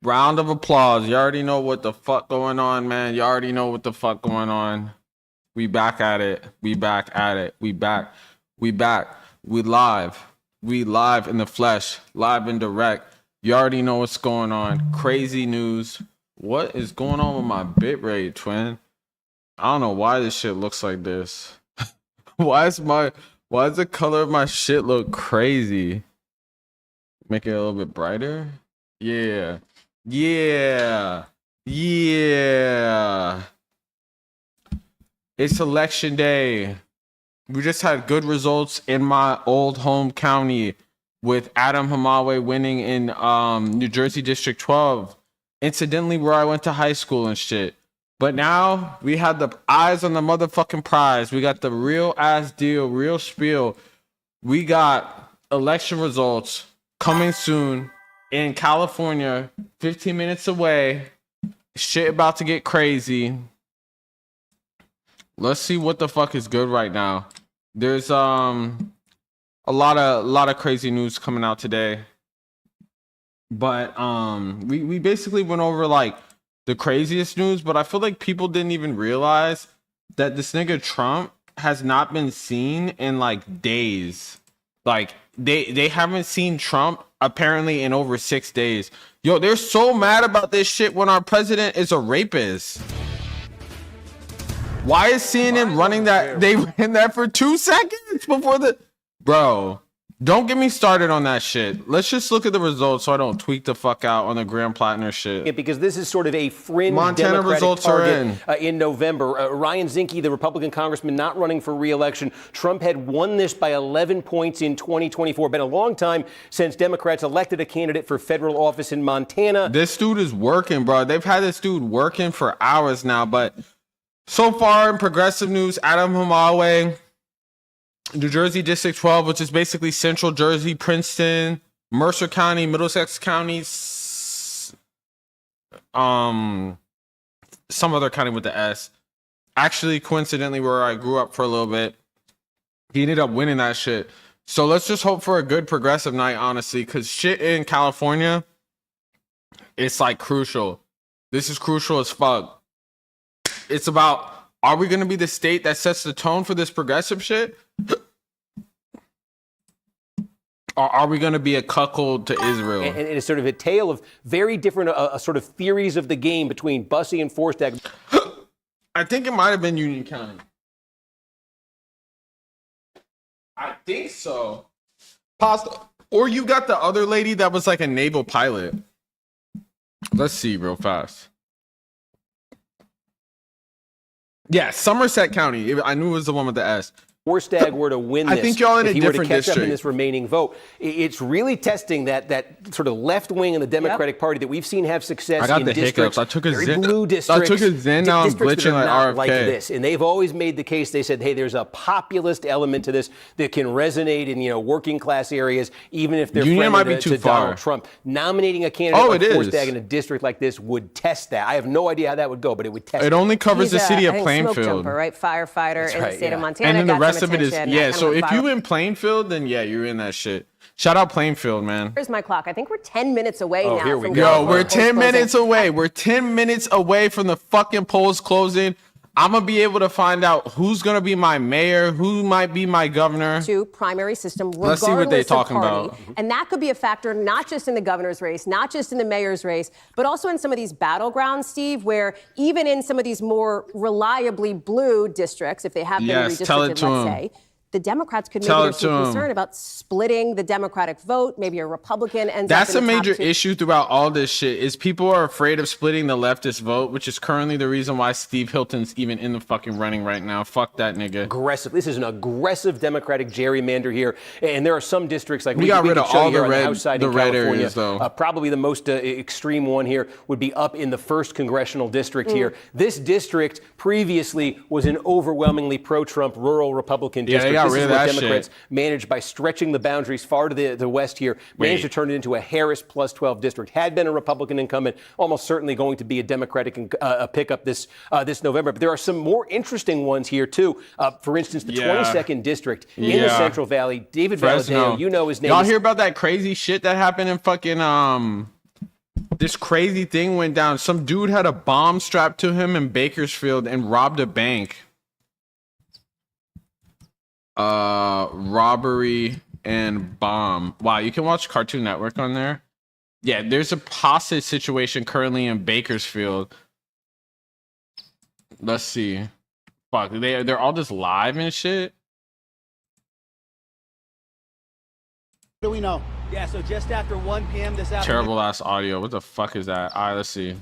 Round of applause. You already know what the fuck going on, man. You already know what the fuck going on. We back at it. We back at it. We back. We back. We live. We live in the flesh. Live and direct. You already know what's going on. Crazy news. What is going on with my bitrate, twin? I don't know why this shit looks like this. Why does the color of my shit look crazy? Make it a little bit brighter. Yeah. Yeah. Yeah. It's election day. We just had good results in my old home county with Adam Hamawe winning in New Jersey District 12. Incidentally, where I went to high school and shit. But now we have the eyes on the motherfucking prize. We got the real ass deal, real spiel. We got election results coming soon in California, 15 minutes away. Shit about to get crazy. Let's see what the fuck is good right now. There's a lot of crazy news coming out today. But we basically went over like the craziest news, but I feel like people didn't even realize that this nigga Trump has not been seen in like days. Like they haven't seen Trump apparently in over 6 days. Yo, they're so mad about this shit when our president is a rapist. Why is CNN running that? They ran that for 2 seconds before the... Bro, don't get me started on that shit. Let's just look at the results so I don't tweak the fuck out on the Graham Plattner shit. Because this is sort of a fringe Montana Democratic results target are in November. Ryan Zinke, the Republican congressman not running for re-election. Trump had won this by 11 points in 2024. Been a long time since Democrats elected a candidate for federal office in Montana. This dude is working, bro. They've had this dude working for hours now, but so far in progressive news, Adam Hamawe, New Jersey District 12, which is basically Central Jersey, Princeton, Mercer County, Middlesex County, some other county with the S. Actually, coincidentally, where I grew up for a little bit, he ended up winning that shit. So let's just hope for a good progressive night, honestly, because shit in California, it's like crucial. This is crucial as fuck. It's about, are we going to be the state that sets the tone for this progressive shit? Or are we going to be a cuckold to Israel? And it's sort of a tale of very different sort of theories of the game between Bussey and Forstag. I think it might have been Union County. I think so. Or you got the other lady that was like a naval pilot. Let's see real fast. Yeah, Somerset County. I knew it was the one with the S. Forstag were to win this, I think y'all in a different catch district. Up in this remaining vote, it's really testing that sort of left wing in the Democratic Party that we've seen have success. I got in the districts, hiccups. I took a very Zen. blue districts. I took a Zen. Now I'm glitching like RFK. Like this, and they've always made the case. They said, "Hey, there's a populist element to this that can resonate in working class areas, even if they're Union might friendly be too to far. Donald Trump." Nominating a candidate like Forstag in a district like this would test that. I have no idea how that would go, but it would test. It only covers the city of Plainfield, smoke jumper, right? Firefighter in the state of Montana. And then the rest of it is attention. So if you in Plainfield, then yeah, you're in that shit. Shout out Plainfield, man. Here's my clock. I think we're 10 minutes away now. Here we from go. Yo, we're 10 minutes away. We're 10 minutes away from the fucking polls closing. I'm going to be able to find out who's going to be my mayor, who might be my governor. To primary system, regardless Let's see what they're talking of party. about. And that could be a factor not just in the governor's race, not just in the mayor's race, but also in some of these battlegrounds, Steve, where even in some of these more reliably blue districts, if they have been redistricted, let's say, the Democrats could maybe have some concern about splitting the Democratic vote. Maybe a Republican ends up That's in a the top major two. issue throughout all this shit is people are afraid of splitting the leftist vote, which is currently the reason why Steve Hilton's even in the fucking running right now. Fuck that nigga. Aggressive. This is an aggressive Democratic gerrymander here, and there are some districts like we got rid of all the red areas, though. Probably the most extreme one here would be up in the 1st congressional district here. This district previously was an overwhelmingly pro-Trump rural Republican district. They got this rid is of what that Democrats shit. managed by stretching the boundaries far to the west here, managed to turn it into a Harris plus 12 district. Had been a Republican incumbent, almost certainly going to be a Democratic pickup this November. But there are some more interesting ones here too. For instance, the 22nd district in the Central Valley. David Valadao, you know his name. Y'all hear about that crazy shit that happened in fucking This crazy thing went down. Some dude had a bomb strapped to him in Bakersfield and robbed a bank. Robbery and bomb. Wow, you can watch Cartoon Network on there. Yeah, there's a hostage situation currently in Bakersfield. Let's see. Fuck, they're all just live and shit. What do we know? Yeah, so just after 1 p.m. this afternoon. Terrible ass audio. What the fuck is that? All right, let's see.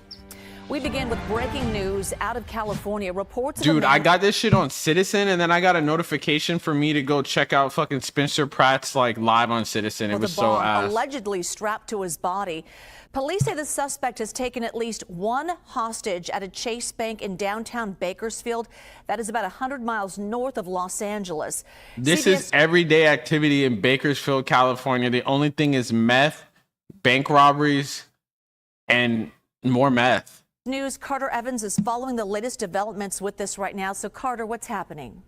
We begin with breaking news out of California. Reports. Dude, I got this shit on Citizen, and then I got a notification for me to go check out fucking Spencer Pratt's like live on Citizen. It was so ass. Allegedly strapped to his body. Police say the suspect has taken at least one hostage at a Chase Bank in downtown Bakersfield. That is about 100 miles north of Los Angeles. This is everyday activity in Bakersfield, California. The only thing is meth, bank robberies, and more meth. News, Carter Evans is following the latest developments with this right now. So, Carter, what's happening?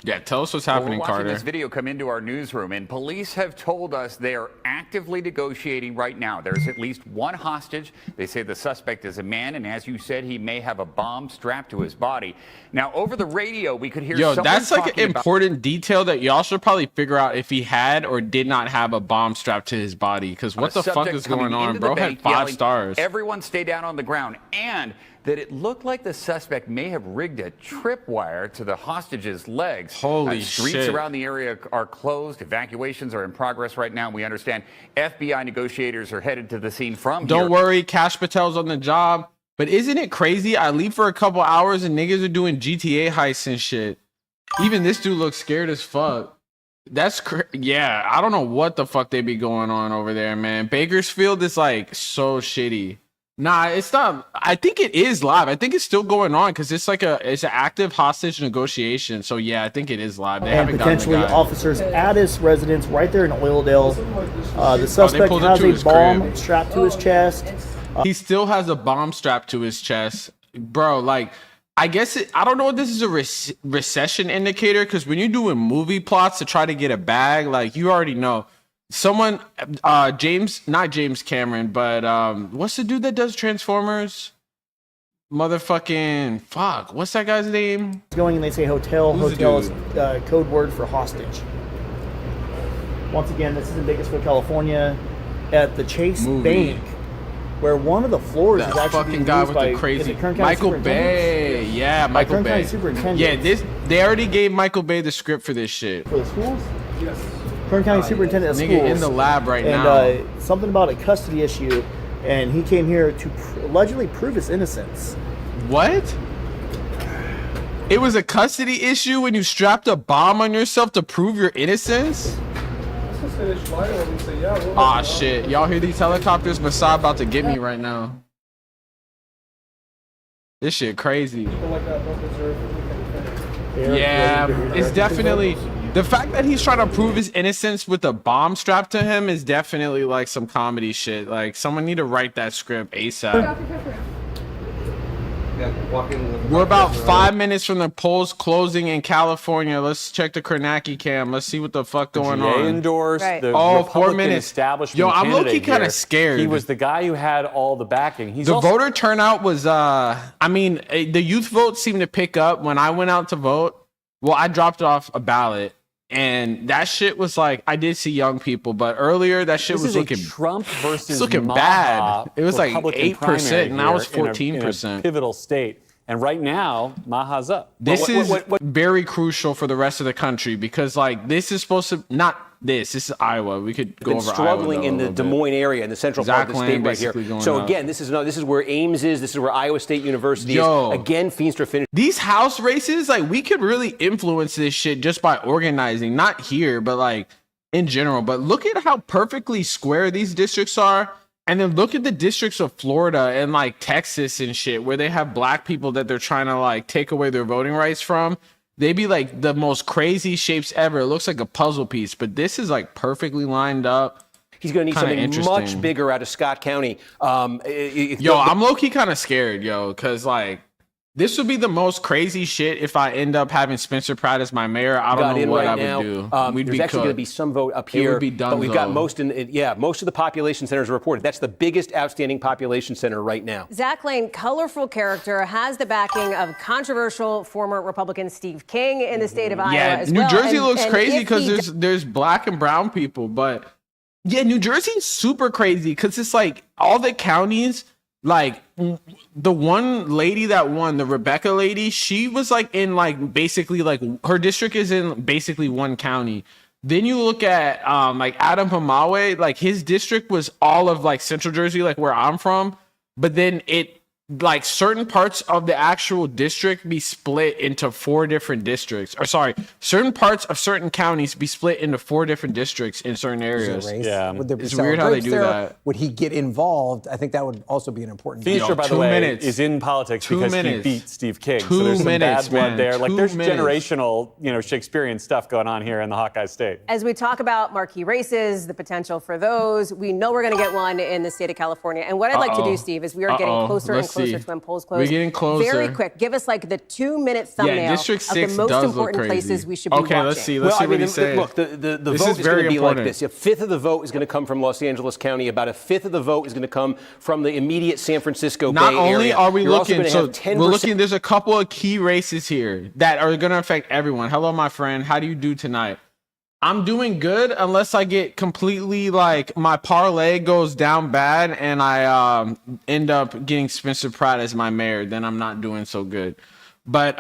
Yeah, tell us what's happening, Carter. We're watching Carter. This video come into our newsroom, and police have told us they are actively negotiating right now. There's at least one hostage. They say the suspect is a man, and as you said, he may have a bomb strapped to his body. Now, over the radio, we could hear someone that's like an talking important detail that y'all should probably figure out if he had or did not have a bomb strapped to his body. Because what the fuck is going on? Bro had 5 stars. Everyone stay down on the ground. And that it looked like the suspect may have rigged a tripwire to the hostage's legs. Holy Streets shit. around the area are closed. Evacuations are in progress right now. We understand FBI negotiators are headed to the scene from here. Don't worry, Cash Patel's on the job. But isn't it crazy? I leave for a couple hours and niggas are doing GTA heists and shit. Even this dude looks scared as fuck. That's yeah, I don't know what the fuck they be going on over there, man. Bakersfield is like so shitty. Nah, it's not. I think it is live. I think it's still going on because it's like it's an active hostage negotiation. So yeah, I think it is live. They and potentially officers at his residence right there in Oildale. The suspect has a bomb strapped to his chest. He still has a bomb strapped to his chest, bro. Like, I guess I don't know if this is a recession indicator because when you're doing movie plots to try to get a bag, like you already know. Someone, not James Cameron, but what's the dude that does Transformers? Motherfucking fuck, what's that guy's name? Going and they say hotel. Hotel is code word for hostage. Once again, this is in Bakersfield, California, at the Chase Bank, where one of the floors is actually fucking guy with the crazy Michael Bay. Yeah, Michael Bay. Yeah, they already gave Michael Bay the script for this shit. For the schools? Yes. Kern County Superintendent of Schools. In the lab right now. And something about a custody issue, and he came here to allegedly prove his innocence. What? It was a custody issue when you strapped a bomb on yourself to prove your innocence? Aw, shit. Y'all hear these helicopters? Masai about to get me right now. This shit crazy. Yeah, it's definitely... The fact that he's trying to prove his innocence with a bomb strapped to him is definitely like some comedy shit. Like, someone need to write that script ASAP. We're about 5 minutes from the polls closing in California. Let's check the Kornacki cam. Let's see what the fuck going on. Endorsed the 4 minutes. Establishment. Yo, I'm low-key kind of scared. He was the guy who had all the backing. The voter turnout was, I mean, the youth vote seemed to pick up when I went out to vote. Well, I dropped off a ballot. And that shit was like, I did see young people, but earlier that shit was looking Trump versus looking bad. It was like 8%, and now it's 14%. Pivotal state. And right now, Maha's up. This is very crucial for the rest of the country because, like, this is supposed to this is Iowa. We could go over struggling Iowa, in the Des Moines area, in the central part of the state right here. So again, this is where Ames is. This is where Iowa State University is. Again, Feenstra finished. These House races, like, we could really influence this shit just by organizing. Not here, but like in general. But look at how perfectly square these districts are. And then look at the districts of Florida and like Texas and shit where they have black people that they're trying to like take away their voting rights from. They be like the most crazy shapes ever. It looks like a puzzle piece, but this is like perfectly lined up. He's going to need something much bigger out of Scott County. I'm low-key kind of scared, because like This would be the most crazy shit if I end up having Spencer Pratt as my mayor. I don't know what I would do. There's actually going to be some vote up here. It would be done, but we've got most of the population centers reported. That's the biggest outstanding population center right now. Zach Lane, colorful character, has the backing of controversial former Republican Steve King in the state of Iowa as well. New Jersey looks crazy because there's black and brown people, but yeah, New Jersey's super crazy because it's like all the counties. Like the one lady that won, the Rebecca lady, she was like in like basically like her district is in basically one county. Then you look at like Adam Hamawe, like his district was all of like Central Jersey, like where I'm from. But then it like certain parts of the actual district be split into 4 different districts. Or sorry, certain parts of certain counties be split into 4 different districts in certain areas. Yeah, it's weird how they do that. Would he get involved? I think that would also be an important. Feature, by the way, is in politics because he beat Steve King. So there's some bad blood there. Like there's generational, Shakespearean stuff going on here in the Hawkeye State. As we talk about marquee races, the potential for those, we know we're going to get one in the state of California. And what I'd like to do, Steve, is we are getting closer and closer to when polls close. We're getting closer. Very quick. Give us like the 2-minute thumbnail of the most important places we should be watching. Okay, let's see. Let's see what he says. Look, the vote is going to be like this. A fifth of the vote is going to come from Los Angeles County. About a fifth of the vote is going to come from the immediate San Francisco Bay Area. Not only are we looking, so 10%. we're looking, there's a couple of key races here that are going to affect everyone. Hello, my friend. How do you do tonight? I'm doing good unless I get completely like my parlay goes down bad and I end up getting Spencer Pratt as my mayor. Then I'm not doing so good. But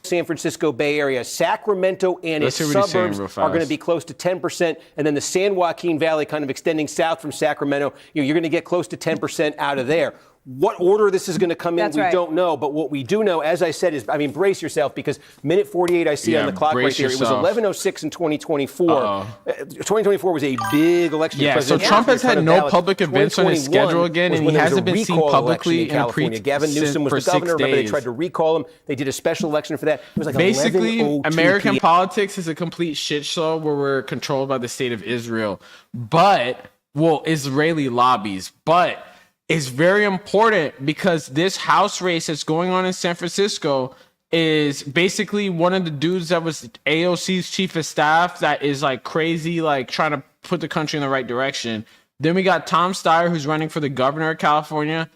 San Francisco Bay Area, Sacramento and its suburbs are going to be close to 10%. And then the San Joaquin Valley kind of extending south from Sacramento, you're going to get close to 10% out of there. What order this is going to come in, we don't know. But what we do know, as I said, is, brace yourself because minute 48 I see on the clock right here. It was 11:06 in 2024. 2024 was a big election. Yeah, so Trump has had no public events on his schedule again, and he hasn't been seen publicly in California. Gavin Newsom was the governor. Remember, they tried to recall him. They did a special election for that. It was like basically American politics is a complete shit show where we're controlled by the state of Israel, Israeli lobbies, but. Is very important because this House race that's going on in San Francisco is basically one of the dudes that was AOC's chief of staff that is like crazy, like trying to put the country in the right direction. Then we got Tom Steyer, who's running for the governor of California.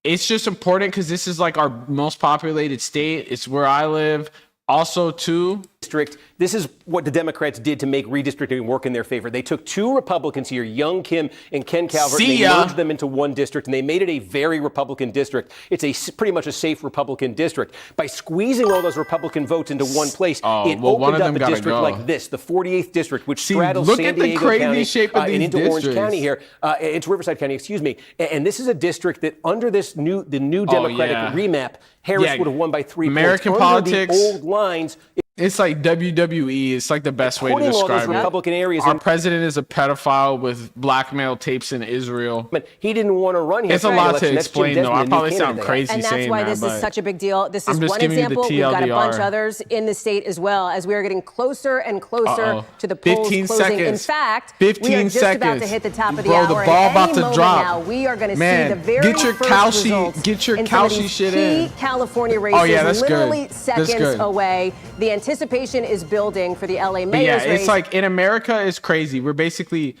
It's just important because this is like our most populated state. It's where I live. Also, too, district. This is what the Democrats did to make redistricting work in their favor. They took 2 Republicans here, Young Kim and Ken Calvert, and they merged them into one district, and they made it a very Republican district. It's pretty much a safe Republican district. By squeezing all those Republican votes into one place, it opened up a district like this, the 48th district, which straddles San Diego County and into Orange County here, into Riverside County, excuse me. And this is a district that under the new Democratic remap, Harris would have won by 3 American points. Politics. Under the old lines. It's like WWE. It's like the best way to describe it. Republican areas Our president is a pedophile with blackmail tapes in Israel. But he didn't want to run here. It's a lot to explain, though. I probably sound crazy saying that. And that's why this is such a big deal. This is one example. We've got a bunch of others in the state as well, as we are getting closer and closer to the polls closing. In fact, we are just about to hit the top of the hour. The ball about to drop. Now, we are going to see the very get your first results get your Cauchy shit in. Key California races literally seconds away. The anticipation is building for the LA mayor's race. It's like in America is crazy. We're basically.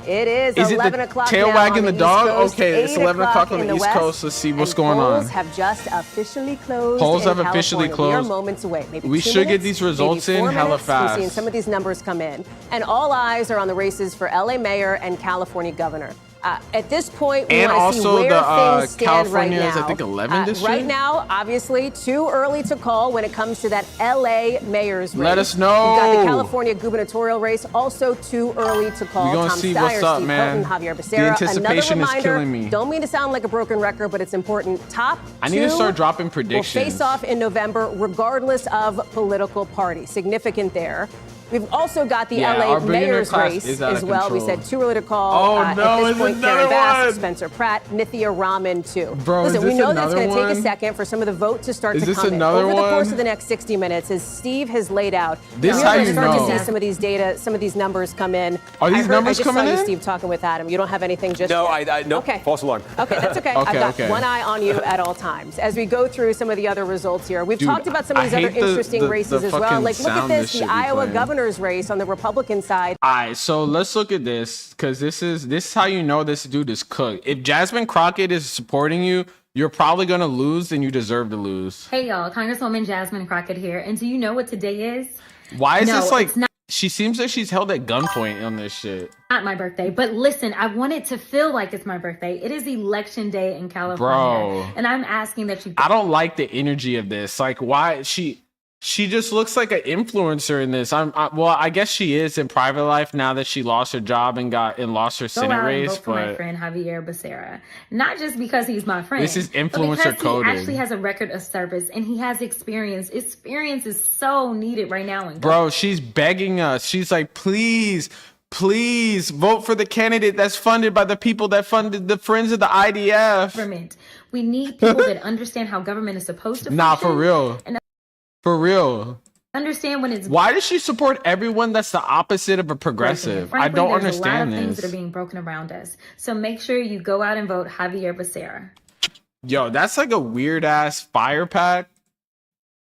It is 11 o'clock tail now wagging on the the dog? East Coast, Okay, it's 11 o'clock on the East Coast. Let's see what's going on. Polls have just officially closed. Polls have officially closed. We are moments away. Maybe we should get these results in hella fast. We've seen some of these numbers come in. And all eyes are on the races for LA mayor and California governor. At this point, we want to see where things stand California right is, now. I think, 11 this year. Right now, obviously, too early to call when it comes to that LA mayor's race. Let us know. We've got the California gubernatorial race, also too early to call. We're gonna Tom see Steyer, what's up, Steve man. Houghton, Javier Becerra. The anticipation Another is killing me. Don't mean to sound like a broken record, but it's important. Top I need to start dropping predictions. will face off in November, regardless of political party. Significant there. We've also got the Yeah, LA our billionaire mayor's class race is out of as well. We control. said too early to call. Oh, no, at this it's point, another Karen Bass, one. Spencer Pratt, Nithya Raman too. Bro, listen, is we this know that it's another going to take a one? second for some of the vote to start Is to this come in. another Over the course one? of the next 60 minutes, as Steve has laid out, This we're how going to you start know. to see some of these data, some of these numbers come in. Are these numbers I just coming saw you, in? Steve, talking with Adam. You don't have anything just No, yet. no, Okay. false alarm. Okay, that's okay. Okay, I've got okay. one eye on you at all times. As we go through some of the other results here, we've Dude, talked about some of these I other hate the- interesting the races as well. fucking Like, look at sound this, this the shit be Iowa playing. governor's race on the Republican side. All right, so let's look at this because this is how you know this dude is cooked. If Jasmine Crockett is supporting you, you're probably gonna lose, and you deserve to lose. Hey y'all, Congresswoman Jasmine Crockett here. And do you know what today is? Why is No, this like? it's not- She seems like she's held at gunpoint on this shit. Not my birthday, but listen, I want it to feel like it's my birthday. It is election day in California. Bro. And I'm asking that you I don't like the energy of this. Like, why she just looks like an influencer in this. Well, I guess she is in private life now that she lost her job and lost her go Senate out and race. vote for my But friend Javier Becerra. Not just because he's my friend. This is but influencer because coding. he actually has a record of service and he has experience. Experience is so needed right now in bro, she's begging us. She's like, please vote for the candidate that's funded by the people that funded the Friends of the IDF. government. We need people that understand how government is supposed to function. Nah, for real. And For real. understand when it's Why does she support everyone that's the opposite of a progressive? Frankly, I don't there's understand a lot of things this. that are being broken around us. So make sure you go out and vote Javier Becerra. Yo, that's like a weird ass fire pack.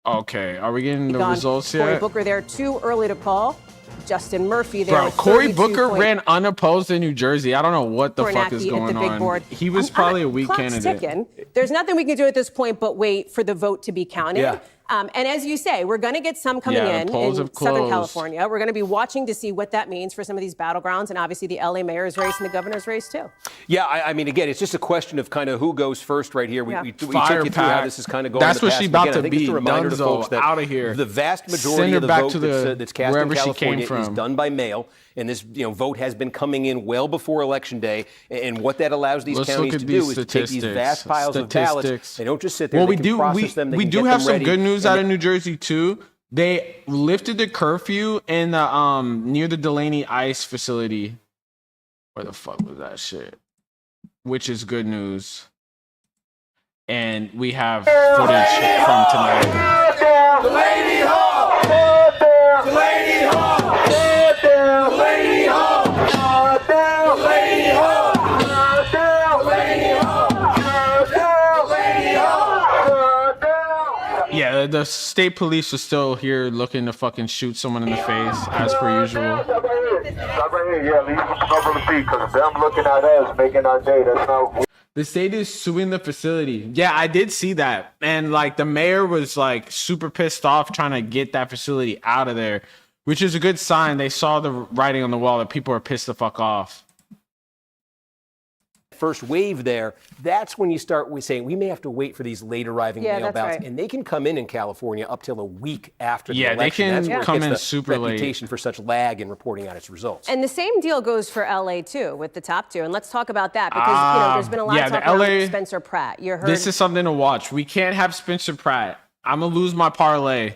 Okay, are we getting the results Cory yet? Booker there, too early to call. Justin Murphy there. Bro, Cory 32 Booker point- ran unopposed in New Jersey. I don't know what the fuck is Kornacki going at the big on. board. He was probably a weak Clock's candidate. ticking. There's nothing we can do at this point but wait for the vote to be counted. Yeah. And as you say, we're going to get some coming Yeah, the in polls have Southern closed. California. We're going to be watching to see what that means for some of these battlegrounds and obviously the LA mayor's race and the governor's race, too. Yeah, I mean, again, it's just a question of kind of who goes first right here. Yeah. We took Fire you through how pack. this is kind of going. That's in the what past. she about Again, to I think it's be. a reminder to Dunzo, folks that outta here. the vast Send majority her of the back vote to the- that's cast in wherever she came California is from. done by mail. And this vote has been coming in well before Election Day. And what that allows these Let's counties look to at do these is to take these statistics. vast piles of ballots. They don't just sit there. Well, they we can do. process them. They We can do get have them some ready, good news and out of New Jersey too. They lifted the curfew in the near the Delaney Ice facility. Where the fuck was that shit? Which is good news. And we have footage from tonight. Delaney Hall! Delaney Hall! Delaney Hall! Delaney Hall! Yeah, the state police are still here looking to fucking shoot someone in the face, as per usual. Stop right here, yeah, leave them cover the feet, because them looking at us making our day, that's not... The state is suing the facility. Yeah, I did see that. And like the mayor was like super pissed off trying to get that facility out of there, which is a good sign. They saw the writing on the wall that people are pissed the fuck off. first wave there, that's when you start saying we may have to wait for these late arriving mail that's ballots. right. And they can come in California up till a week after the Yeah, they election. can That's where it come gets in the super late. reputation for such lag in reporting out its results. And the same deal goes for LA too, with the top two. And let's talk about that because there's been a lot of the talk around LA Spencer Pratt. You heard This is something to watch. We can't have Spencer Pratt. I'm gonna lose my parlay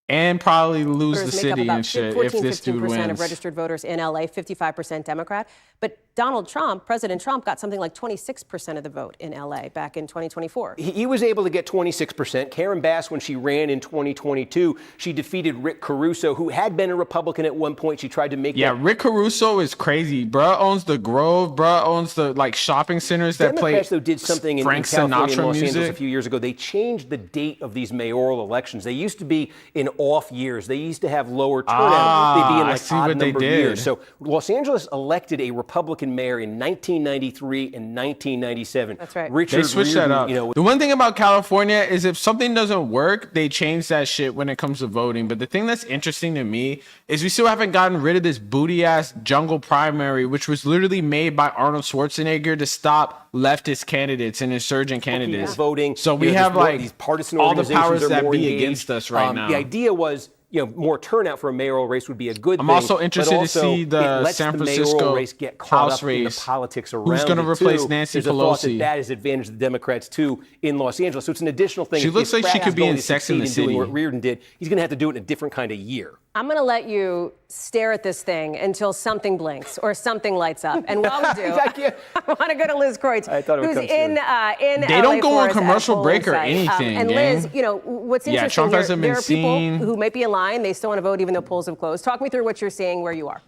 and probably lose the voters make up city about and shit 14, if this dude 15% wins. of registered voters in LA, 55% Democrat. But Donald Trump, President Trump, got something like 26% of the vote in LA back in 2024. He was able to get 26%. Karen Bass, when she ran in 2022, she defeated Rick Caruso, who had been a Republican at one point. She tried to make Rick Caruso is crazy. Bruh owns the Grove. Bruh owns the shopping centers that play Democrats, though, did something in Frank California and Sinatra Los Angeles music. a few years ago. They changed the date of these mayoral elections. They used to be in off years. They used to have lower turnout. They'd be in I like see odd what they number did. years. So Los Angeles elected a Republican mayor in 1993 and 1997. That's right. Richard They switched that Reardon, up. The one thing about California is if something doesn't work, they change that shit when it comes to voting. But the thing that's interesting to me is we still haven't gotten rid of this booty ass jungle primary, which was literally made by Arnold Schwarzenegger to stop leftist candidates and insurgent candidates. Voting. So we have like these partisan all the organizations powers are that more be engaged. against us right now. The idea was, more turnout for a mayoral race would be a good I'm thing. also interested but to also see the it lets San the Francisco mayoral race get caught House up in the race. politics around Who's gonna it, replace too. Nancy There's a thought Pelosi? that is advantage to the Democrats too in Los Angeles. So it's an additional thing. She If looks like Pratt she is could be going in to Sex and the succeed in doing City. what Reardon did, he's going to have to do it in a different kind of year. I'm going to let you stare at this thing until something blinks or something lights up. And while we do, I want to go to Liz Kreutz, who's in They don't go on commercial break or anything. And Liz, you know, what's interesting Trump hasn't there been are seen. people who might be in line. They still want to vote even though polls have closed. Talk me through what you're seeing where you are.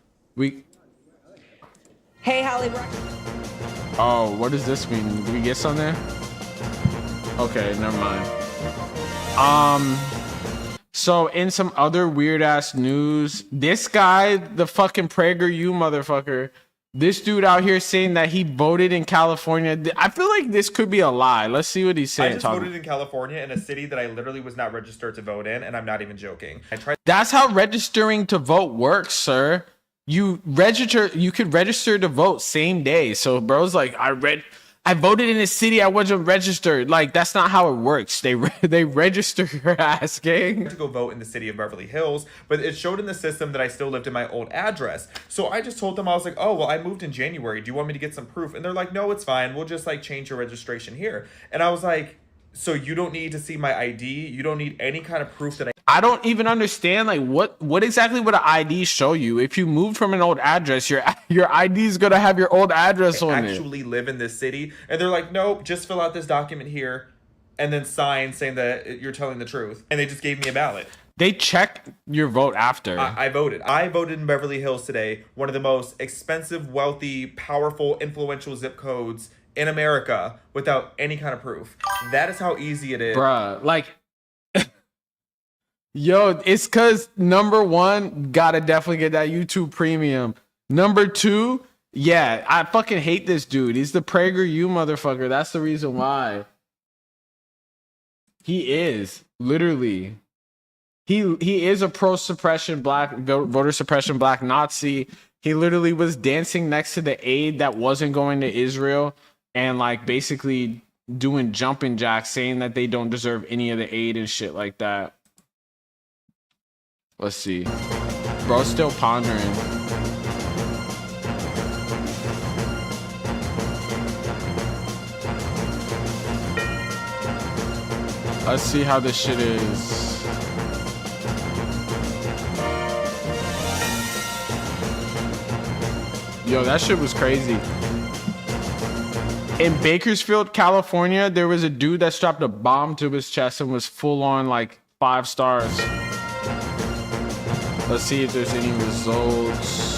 Hey, Holly. Oh, what does this mean? Do we get some there? Okay, never mind. So in some other weird ass news, this guy, the fucking PragerU motherfucker, this dude out here saying that he voted in California. I feel like this could be a lie. Let's see what he's saying. I just voted in California in a city that I literally was not registered to vote in, and I'm not even joking. That's how registering to vote works, sir. You could register to vote same day. So bro's like, I voted in a city I wasn't registered. Like, that's not how it works. They register your ass, gang. To go vote in the city of Beverly Hills, but it showed in the system that I still lived in my old address. So I just told them, I was like, oh, well, I moved in January. Do you want me to get some proof? And they're like, no, it's fine. We'll just like change your registration here. And I was like, so you don't need to see my ID? You don't need any kind of proof that I don't even understand, like, what exactly would an ID show you? If you moved from an old address, your ID is gonna have your old address on it. Actually live in this city? And they're like, nope, just fill out this document here and then sign saying that you're telling the truth. And they just gave me a ballot. They check your vote after. I voted. I voted in Beverly Hills today, one of the most expensive, wealthy, powerful, influential zip codes in America, without any kind of proof. That is how easy it is. Bruh, like, yo, it's because number one, gotta definitely get that YouTube premium. Number two, yeah, I fucking hate this dude. He's the PragerU motherfucker. That's the reason why. He is, literally. He is a pro-suppression black, voter suppression black Nazi. He literally was dancing next to the aid that wasn't going to Israel and like basically doing jumping jacks, saying that they don't deserve any of the aid and shit like that. Let's see. Bro's still pondering. Let's see how this shit is. Yo, that shit was crazy. In Bakersfield, California, there was a dude that strapped a bomb to his chest and was full on like 5 stars. Let's see if there's any results.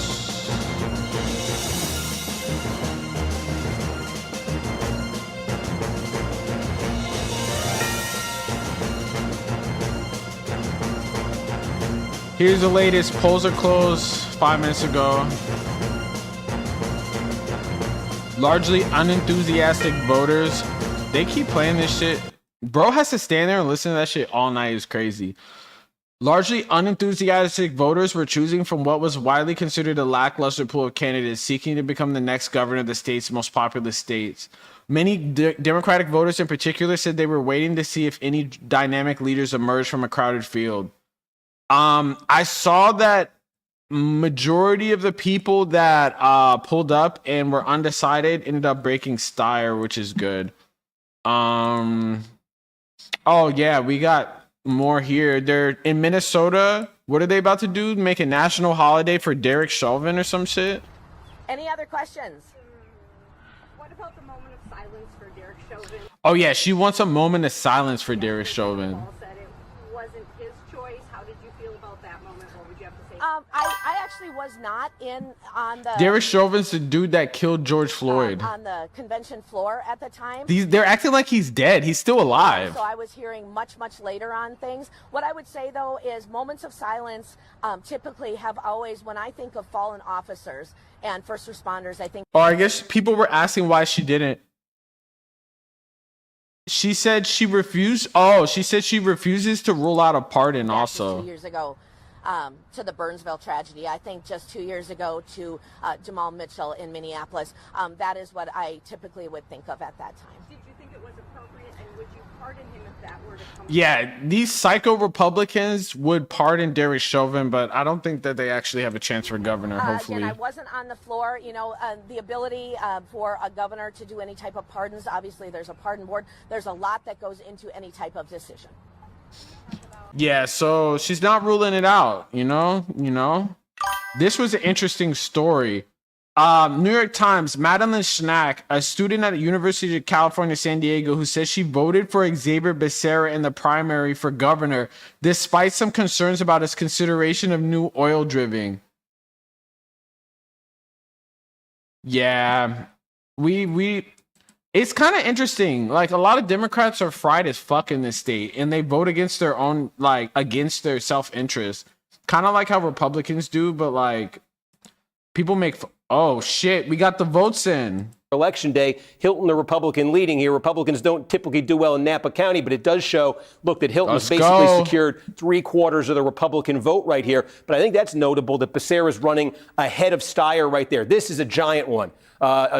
Here's the latest. Polls are closed 5 minutes ago. Largely unenthusiastic voters. They keep playing this shit. Bro has to stand there and listen to that shit all night. Is crazy. Largely unenthusiastic voters were choosing from what was widely considered a lackluster pool of candidates seeking to become the next governor of the state's most populous states. Many Democratic voters in particular said they were waiting to see if any dynamic leaders emerged from a crowded field. I saw that majority of the people that pulled up and were undecided ended up breaking Steyer, which is good. Oh yeah, we got more here. They're in Minnesota. What are they about to do? Make a national holiday for Derek Chauvin or some shit? Any other questions? What about the moment of silence for Derek Chauvin? Oh yeah, she wants a moment of silence for Derek Chauvin. Paul said it wasn't his choice. How did you feel about that moment? What would you have to say? I actually was not on the Derek Chauvin's the dude that killed George Floyd. On the convention floor at the time. They're acting like he's dead. He's still alive. So I was hearing much later on things. What I would say though is moments of silence typically have always, when I think of fallen officers and first responders, I think. Oh, I guess people were asking why she didn't. She said she refused. Oh, she said she refuses to rule out a pardon. Also, 2 years ago. To the Burnsville tragedy. I think just 2 years ago to Jamal Mitchell in Minneapolis. That is what I typically would think of at that time. Did you think it was appropriate, and would you pardon him if that were to come? Yeah, these psycho Republicans would pardon Derek Chauvin, but I don't think that they actually have a chance for governor, hopefully. Again, I wasn't on the floor. You know, the ability for a governor to do any type of pardons, obviously there's a pardon board. There's a lot that goes into any type of decision. Talk about Yeah, so she's not ruling it out, you know? This was an interesting story. New York Times, Madeline Schnack, a student at the University of California, San Diego, who says she voted for Xavier Becerra in the primary for governor, despite some concerns about his consideration of new oil drilling. Yeah, it's kind of interesting. Like, a lot of Democrats are fried as fuck in this state, and they vote against their own, like, against their self-interest. Kind of like how Republicans do, but, like, people make... Oh, shit, we got the votes in. Election day, Hilton, the Republican, leading here. Republicans don't typically do well in Napa County, but it does show, look, that Hilton's basically secured 3/4 of the Republican vote right here. But I think that's notable that Becerra's running ahead of Steyer right there. This is a giant one.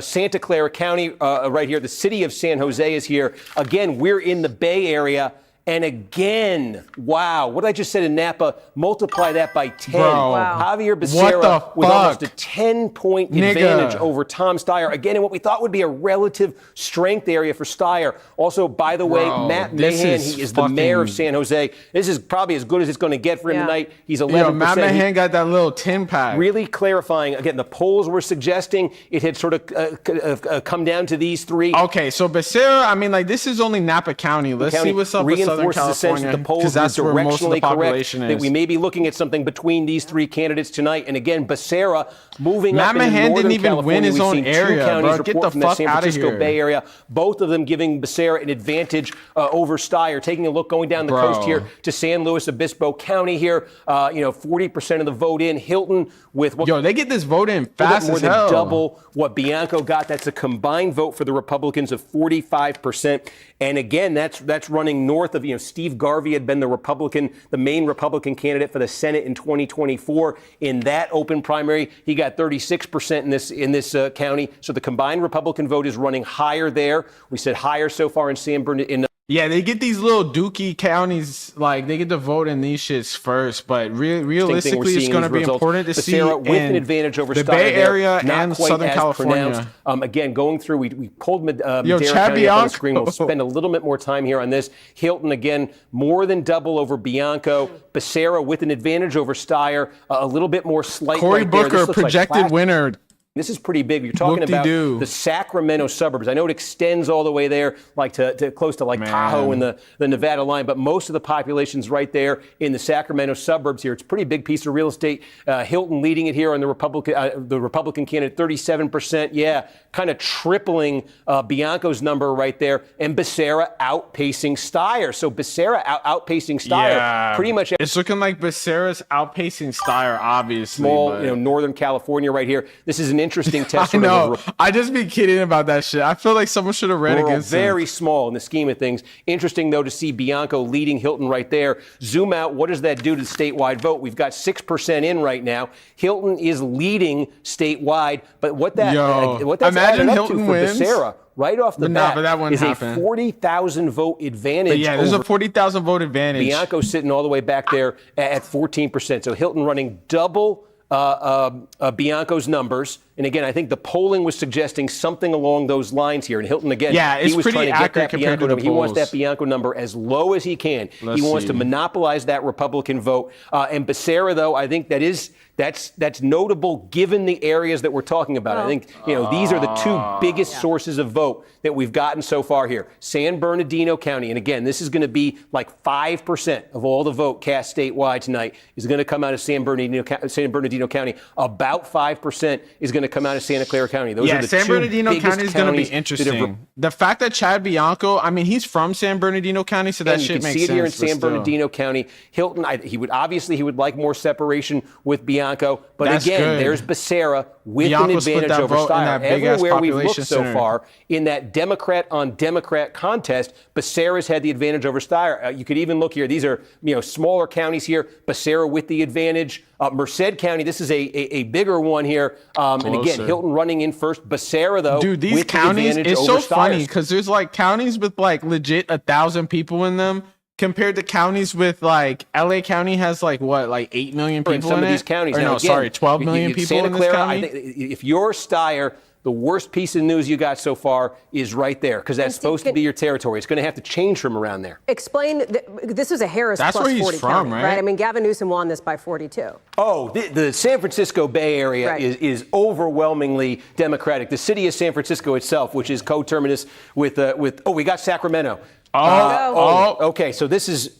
Santa Clara County right here. The city of San Jose is here. Again, we're in the Bay Area. And again, wow, what I just said in Napa, multiply that by 10. Bro, wow. Javier Becerra with almost a 10-point advantage over Tom Steyer. Again, in what we thought would be a relative strength area for Steyer. Also, by the way, Matt Mahan, he is the mayor of San Jose. This is probably as good as it's going to get for him tonight. He's 11%. Yo, Matt Mahan got that little 10-pack. Really clarifying. Again, the polls were suggesting it had sort of come down to these three. Okay, so Becerra, I mean, like, this is only Napa County. Let's see what's up with Southern California, the sense that the polls that's are where most of the directionally population correct, is. that we may be looking at something between these three candidates tonight. And again, Becerra moving Matt up into Mahan Northern didn't even California. win his We've own seen area, two counties bro. Get report the from the fuck San out of Francisco here. Bay Area, both of them giving Becerra an advantage over Steyer. Taking a look going down the coast here to San Luis Obispo County here, 40% of the vote in. Hilton with what? Yo, they get this vote in fast more as than hell. Double what Bianco got. That's a combined vote for the Republicans of 45%. And again, that's running north of, Steve Garvey had been the main Republican candidate for the Senate in 2024. In that open primary, he got 36% in this county. So the combined Republican vote is running higher there. We said higher so far in San Bernardino. Yeah, they get these little dookie counties, like, they get to vote in these shits first, but realistically, it's going to be important to see with an advantage over the Bay Area and Southern California. Again, going through, we pulled Madera Chad County up on the Bianco. screen. We'll spend a little bit more time here on this. Hilton, again, more than double over Bianco. Becerra with an advantage over Steyer, a little bit more slight Cory right there. Booker, projected winner. This is pretty big. You're talking about the Sacramento suburbs. I know it extends all the way there, like to close to Tahoe and the Nevada line, but most of the population's right there in the Sacramento suburbs here. It's a pretty big piece of real estate. Hilton leading it here on the Republican candidate, 37%. Yeah, kind of tripling Bianco's number right there, and Becerra outpacing Steyer. So Becerra outpacing Steyer, pretty much. It's looking like Becerra's outpacing Steyer, obviously. Small, Northern California right here. This is an interesting test. I know. I just be kidding about that shit. I feel like someone should have read against him. Very small in the scheme of things. Interesting, though, to see Bianco leading Hilton right there. Zoom out. What does that do to the statewide vote? We've got 6% in right now. Hilton is leading statewide, but what that's imagine added up Hilton to for wins. Becerra right off the bat but that wouldn't is happen. a 40,000 vote advantage. But yeah, there's a 40,000 vote advantage. Bianco sitting all the way back there at 14%. So Hilton running double Bianco's numbers. And again, I think the polling was suggesting something along those lines here. And Hilton, again, it's he was pretty trying to get that accurate Bianco compared to the number. He wants polls. that Bianco number as low as he can. Let's He wants see. to monopolize that Republican vote. And Becerra, though, I think that's notable given the areas that we're talking about. I think these are the two biggest sources of vote that we've gotten so far here. San Bernardino County, and again, this is going to be like 5% of all the vote cast statewide tonight is going to come out of San Bernardino County. About 5% is going to come out of Santa Clara County. Those are the San two Bernardino biggest County is going to be counties interesting. The fact that Chad Bianco, I mean, he's from San Bernardino County, so that and shit you can makes see it sense. here in but San still. Bernardino County. Hilton, he would like more separation with Bianco, but That's again, good. there's Becerra with Bianco an split advantage that over vote in Steyer. that big-ass Everywhere we've population looked so center. far in that Democrat-on-Democrat contest, Becerra's had the advantage over Steyer. You could even look here. These are smaller counties here. Becerra with the advantage. Merced County, this is a bigger one here. And again, Hilton running in first. Becerra, though, Dude, these with counties, the advantage it's over so funny Steyer's. because there's like counties with like legit 1,000 people in them compared to counties with like LA County has like what, like 8 million people in some in of it? these counties. Or now, no, again, sorry, 12 million people Santa in this Clara, county? I think if you're Steyer, The worst piece of news you got so far is right there, because that's supposed to be your territory. It's going to have to change from around there. Explain, this is a Harris that's plus where he's 40 from, county, right? I mean, Gavin Newsom won this by 42. Oh, the San Francisco Bay Area is overwhelmingly Democratic. The city of San Francisco itself, which is coterminous with we got Sacramento. Okay, so this is.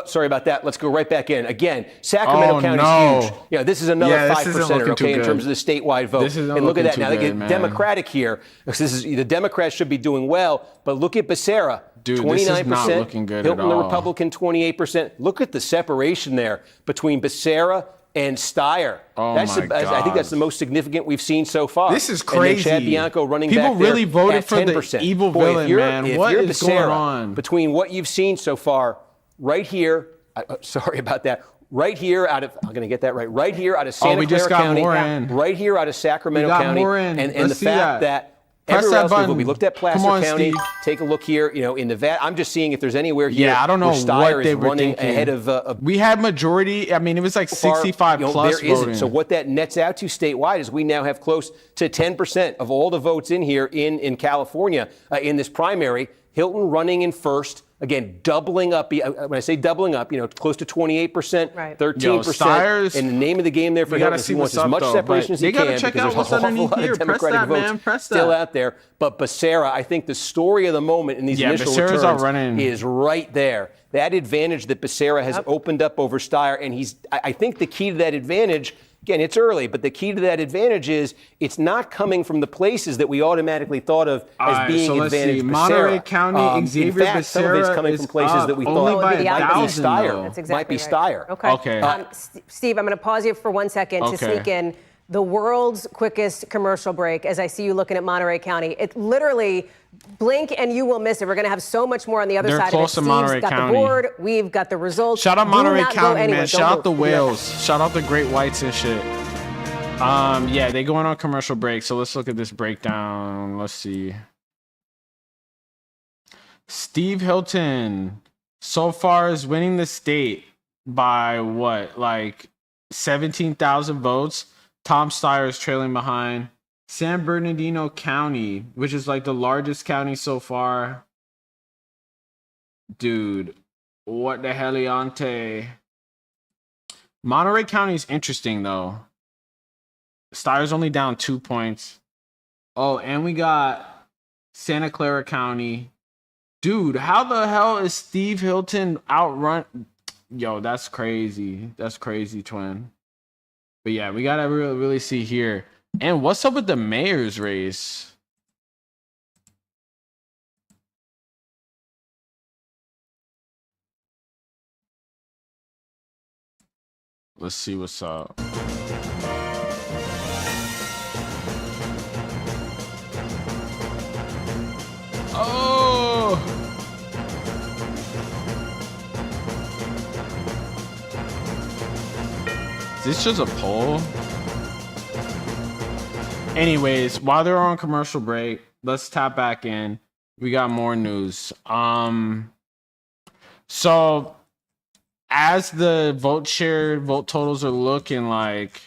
Sorry about that. Let's go right back in. Again, Sacramento County is huge. Yeah, this is another 5%, okay, in terms of the statewide vote. And look at that. Now they get Democratic here. The Democrats should be doing well, but look at Becerra. Dude, 29%. this is not looking good Hilton, at all. the Republican, 28%. Look at the separation there between Becerra and Steyer. I think that's the most significant we've seen so far. This is crazy. And then Chad Bianco running People back there really voted at for 10%. the evil villain, man. What is going on? Between what you've seen so far, right here, sorry about that. Right here out of, I'm going to get that right. Right here out of Santa Clara County. Right here out of Sacramento County. And the fact that everywhere else, we looked at Placer County. Steve. Take a look here, in Nevada. I'm just seeing if there's anywhere here. Yeah, I don't know where Steyer what they is were running thinking. ahead of. We had majority. I mean, it was like 65 plus there voting. Isn't. So what that nets out to statewide is we now have close to 10% of all the votes in here in California in this primary. Hilton running in first. Again, doubling up. When I say doubling up, close to 28%, 13%. And the name of the game there for Hilton is he wants as much separation as he can because there's a whole lot of Democratic votes still out there. But Becerra, I think the story of the moment in these initial returns is right there. That advantage that Becerra has opened up over Steyer, and I think the key to that advantage. Again, it's early, but the key to that advantage is it's not coming from the places that we automatically thought of as being advantage Becerra. Monterey County, Xavier Becerra some of it's coming from places that we thought might be Steyer. That's exactly might be Steyer. Okay. Steve, I'm going to pause you for 1 second to sneak in the world's quickest commercial break as I see you looking at Monterey County. It literally, blink and you will miss it. We're going to have so much more on the other side of it. Steve's got the board. We've got the results. Shout out Monterey County, man. Shout out the whales. Shout out the great whites and shit. Yeah, they going on commercial break. So let's look at this breakdown. Let's see. Steve Hilton so far is winning the state by what, like 17,000 votes. Tom Steyer is trailing behind. San Bernardino County, which is like the largest county so far. Dude, what the heliante? Monterey County is interesting, though. Steyer's only down 2 points. Oh, and we got Santa Clara County. Dude, how the hell is Steve Hilton outrun? Yo, that's crazy. That's crazy, twin. But yeah, we gotta really see here. And what's up with the mayor's race? Let's see what's up. Oh! Is this just a poll? Anyways, while they're on commercial break, let's tap back in. We got more news. So as the vote totals are looking like,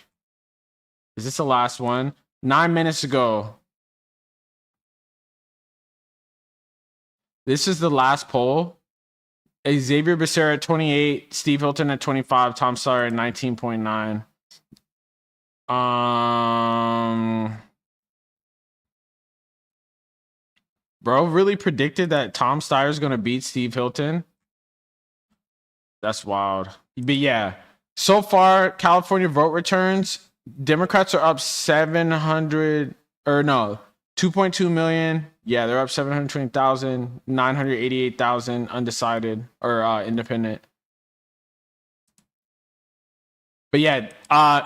is this the last one? 9 minutes ago. This is the last poll. Xavier Becerra at 28, Steve Hilton at 25, Tom Steyer at 19.9. Bro really predicted that Tom Steyer is going to beat Steve Hilton. That's wild. But yeah, so far, California vote returns, Democrats are up 2.2 million. Yeah, they're up 720,000, 988,000 undecided or independent. But yeah,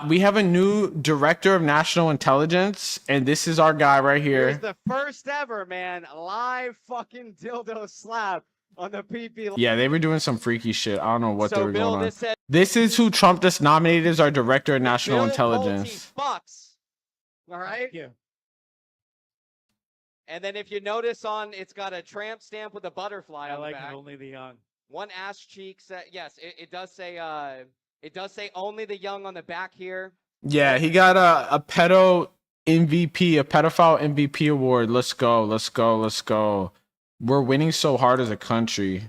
we have a new director of national intelligence, and this is our guy right here. Here's the first ever, man, live fucking dildo slap on the PP. Yeah, they were doing some freaky shit. I don't know what they were going on. This is who Trump just nominated as our director of national intelligence. Fucks. All right. Thank you. And then if you notice it's got a tramp stamp with a butterfly on the back. Only the young. One ass cheek yes, it does say only the young on the back here. Yeah, he got a pedo MVP, a pedophile MVP award. Let's go. Let's go. Let's go. We're winning so hard as a country.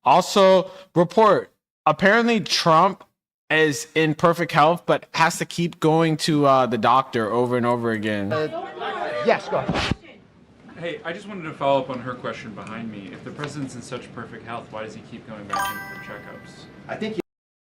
Also, report. Apparently, Trump is in perfect health, but has to keep going to the doctor over and over again. Yes, go ahead. Hey, I just wanted to follow up on her question behind me. If the president's in such perfect health, why does he keep going back in for checkups? I think.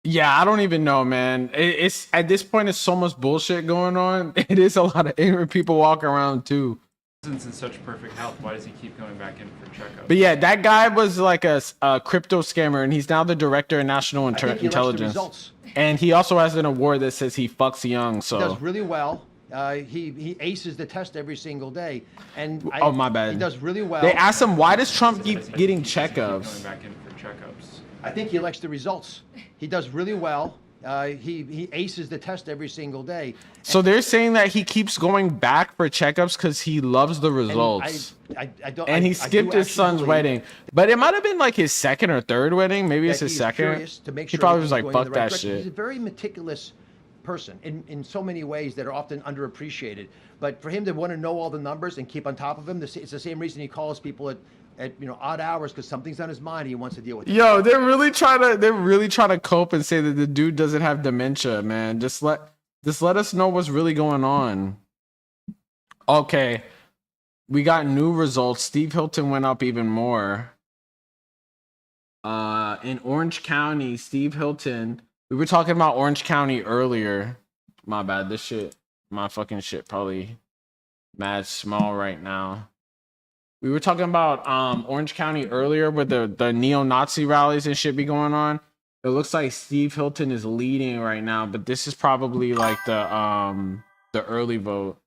Yeah, I don't even know, man. It's at this point, it's so much bullshit going on. It is a lot of ignorant people walking around too. In such perfect health, why does he keep going back in for checkups? But yeah, that guy was like a crypto scammer, and he's now the director of national intelligence. And he also has an award that says he fucks young. So he does really well. He aces the test every single day. And oh, my bad. He does really well. They asked him, why does Trump keep getting checkups? Going back in for checkups. I think he likes the results. He does really well. He aces the test every single day. So they're saying that he keeps going back for checkups because he loves the results. And he skipped his son's wedding. But it might have been like his second or third wedding. Maybe it's his second. He probably was like, fuck that shit. He's a very meticulous person in so many ways that are often underappreciated. But for him to want to know all the numbers and keep on top of them, it's the same reason he calls people at odd hours, because something's on his mind he wants to deal with. Yo, they're really trying to cope and say that the dude doesn't have dementia, man. Just let us know what's really going on. Okay. We got new results. Steve Hilton went up even more. In Orange County, Steve Hilton. We were talking about Orange County earlier. My bad. My fucking shit probably mad small right now. We were talking about Orange County earlier where the neo-Nazi rallies and shit be going on. It looks like Steve Hilton is leading right now, but this is probably like the early vote.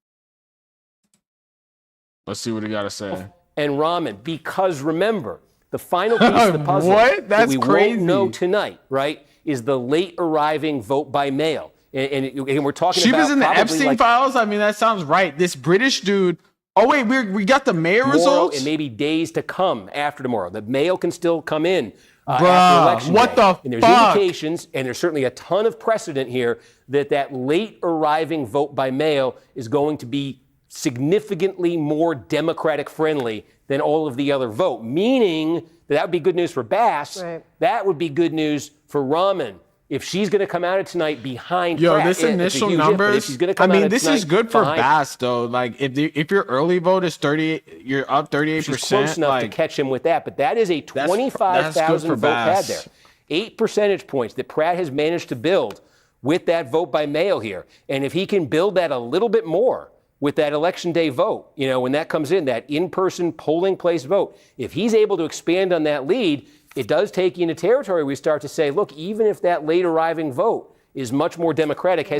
Let's see what he got to say. And Rahman, because remember, the final piece of the puzzle what? that we won't know tonight, right, is the late arriving vote by mail. And we're talking she about was in the Epstein files? I mean, that sounds right. This British dude... Oh, wait, we got the mayor results? And maybe days to come after tomorrow. The mail can still come in after election what day. The And there's fuck? indications, and there's certainly a ton of precedent here, that late arriving vote by mail is going to be significantly more Democratic friendly than all of the other vote, meaning that would be good news for Bass. Right. That would be good news for Rahman. If she's going to come out of tonight behind Pratt, this initial numbers, I mean, this is good for Bass, though. Like, if your early vote is 38, you're up 38%. She's close enough to catch him with that, but that is a 25,000 vote pad there. 8 percentage points that Pratt has managed to build with that vote by mail here. And if he can build that a little bit more with that election day vote, when that comes in, that in-person polling place vote, if he's able to expand on that lead, it does take you into territory we start to say, look, even if that late arriving vote is much more Democratic,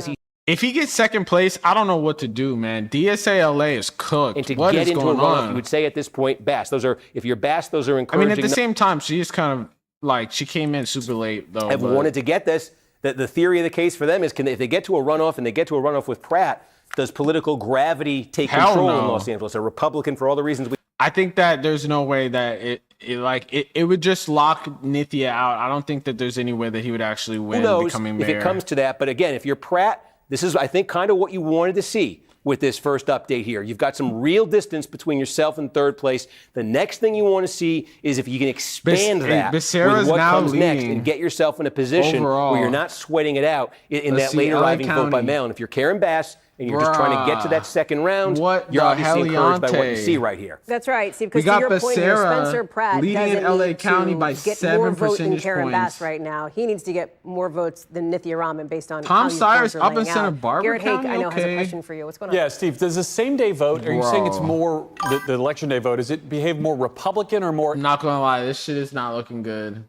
if he gets second place, I don't know what to do, man. DSA-LA is cooked. And to what get is into going a runoff, on? you would say at this point, Bass. If you're Bass, those are encouraging. I mean, at the same time, she is kind of like, she came in super late, though. Have wanted to get this. The theory of the case for them is, if they get to a runoff and they get to a runoff with Pratt, does political gravity take control in Los Angeles? A Republican, for all the reasons I think that there's no way that it would just lock Nithya out. I don't think that there's any way that he would actually win becoming mayor. If it comes to that. But again, if you're Pratt, this is, I think, kind of what you wanted to see with this first update here. You've got some real distance between yourself and third place. The next thing you want to see is if you can expand that with what comes next and get yourself in a position where you're not sweating it out in that late arriving vote by mail. And if you're Karen Bass, and you're just trying to get to that second round, you're obviously encouraged by what you see right here. That's right, Steve, because to your point here, Spencer Pratt doesn't need LA County by get more votes than Karen Bass right now. He needs to get more votes than Nithya Rahman based on Tom Steyer's up in Santa Barbara Garrett Haake, County? I know, has a question for you. What's going on? Yeah, Steve, does the same day vote, are you saying it's more, the election day vote, does it behave more Republican or more? I'm not going to lie, this shit is not looking good.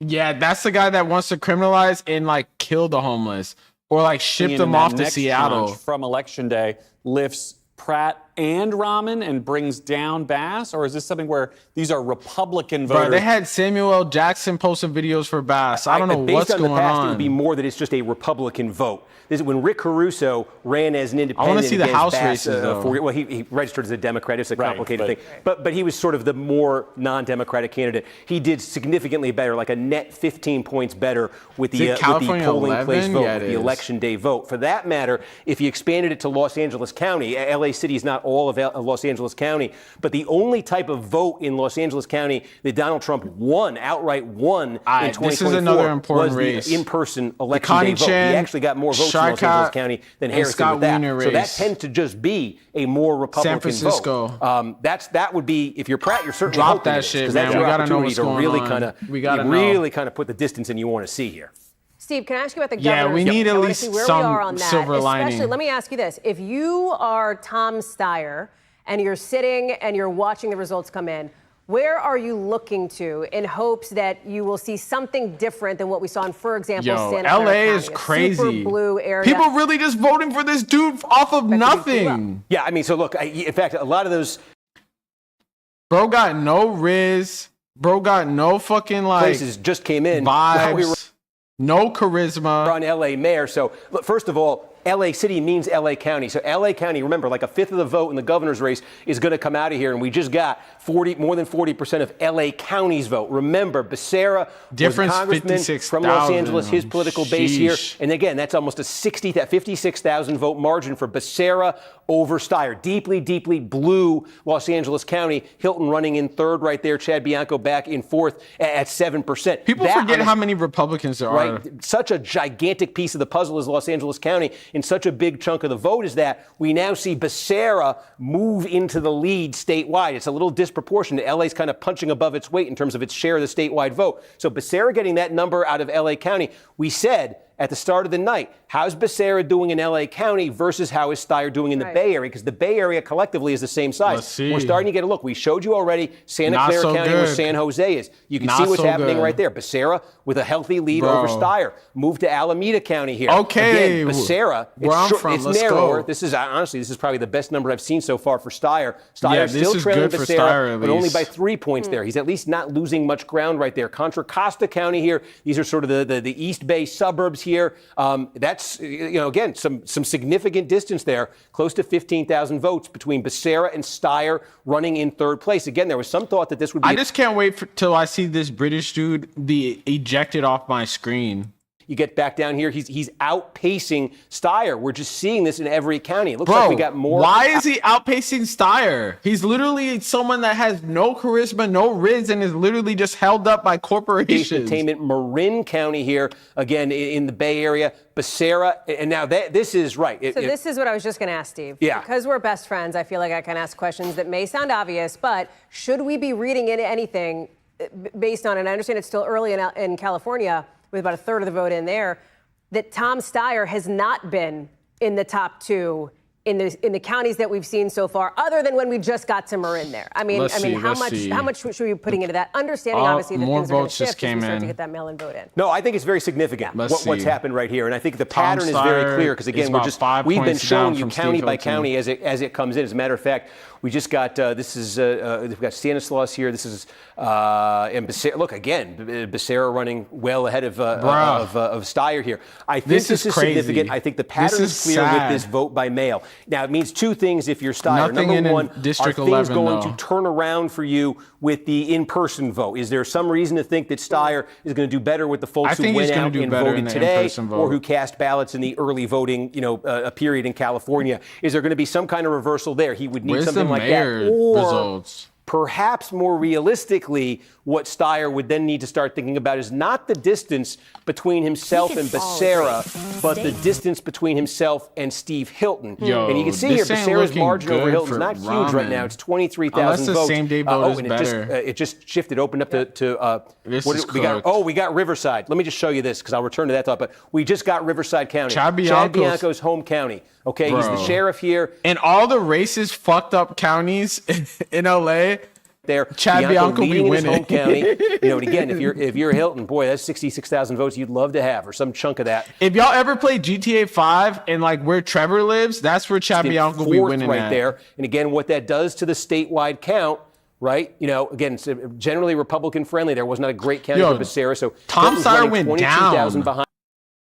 Yeah, that's the guy that wants to criminalize and kill the homeless. Or ship them off to Seattle. From election day lifts Pratt and Rahman and brings down Bass? Or is this something where these are Republican voters? Bro, they had Samuel L. Jackson posting videos for Bass. I don't know what's going on. Based on the past, it would be more that it's just a Republican vote. This is when Rick Caruso ran as an independent. I want to see the House Bass, races, though. well, he registered as a Democrat. It's a complicated thing. But he was sort of the more non-Democratic candidate. He did significantly better, like a net 15 points better with the polling place vote, with the election day vote. For that matter, if you expanded it to Los Angeles County, LA City is not all of Los Angeles County, but the only type of vote in Los Angeles County that Donald Trump outright won in 2024 this is another important race. The in-person election day vote. He actually got more votes in Los Angeles County than Harrison with that. So that tends to just be a more Republican San Francisco. vote. That would be, if you're Pratt, you're certainly drop hoping that shit, man. We gotta know what's going on. We gotta really kind of put the distance in you want to see here. Steve, can I ask you about the governor? Yeah, we need at least some silver lining. Especially, let me ask you this. If you are Tom Steyer and you're sitting and you're watching the results come in, where are you looking to in hopes that you will see something different than what we saw in, for example, Santa Clara LA County, is crazy. Super blue area. People really just voting for this dude off of nothing. Yeah, I mean, so look, in fact, a lot of those. Bro got no Riz. Bro got no fucking places just came in. Vibes. No charisma. On LA mayor. So, look, first of all, LA City means LA County. So LA County, remember, like a fifth of the vote in the governor's race is going to come out of here. And we just got more than 40% of LA County's vote. Remember, Becerra was a congressman from Los Angeles, his political base here. And again, that's almost a 56,000 vote margin for Becerra over Steyer. Deeply, deeply blue Los Angeles County. Hilton running in third right there. Chad Bianco back in fourth at 7%. People forget how many Republicans there are. Such a gigantic piece of the puzzle is Los Angeles County. And such a big chunk of the vote is that we now see Becerra move into the lead statewide. It's a little disproportionate. LA's kind of punching above its weight in terms of its share of the statewide vote. So Becerra getting that number out of LA County, we said at the start of the night, how's Becerra doing in LA County versus how is Steyer doing in the Bay Area? Because the Bay Area collectively is the same size. Let's see. We're starting to get a look. We showed you already Santa Clara County where San Jose is. You can see what's happening right there. Becerra with a healthy lead over Steyer. Move to Alameda County here. Okay. Again, Becerra, it's narrower. This is honestly, this is probably the best number I've seen so far for Steyer. Steyer still trailing Becerra, but only by 3 points there. He's at least not losing much ground right there. Contra Costa County here. These are sort of the East Bay suburbs here. That's, again, some significant distance there, close to 15,000 votes between Becerra and Steyer running in third place. Again, there was some thought that this would be. I just can't wait till I see this British dude be ejected off my screen. You get back down here, he's outpacing Steyer. We're just seeing this in every county. It looks like we got more. Why is he outpacing Steyer? He's literally someone that has no charisma, no Riz, and is literally just held up by corporations. Entertainment, Marin County here, again, in the Bay Area. Becerra, and now this is right. This is what I was just going to ask, Steve. Yeah. Because we're best friends, I feel like I can ask questions that may sound obvious, but should we be reading into anything based on, and I understand it's still early in California, with about a third of the vote in there, that Tom Steyer has not been in the top two in the counties that we've seen so far, other than when we just got to Marin there. I mean, how much should we be putting into that? Understanding, obviously, that things are going to shift as we start to get that mail-in vote in. No, I think it's very significant what's happened right here, and I think the pattern is very clear because again, we've been showing you county by county as it comes in. As a matter of fact, we just got we've got Stanislaus here. This is and Becerra. Look again, Becerra running well ahead of Steyer here. I think this is significant. I think the pattern is clear with this vote by mail. Now, it means two things if you're Steyer. Number one, are things going to turn around for you with the in-person vote? Is there some reason to think that Steyer is going to do better with the folks who went out and voted today or who cast ballots in the early voting period in California? Is there going to be some kind of reversal there? He would need something like that. Or results? Perhaps more realistically, what Steyer would then need to start thinking about is not the distance between himself and Becerra, but the distance between himself and Steve Hilton. And you can see here, Becerra's margin over Hilton's not huge right now. It's 23,000 votes. Same day vote is better. It just shifted, opened up to we got Riverside. Let me just show you this because I'll return to that thought. But we just got Riverside County. Chad Bianco's home county. Okay, he's the sheriff here. In all the racist, fucked up counties in LA, there. Chad Bianco leading in his winning. home county. And again, if you're Hilton, boy, that's 66,000 votes you'd love to have, or some chunk of that. If y'all ever play GTA 5 and like where Trevor lives, that's where Chad Bianco will be winning right at. there. And again, what that does to the statewide count, right? Again, it's generally Republican friendly. There was not a great county for Becerra, so Tom Steyer went down. Behind.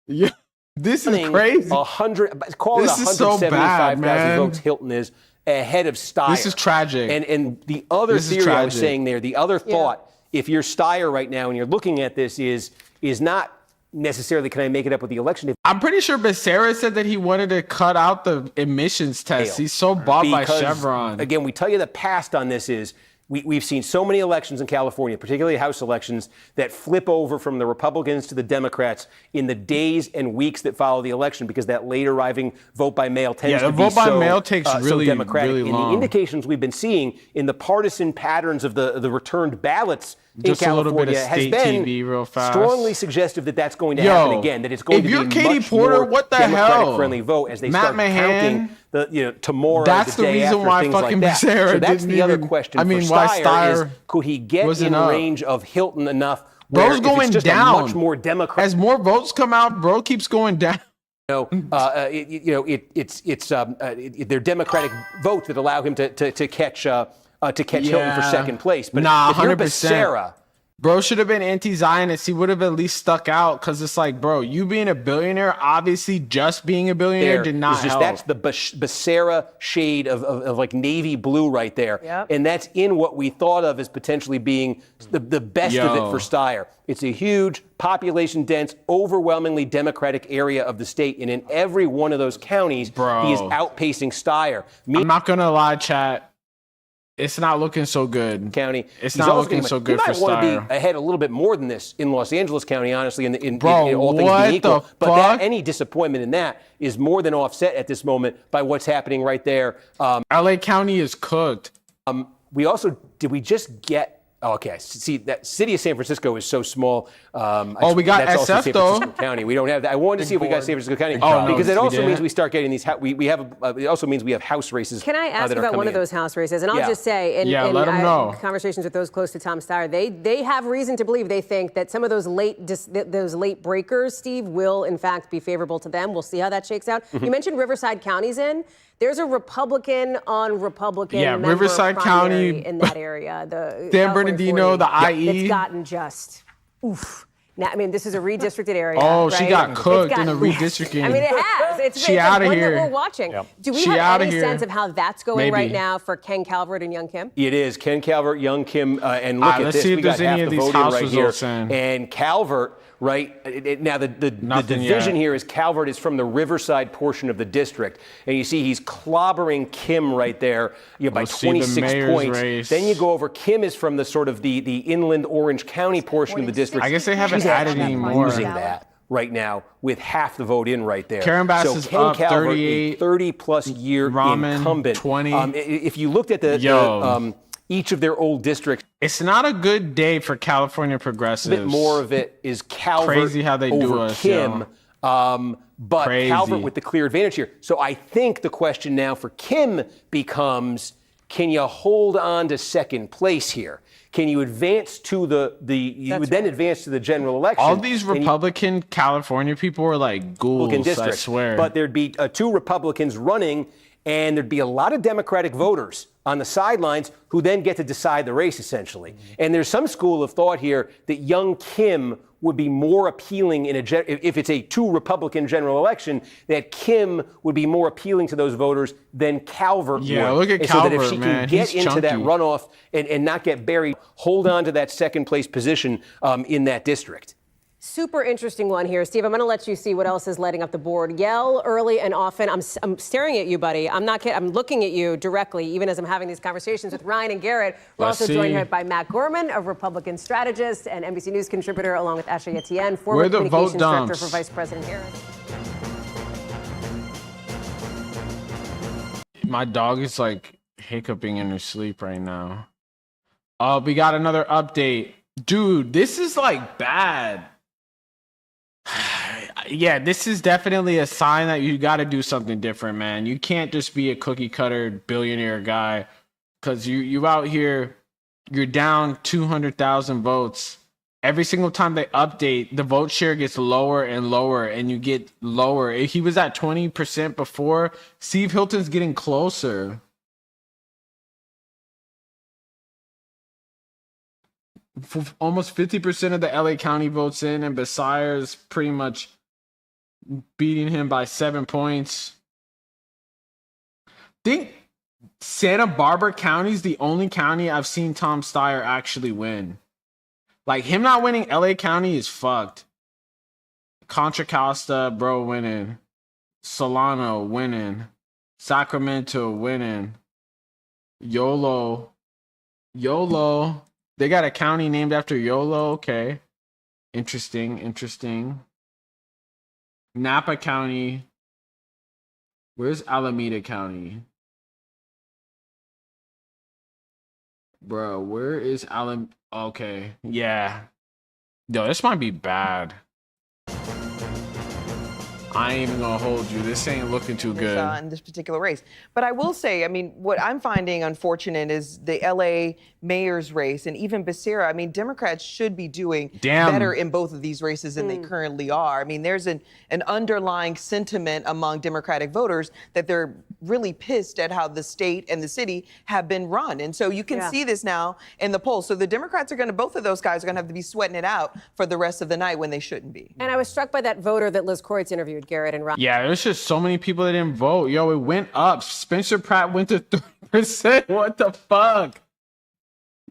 Yeah, this is crazy. 100, call it this is so bad, 175,000 man. votes. Hilton is ahead of Steyer. This is tragic. And the other theory I was saying there, the other thought, if you're Steyer right now and you're looking at this, is not necessarily can I make it up with the election. I'm pretty sure Becerra said that he wanted to cut out the emissions test. He's so bought by Chevron. Again, we tell you the past on this is we've seen so many elections in California, particularly House elections, that flip over from the Republicans to the Democrats in the days and weeks that follow the election because that late arriving vote by mail tends to be vote by mail takes really, so Democratic. really long. And the indications we've been seeing in the partisan patterns of the returned ballots just in California a little bit of has state been TV real fast. Strongly suggestive that that's going to happen again, that it's going to be a Katie much Porter, more what the Democratic-friendly vote as they Matt start Mahan, counting tomorrow, that's the day reason after, why things fucking like that. Becerra So that's didn't the other even, question I mean, for why Steyer is, Steyer could he get in range of Hilton enough where Bro's going it's just down. a much more Democratic. As more votes come out, bro keeps going down. They're Democratic votes that allow him to catch Hilton for second place. But nah, if you're 100%. Becerra, bro should have been anti-Zionist. He would have at least stuck out because it's like, bro, you being a billionaire, obviously just being a billionaire did not help. That's the Becerra shade of like navy blue right there. Yep. And that's in what we thought of as potentially being the best of it for Steyer. It's a huge, population-dense, overwhelmingly Democratic area of the state. And in every one of those counties, he is outpacing Steyer. I'm not going to lie, chat. It's not looking so good. County. It's not looking so good for Steyer. He might want to be ahead a little bit more than this in Los Angeles County, honestly, in Bro, all things being equal. But any disappointment in that is more than offset at this moment by what's happening right there. LA County is cooked. Did we just get... Okay, see, that city of San Francisco is so small. We got that's SF, also San Francisco though. County. We don't have that. I wanted to see if we got San Francisco County because it also means we start getting these. It also means we have House races. Can I ask about one of those House races? And I'll just say, in let them know. Conversations with those close to Tom Steyer, they have reason to believe they think that some of those late breakers, Steve, will in fact be favorable to them. We'll see how that shakes out. You mentioned Riverside County's in. There's a Republican on Republican Riverside County in that area. The San Bernardino, the IE. It's gotten just oof. Now, I mean, this is a redistricted area. Oh, right? she got cooked in the redistricting. I mean, it has. It's she out of one here. That we're watching. Yep. Do we have any sense of how that's going right now for Ken Calvert and Young Kim? It is Ken Calvert, Young Kim, and look at this. We got half the vote right here. And Calvert, right now, the division here is Calvert is from the Riverside portion of the district, and you see he's clobbering Kim right there, by 26 points. Race. Then you go over. Kim is from the sort of the inland Orange County portion of the district. I guess they haven't added any more. Using that right now with half the vote in right there. Karen Bass is Ken up Calvert, 38. a 30-plus year incumbent. 20. If you looked at each of their old districts, it's not a good day for California progressives. A bit more of it is Calvert crazy how they do over us, Kim. But crazy. Calvert with the clear advantage here. So I think the question now for Kim becomes, can you hold on to second place here? Can you advance to then advance to the general election? All these Republican California people were like ghouls, I swear. But there'd be two Republicans running, and there'd be a lot of Democratic voters on the sidelines who then get to decide the race, essentially. And there's some school of thought here that Young Kim would be more appealing if it's a two Republican general election, that Kim would be more appealing to those voters than Calvert would. Look at and Calvert, so that if she can get into that runoff and not get buried, hold on to that second place position in that district. Super interesting one here, Steve. I'm going to let you see what else is lighting up the board. Yell early and often. I'm staring at you, buddy. I'm not kidding. I'm looking at you directly, even as I'm having these conversations with Ryan and Garrett. We're also joined here by Matt Gorman, a Republican strategist and NBC News contributor, along with Ashley Etienne, former communications director for Vice President Harris. My dog is like hiccuping in her sleep right now. We got another update. Dude, this is like bad. Yeah, this is definitely a sign that you got to do something different, man. You can't just be a cookie cutter billionaire guy, because you out here you're down 200,000 votes. Every single time they update, the vote share gets lower and lower, and you get lower. He was at 20% before. Steve Hilton's getting closer. Almost 50% of the LA County votes in, and Besire's pretty much beating him by 7 points. Think Santa Barbara County is the only county I've seen Tom Steyer actually win. Like, him not winning LA County is fucked. Contra Costa, bro, winning. Solano winning. Sacramento winning. YOLO. They got a county named after YOLO. Okay. Interesting. Napa County. Where's Alameda County? Bro, where is Alameda? Okay, yeah. Yo, this might be bad. I ain't even gonna hold you. This ain't looking too good. In this particular race. But I will say, I mean, what I'm finding unfortunate is the LA mayor's race and even Becerra. I mean, Democrats should be doing better in both of these races than they currently are. I mean, there's an underlying sentiment among Democratic voters that they're really pissed at how the state and the city have been run. And so you can see this now in the polls. So the Democrats are going to, both of those guys are going to have to be sweating it out for the rest of the night when they shouldn't be. And I was struck by that voter that Liz Kreutz interviewed, Garrett and Rob. Yeah, there's just so many people that didn't vote. Yo, it went up. Spencer Pratt went to 30%. What the fuck?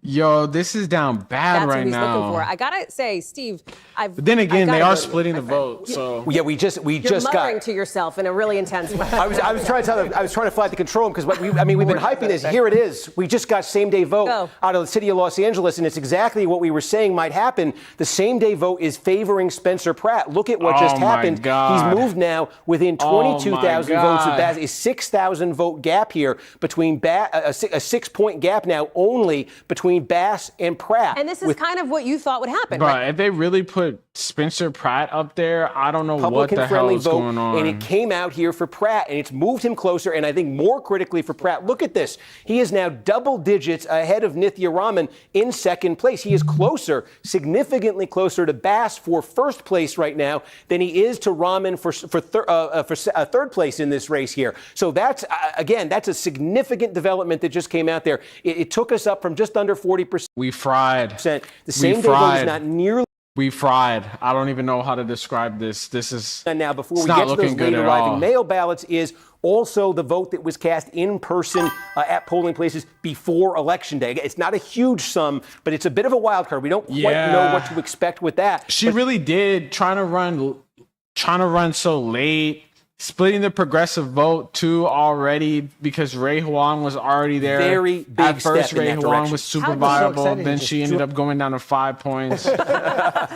Yo, this is down bad right now. That's what he's looking for. I gotta say, Steve, But then again, they are splitting the vote. So yeah, we just You're got muttering to yourself in a really intense way. I was trying to tell them, I was trying to fight the control room because we've been hyping this. Here it is. We just got same day vote out of the city of Los Angeles, and it's exactly what we were saying might happen. The same day vote is favoring Spencer Pratt. Look at what just happened. God. He's moved now within 22,000 votes of Bass. A 6,000 vote gap here between a 6-point gap now only between Bass and Pratt. And this is kind of what you thought would happen, Bro, right? if they really put Spencer Pratt up there, I don't know what the hell is going on. And it came out here for Pratt, and it's moved him closer, and I think more critically for Pratt, look at this. He is now double digits ahead of Nithya Raman in second place. He is closer, significantly closer to Bass for first place right now than he is to Raman for third place in this race here. So that's, again, that's a significant development that just came out there. It took us up from just under 40%. We fried. The same day vote is not nearly. We fried. I don't even know how to describe this. This is and now before we get to those late arriving mail ballots is also the vote that was cast in person at polling places before Election Day. It's not a huge sum, but it's a bit of a wild card. We don't quite know what to expect with that. She really did trying to run so late. Splitting the progressive vote too already because Ray Huang was already there. Very big At first, step in Ray that Huang direction. was super viable. Then she ended up going down to 5 points.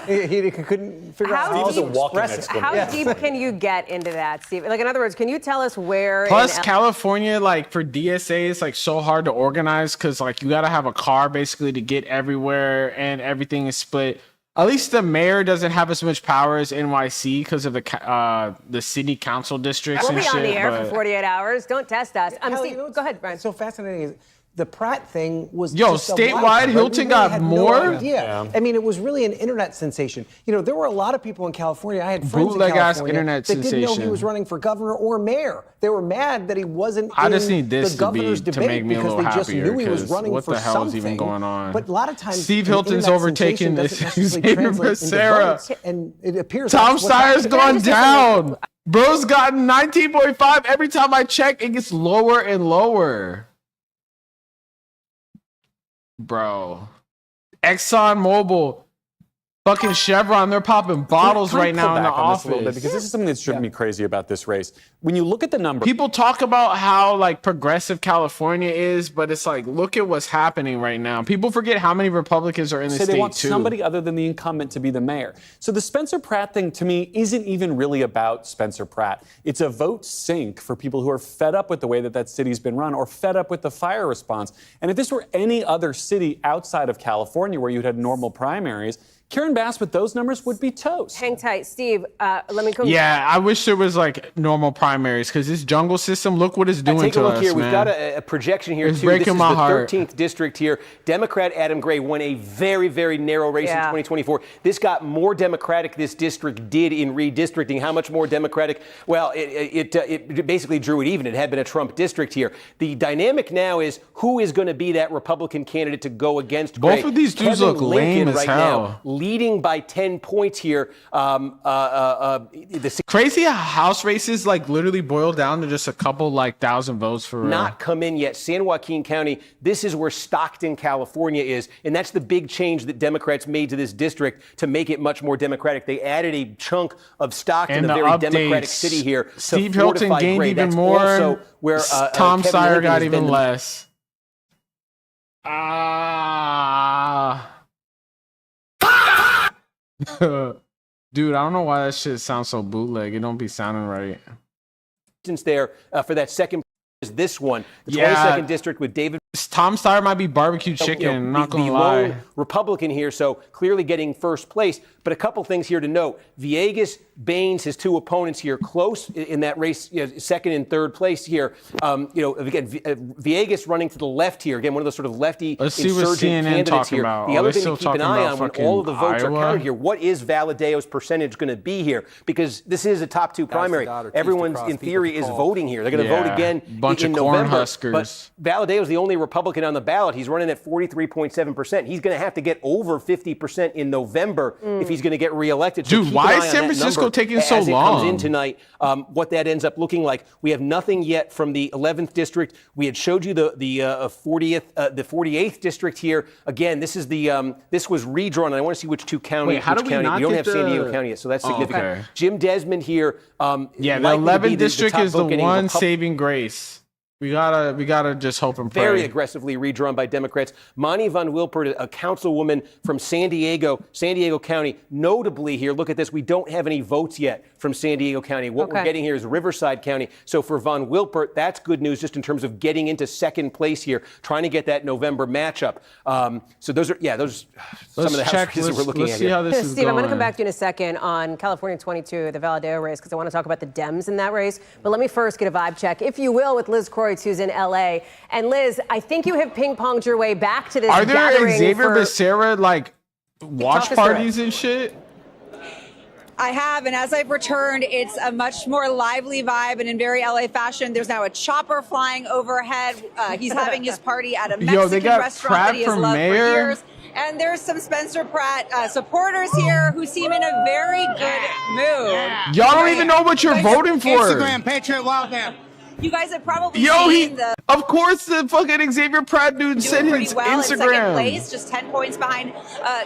he couldn't figure out how to express it. How deep can you get into that, Steve? Like, in other words, can you tell us where? Plus, California, like for DSA, it's like so hard to organize because like you got to have a car basically to get everywhere, and everything is split. At least the mayor doesn't have as much power as NYC because of the city council districts we'll and shit. We'll be on the air for 48 hours. Don't test us. Steve, go ahead, Brian. So fascinating is the Pratt thing was just statewide. Hilton got more. Yeah, I mean, it was really an internet sensation. You know, there were a lot of people in California. I had friends in California internet that didn't know he was running for governor or mayor. They were mad that he wasn't. I just need this the governor's to make me a little because happier. They just knew he was running what for the hell something. is even going on? But a lot of times, Steve Hilton's overtaking Sarah, and it appears Tom Steyer's gone down. Bro's gotten 19.5. Every time I check, it gets lower and lower. Bro, ExxonMobil, fucking Chevron, they're popping bottles right now in the office. A little bit, because this is something that's driven me crazy about this race. When you look at the numbers, people talk about how like progressive California is, but it's like, look at what's happening right now. People forget how many Republicans are in the state they want too. Somebody other than the incumbent to be the mayor. So the Spencer Pratt thing to me isn't even really about Spencer Pratt. It's a vote sink for people who are fed up with the way that city's been run or fed up with the fire response. And if this were any other city outside of California where you'd had normal primaries, Karen Bass with those numbers would be toast. Hang tight, Steve. Let me come. Yeah, I wish there was like normal primaries because this jungle system. Look what it's doing to us. Take a look here. Man. We've got a projection here it's too. Breaking this is my the heart. 13th district here. Democrat Adam Gray won a very, very narrow race in 2024. This got more Democratic. This district did in redistricting. How much more Democratic? Well, it basically drew it even. It had been a Trump district here. The dynamic now is who is going to be that Republican candidate to go against Gray. Both of these dudes Kevin look lame Lincoln as right hell. Now, leading by 10 points here. Crazy how House races like literally boil down to just a couple like thousand votes for not come in yet. San Joaquin County, this is where Stockton, California is. And that's the big change that Democrats made to this district to make it much more Democratic. They added a chunk of Stockton, a very Democratic city here. Steve Hilton gained Gray. even That's more. Also where Tom Kevin Steyer Lincoln got has even been less. Dude, I don't know why that shit sounds so bootleg. It don't be sounding right. There for that second is this one, the 22nd district with David. Tom Steyer might be barbecue chicken. I'm not gonna lie. Lone Republican here, so clearly getting first place. But a couple things here to note: Villegas, Baines, his two opponents here, close in that race, second and third place here. Again, Villegas running to the left here. Again, one of those sort of lefty insurgent candidates here. The other thing to keep an eye on when all of the votes are counted here: what is Valadeo's percentage going to be here? Because this is a top two primary. Everyone, in theory, is voting here. They're going to vote again in November. But Valadeo's the only Republican on the ballot. He's running at 43.7%. He's going to have to get over 50% in November if he's going to get reelected. So dude, why is San Francisco taking so long? As it comes in tonight, what that ends up looking like. We have nothing yet from the 11th district. We had showed you the 48th district here. Again, this is this was redrawn, and I want to see which two counties. Wait, how do we not We don't get have San Diego County yet, so that's significant. Okay. Jim Desmond here. The 11th district is the one saving grace. We gotta just hope and pray. Very aggressively redrawn by Democrats. Monty Von Wilpert, a councilwoman from San Diego County. Notably here, look at this. We don't have any votes yet from San Diego County. What we're getting here is Riverside County. So for Von Wilpert, that's good news just in terms of getting into second place here, trying to get that November matchup. So those are some of the House races we're looking at see here. how this is Steve, going. I'm going to come back to you in a second on California 22, the Valadeo race, because I want to talk about the Dems in that race. But let me first get a vibe check, if you will, with Liz Croy, who's in LA. And Liz, I think you have ping-ponged your way back to this gathering. Are there Xavier Becerra like watch parties and shit? I have, and as I've returned, it's a much more lively vibe, and in very LA fashion. There's now a chopper flying overhead. He's having his party at a Mexican restaurant that he has loved for years. And there's some Spencer Pratt supporters here who seem in a very good mood. Y'all don't even know what you're voting for. Instagram, Patriot Wildman. You guys have probably seen of course the fucking Xavier Pratt dude said his well Instagram. In second place, just 10 points behind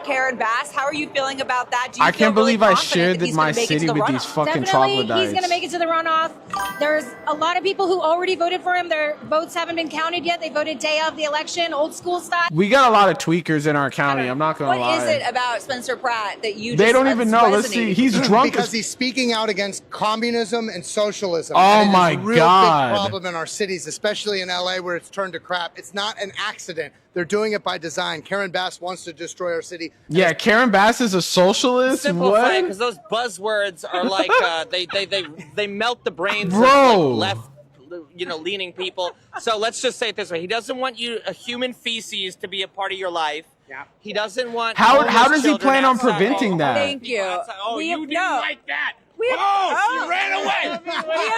Karen Bass. How are you feeling about that? Do you I can't feel believe really I confident shared my city with these fucking chocolate He's going to make it to the runoff. There's a lot of people who already voted for him. Their votes haven't been counted yet. They voted day of the election, old school style. We got a lot of tweakers in our county. I'm not gonna lie. What is it about Spencer Pratt that you? They don't even know. Let's see. He's drunk because he's speaking out against communism and socialism. Oh and my it is a real God. big problem in our cities, especially in LA, where it's turned to crap. It's not an accident. They're doing it by design. Karen Bass wants to destroy our city. Yeah, Karen Bass is a socialist. Simplify, What? because those buzzwords are like they melt the brains of Bro. like left, leaning people. So let's just say it this way: he doesn't want a human feces to be a part of your life. Yeah. He doesn't want. How homeless does he children plan on outside. preventing that? Thank you. You didn't like that. We have, she ran away. He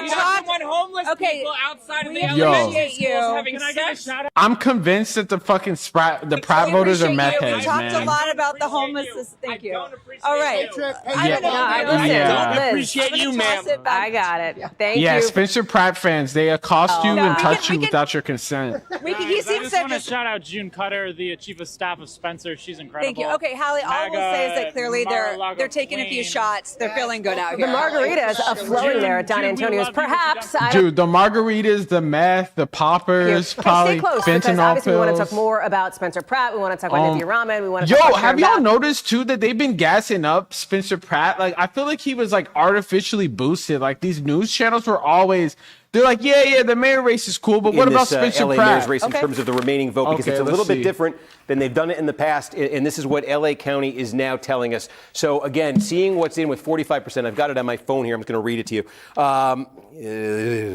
doesn't want homeless people outside of the elementary schools having sex. I'm convinced that the fucking the Pratt voters are meth heads, We talked man. a lot about the homelessness. Thank you. All right. I appreciate you, ma'am. I got it. Thank Yeah, you. Spencer Pratt fans, they accost you and touch you without your consent. He I seems just want to shout out June Cutter, the chief of staff of Spencer. She's incredible. Thank you. Okay, Hallie, all I will say is that clearly they're taking a few shots. They're feeling good out here. The margaritas are flowing there at Don Antonio's. Perhaps. Dude, the margaritas, the meth, the poppers, probably Stay close, because fentanyl obviously we want to pills. talk more about Spencer Pratt. We want to talk about Nithya Raman. We want to talk Yo, about have Karen y'all Bass. noticed too that they've been gassing up Spencer Pratt? Like, I feel like he was like artificially boosted. Like these news channels were always They're like, yeah, the mayor race is cool, but what about Spencer LA Pratt? mayor's race in terms of the remaining vote? Because it's a little bit different than they've done it in the past, and this is what LA County is now telling us. So again, seeing what's in with 45%, I've got it on my phone here. I'm just going to read it to you.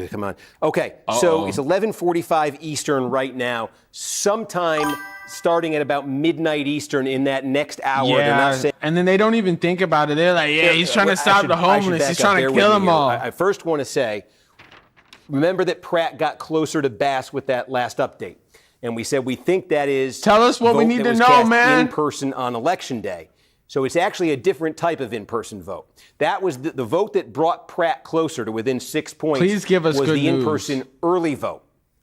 Come on. Okay, so it's 11:45 Eastern right now. Sometime starting at about midnight Eastern in that next hour. Yeah, and then they don't even think about it. They're like, he's trying to stop the homeless. He's trying to kill them all. I first want to say, remember that Pratt got closer to Bass with that last update. And we said we think that is... Tell us what we need to know, man. ...in person on Election Day. So it's actually a different type of in-person vote. That was the vote that brought Pratt closer to within 6 points. Please give us was good the in-person early vote.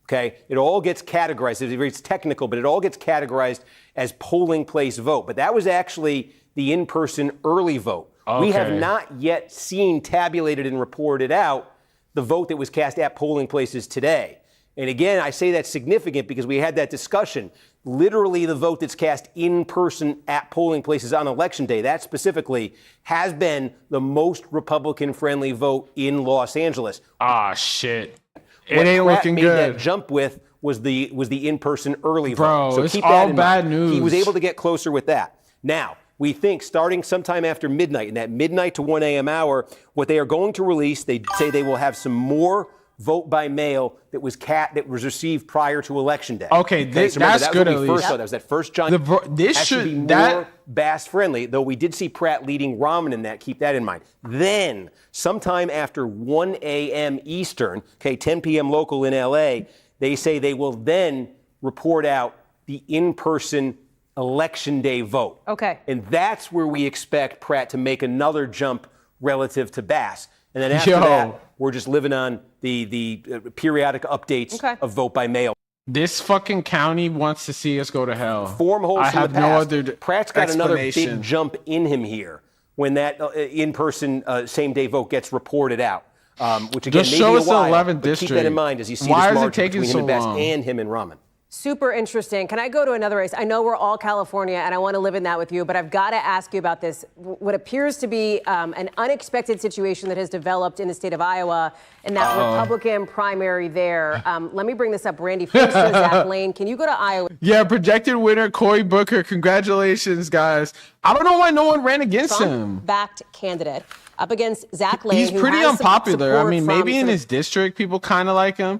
Okay, it all gets categorized. It's technical, but it all gets categorized as polling place vote. But that was actually the in-person early vote. Okay. We have not yet seen tabulated and reported out the vote that was cast at polling places today. And again, I say that's significant because we had that discussion. Literally, the vote that's cast in person at polling places on Election Day, that specifically has been the most Republican-friendly vote in Los Angeles. Ah, shit. What It ain't Pratt looking made good. that jump with was the in-person early Bro, vote. So it's keep all that in bad mind. news. He was able to get closer with that. Now, we think starting sometime after midnight, in that midnight to 1 a.m. hour, what they are going to release, they say they will have some more vote by mail that was received prior to Election Day. Okay, so remember, that's that was good when at we first least. saw that was that first giant. This should be more Bass friendly, though we did see Pratt leading Rahman in that. Keep that in mind. Then, sometime after 1 a.m. Eastern, 10 p.m. local in LA, they say they will then report out the in-person Election Day vote. Okay. And that's where we expect Pratt to make another jump relative to Bass. And then after that, we're just living on the periodic updates of vote by mail. This fucking county wants to see us go to hell. Form holes I from have the past. no other Pratt's got another explanation. big jump in him here when that in-person same-day vote gets reported out. Which again, Just may show be us a the while, 11th but keep that in district. mind as you see Why this is it margin taking between so him and Bass long? and him and Rahman. Super interesting. Can I go to another race? I know we're all California, and I want to live in that with you, but I've got to ask you about this. What appears to be an unexpected situation that has developed in the state of Iowa in that Republican primary there. Let me bring this up. Randy Feenstra, Zach Lane. Can you go to Iowa? Yeah, projected winner, Cory Booker. Congratulations, guys. I don't know why no one ran against him. Backed candidate up against Zach Lane. He's who pretty has some unpopular. I support mean, from maybe in sort of- his district, people kind of like him.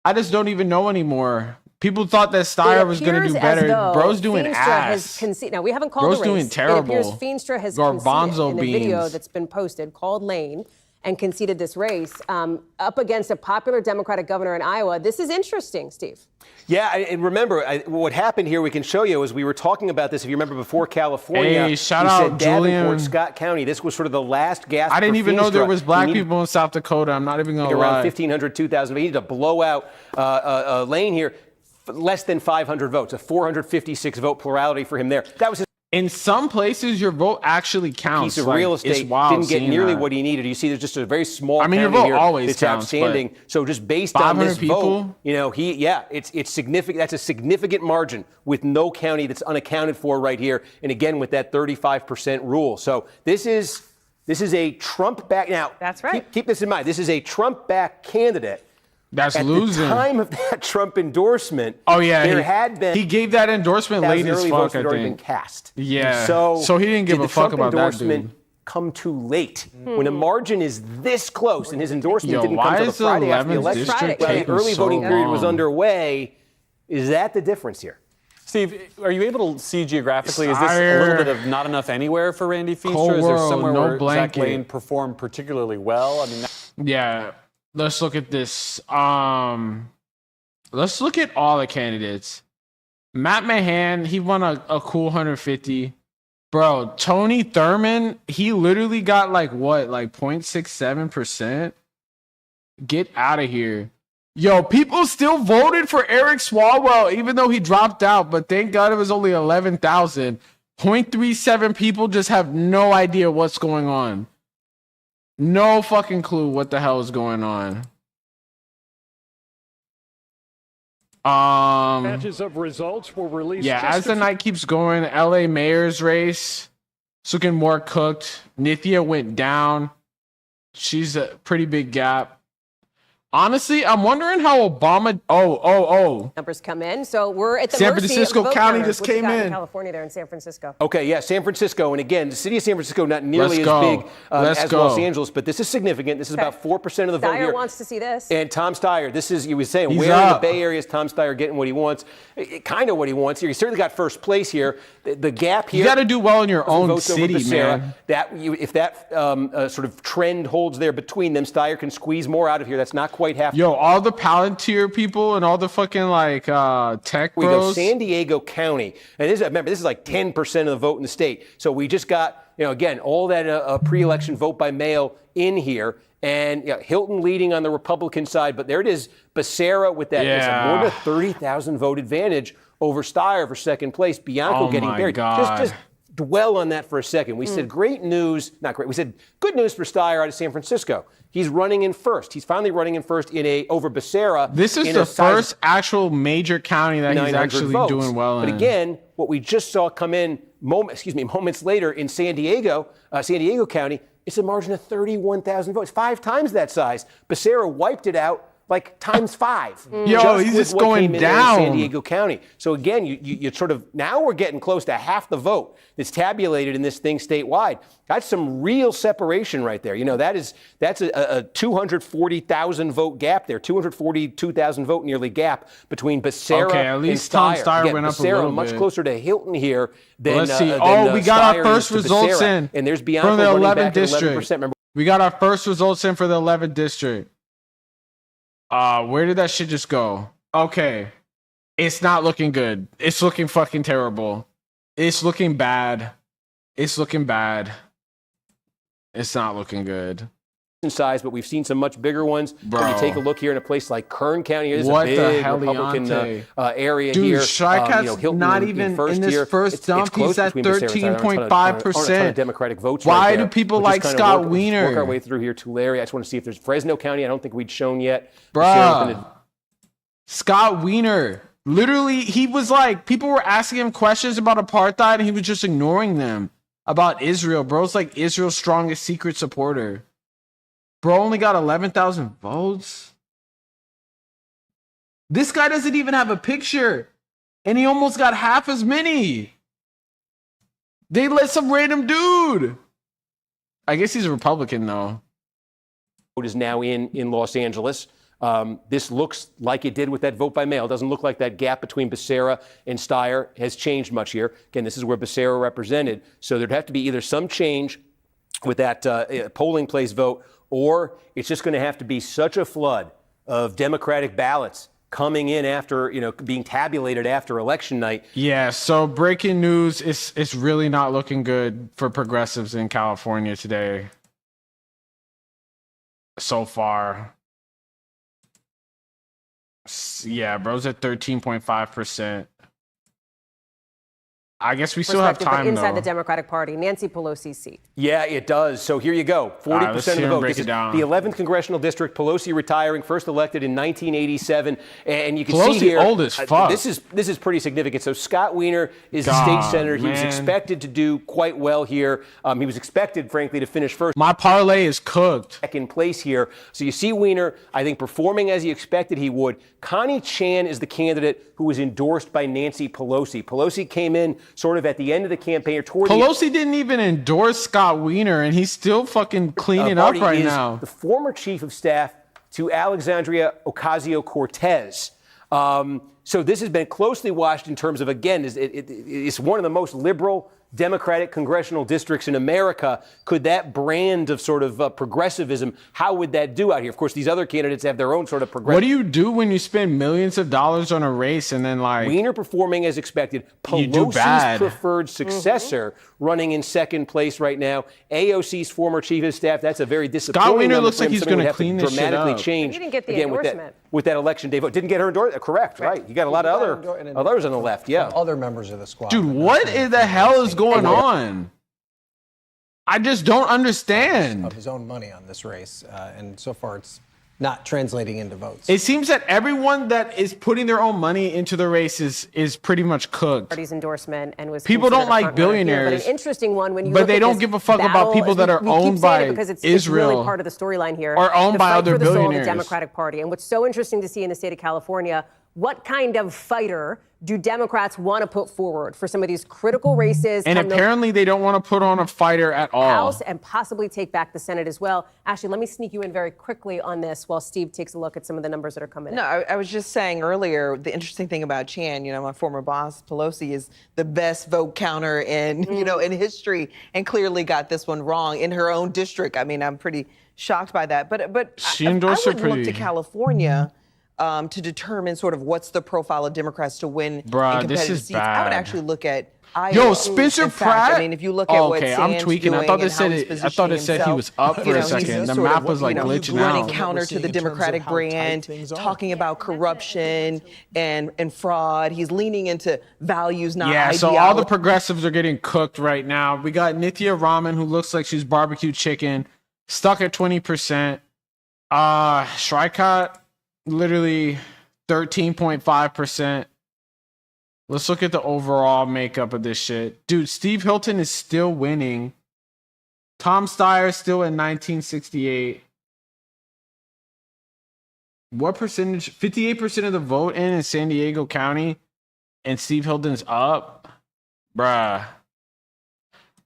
I just don't even know anymore. People thought that Steyer was going to do better. Bro's doing ass. Now, we haven't called Bro's the race. doing terrible. It appears Feenstra has Garbanzo conceded in the video beans. that's been posted, called Lane, and conceded this race up against a popular Democratic governor in Iowa. This is interesting, Steve. Yeah, and remember, what happened here, we can show you, is we were talking about this, if you remember, before California. Hey, shout we out said Davenport, Julian. Scott County. This was sort of the last gasp I didn't for even know there Feenstra. was black He needed people in South Dakota. I'm not even going to around lie. 1,500, 2,000. He needed to blow out Lane here. Less than 500 votes, a 456 vote plurality for him there. That was his. In some places, your vote actually counts. Piece of real It's estate wild didn't get seeing nearly that. what he needed. You see, there's just a very small. I mean, your county vote here always that's counts, outstanding. but So just based on this 500 people? vote, it's significant. That's a significant margin with no county that's unaccounted for right here. And again, with that 35% rule. So this is a Trump back now. That's right. Keep this in mind. This is a Trump back candidate. That's At losing. the time of that Trump endorsement, yeah, there had been. He gave that endorsement late as early fuck, votes I had already been think. cast. Yeah. So he didn't give did a fuck the about Trump that endorsement dude. come too late? When a margin is this close and his endorsement Yo, didn't come why till the is the Friday after the 11th election, district while the taking early so voting period was long? underway, is that the difference here? Steve, are you able to see geographically? Is this a little bit of not enough anywhere for Randy Feenstra? Is there somewhere no where Zach blanket. Lane performed particularly well? I mean, Yeah. Let's look at this. Let's look at all the candidates. Matt Mahan, he won a cool 150. Bro, Tony Thurman, he literally got like 0.67%? Get out of here. Yo, people still voted for Eric Swalwell, even though he dropped out, but thank God it was only 11,000. 0.37 people just have no idea what's going on. No fucking clue what the hell is going on. Batches of results were released. Yeah, as the night keeps going, LA mayor's race, it's looking more cooked. Nithya went down. She's a pretty big gap. Honestly, I'm wondering how Obama. Numbers come in, so we're at the San mercy Francisco of the vote County counters. just What you came got in. California, there in San Francisco. Okay, yeah, San Francisco, and again, the city of San Francisco not nearly as big as Los Angeles, but this is significant. This is about 4% of the vote here. Steyer wants to see this. And Tom Steyer, this is, you were saying, He's where up. in the Bay Area is Tom Steyer getting what he wants? Kind of what he wants here. He certainly got first place here. The gap here. You got to do well in your own votes over city, Becerra. man. If that sort of trend holds there between them, Steyer can squeeze more out of here. That's not quite half. Yo, all the Palantir people and all the fucking tech bros. We go San Diego County, and remember this is like 10% of the vote in the state. So we just got again all that pre-election vote by mail in here, and Hilton leading on the Republican side, but there it is, Becerra with that more than a 30,000 vote advantage over Steyer for second place. Bianco getting buried. Just dwell on that for a second. We said great news, not great. We said good news for Steyer out of San Francisco. He's running in first. He's finally running in first over Becerra. This is the first actual major county that he's actually doing well in. But again, what we just saw come in moments later in San Diego County, it's a margin of 31,000 votes, 5 times that size. Becerra wiped it out like times 5. Yo, he's just going down. In San Diego County. So again, you sort of, now we're getting close to half the vote that's tabulated in this thing statewide. That's some real separation right there. That's a 240,000 vote gap there, 242,000 vote nearly gap between Becerra at least and Tom Steyer went up Becerra a little much bit. closer to Hilton here than Let's see. than, We got Steyer our first is to results Becerra. in. And there's Bianco from the running 11th back at district. 11%. Remember, we got our first results in for the 11th district. Where did that shit just go? Okay. It's not looking good. It's looking fucking terrible. It's looking bad. It's looking bad. It's not looking good. size, but we've seen some much bigger ones. Bro. When you take a look here in a place like Kern County, it is What a the big hell, Republican area Dude, here. Shrikat's Hilton not even in this here. first dump. It's close He's at between Becerra and Steyer. 13.5%. Democratic votes Why right do there. people We'll like just Scott work Wiener? our way through here. Tulare. I just want to see if there's Fresno County. I don't think we'd shown yet. Bruh. Scott Wiener. Literally, he was like, people were asking him questions about apartheid and he was just ignoring them. About Israel. Bro's like Israel's strongest secret supporter. Bro only got 11,000 votes. This guy doesn't even have a picture. And he almost got half as many. They let some random dude. I guess he's a Republican, though. Vote is now in Los Angeles. This looks like it did with that vote by mail. It doesn't look like that gap between Becerra and Steyer has changed much here. Again, this is where Becerra represented. So thered have to be either some change with that polling place vote, or it's just going to have to be such a flood of Democratic ballots coming in after, being tabulated after election night. Yeah, so breaking news, it's really not looking good for progressives in California today. So far. Yeah, bro's at 13.5%. I guess we still have time, inside though. the Democratic Party, Nancy Pelosi's seat. Yeah, it does. So here you go. 40% of the vote. Break This it is down. the 11th congressional district. Pelosi retiring, first elected in 1987, and you can Pelosi see here. old as fuck. This is pretty significant. So Scott Wiener is the state senator. He was expected to do quite well here. He was expected, frankly, to finish first. My parlay is cooked. In place here. So you see Wiener, I think, performing as he expected he would. Connie Chan is the candidate who was endorsed by Nancy Pelosi. Pelosi came in sort of at the end of the campaign. Pelosi didn't even endorse Scott Wiener, and he's still fucking cleaning up right now. The former chief of staff to Alexandria Ocasio-Cortez. So this has been closely watched in terms of, again, it's one of the most liberal Democratic congressional districts in America. Could that brand of sort of progressivism, how would that do out here? Of course, these other candidates have their own sort of progressive. What do you do when you spend millions of dollars on a race and then Wiener performing as expected. Pelosi's preferred successor running in second place right now. AOC's former chief of staff. That's a very disappointing. Scott Wiener looks like he's going to clean this shit dramatically up. change. He didn't get the again endorsement. with that election day vote. Didn't get her endorsement. Correct. Right. You got a lot of others on the left. Yeah. Other members of the squad. Dude, what in the hell is going on? I just don't understand. Of his own money on this race, and so far it's not translating into votes. It seems that everyone that is putting their own money into the race is pretty much cooked. Party's endorsement and was people don't like billionaires, here, but an interesting one when you but look they at don't this give a fuck battle, about people that are owned by because it's Israel, really part of the storyline here, or owned by other the soul of billionaires. the Democratic Party. And what's so interesting to see in the state of California, what kind of fighter do Democrats want to put forward for some of these critical races? And apparently they don't want to put on a fighter at all. House and possibly take back the Senate as well. Ashley, let me sneak you in very quickly on this while Steve takes a look at some of the numbers that are coming in. No, I was just saying earlier, the interesting thing about Chan, my former boss, Pelosi, is the best vote counter in, in history, and clearly got this one wrong in her own district. I mean, I'm pretty shocked by that. But she endorsed I would look to California to determine sort of what's the profile of Democrats to win in competitive seats. Bad. I would actually look at Iowa. Yo, Spencer Pratt. I mean, if you look at what I'm tweaking. Sam's I thought doing it said and how he's I thought it said he was up for a second. The map was like glitching out. Running counter to the Democratic brand, talking about corruption and fraud. He's leaning into values, not ideology. So all the progressives are getting cooked right now. We got Nithya Raman, who looks like she's barbecue chicken, stuck at 20%. Shrikot, literally 13.5%. Let's look at the overall makeup of this shit. Dude, Steve Hilton is still winning. Tom Steyer is still at 1968. What percentage? 58% of the vote in San Diego County, and Steve Hilton's up? Bruh.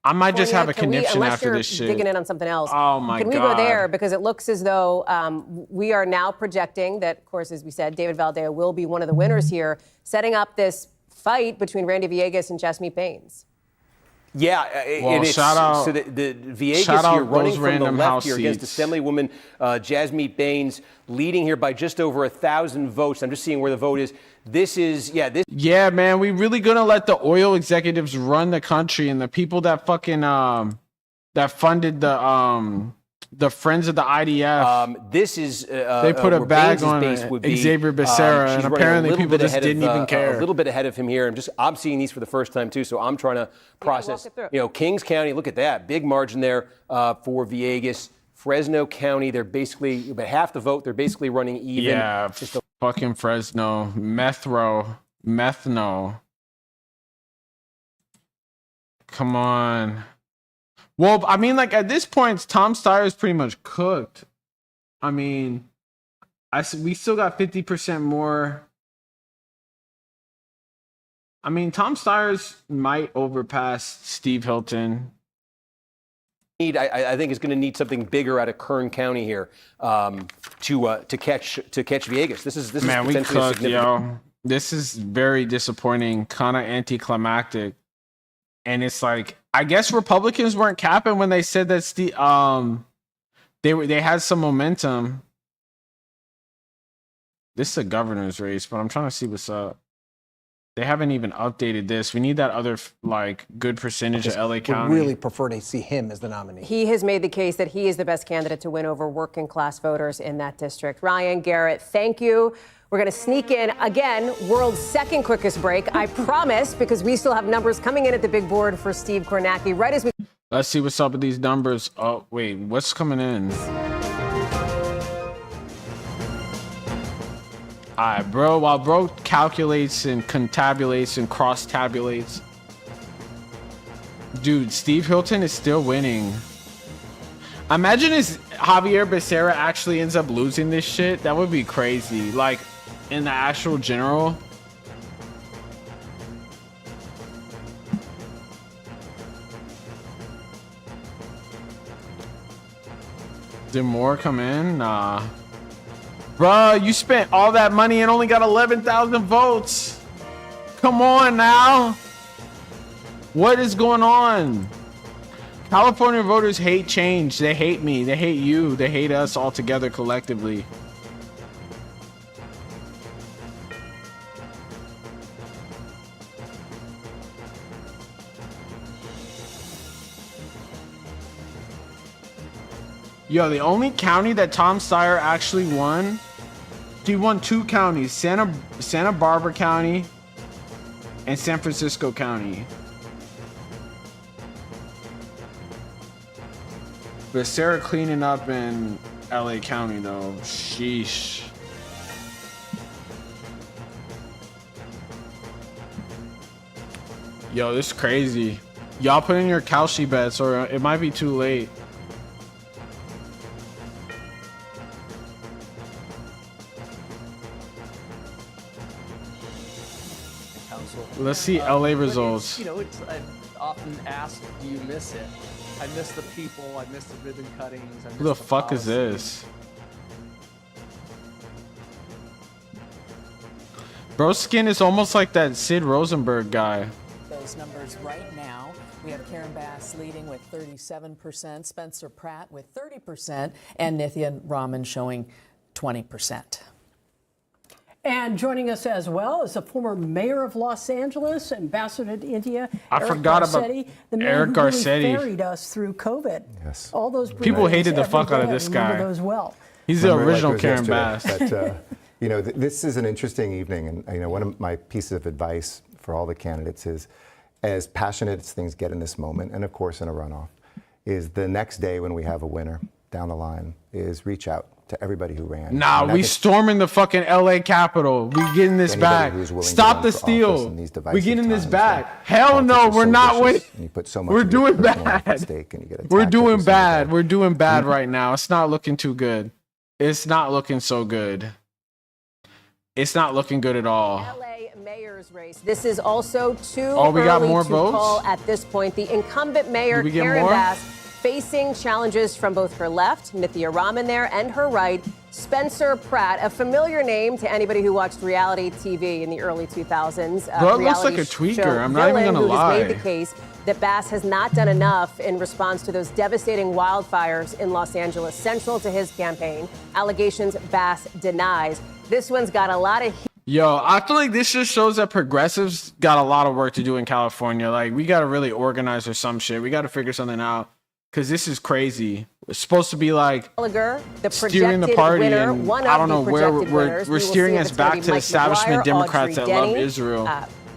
I might just have a conniption after this shit. Digging in on something else. Oh my God. Can we go there? Because it looks as though we are now projecting that, of course, as we said, David Valdea will be one of the winners here, setting up this fight between Randy Villegas and Jasmeet Bains. Yeah, well, shout out. So the Villegas here running from the left here against Assemblywoman Jasmeet Bains, leading here by just over 1,000 votes. I'm just seeing where the vote is. Yeah, man, we really gonna let the oil executives run the country, and the people that fucking that funded the Friends of the IDF. This is they put a bag on Xavier Becerra, and apparently people just didn't even care. A little bit ahead of him here. I'm seeing these for the first time too, so I'm trying to process. Kings County, look at that big margin there for Villegas. Fresno County, they're basically about half the vote. They're basically running even. Yeah, fucking Fresno, Methno. Come on. Well, I mean, like at this point, Tom Steyer is pretty much cooked. I mean, we still got 50% more. I mean, Tom Steyer's might overpass Steve Hilton. I think it's going to need something bigger out of Kern County here to catch Villegas. This is man, we cooked, significant. yo. This is very disappointing, kind of anticlimactic, and it's like I guess Republicans weren't capping when they said that they had some momentum. This is a governor's race, but I'm trying to see what's up. They haven't even updated this. We need that other good percentage of LA County. Would really prefer to see him as the nominee. He has made the case that he is the best candidate to win over working class voters in that district. Ryan, Garrett, thank you. We're going to sneak in again, world's second quickest break. I promise, because we still have numbers coming in at the big board for Steve Kornacki. Right as we. Let's see what's up with these numbers. Oh wait, what's coming in? All right, bro. While bro calculates and contabulates and cross-tabulates, dude, Steve Hilton is still winning. Imagine if Javier Becerra actually ends up losing this shit. That would be crazy. Like, in the actual general. Did more come in? Nah. Bruh, you spent all that money and only got 11,000 votes. Come on now. What is going on? California voters hate change. They hate me. They hate you. They hate us all together collectively. Yo, the only county that Tom Steyer actually won, he won 2 counties, Santa Barbara County and San Francisco County. Becerra cleaning up in LA County though. Sheesh. Yo, this is crazy. Y'all put in your Kalshi bets or it might be too late. Let's see LA results. You know, it's often asked, do you miss it? I miss the people. I miss the ribbon cuttings. I miss Who the fuck is this? Bro's skin is almost like that Sid Rosenberg guy. Those numbers right now. We have Karen Bass leading with 37%, Spencer Pratt with 30%, and Nithya Raman showing 20%. And joining us as well is the former mayor of Los Angeles, ambassador to India, I forgot about the man Eric who Garcetti. Really ferried us through COVID. Yes. All those people hated the fuck out of this guy. Those well. He's the original Karen Bass. But, you know, this is an interesting evening, and you know, one of my pieces of advice for all the candidates is, as passionate as things get in this moment, and of course in a runoff, is the next day when we have a winner down the line, is reach out to everybody who ran. Nah, we storming the fucking LA Capitol. We getting this back. Stop the steal. We getting this back. Hell no, we're not winning. We're doing bad. We're doing bad. We're doing bad right now. It's not looking too good. It's not looking so good. It's not looking good at all. LA mayor's race. This is also too we got more to votes? call at this point. The incumbent mayor, we get Karen more? Bass, facing challenges from both her left, Nithya Raman there, and her right, Spencer Pratt, a familiar name to anybody who watched reality TV in the early 2000s. Bro, it looks like a tweaker. I'm not even gonna lie. Who has made the case that Bass has not done enough in response to those devastating wildfires in Los Angeles, central to his campaign. Allegations Bass denies. This one's got a lot of heat. Yo, I feel like this just shows that progressives got a lot of work to do in California. Like, we got to really organize or some shit. We got to figure something out. Because this is crazy. It's supposed to be like steering the party, winner, and I don't know where we're steering us back to establishment Democrats that love Israel.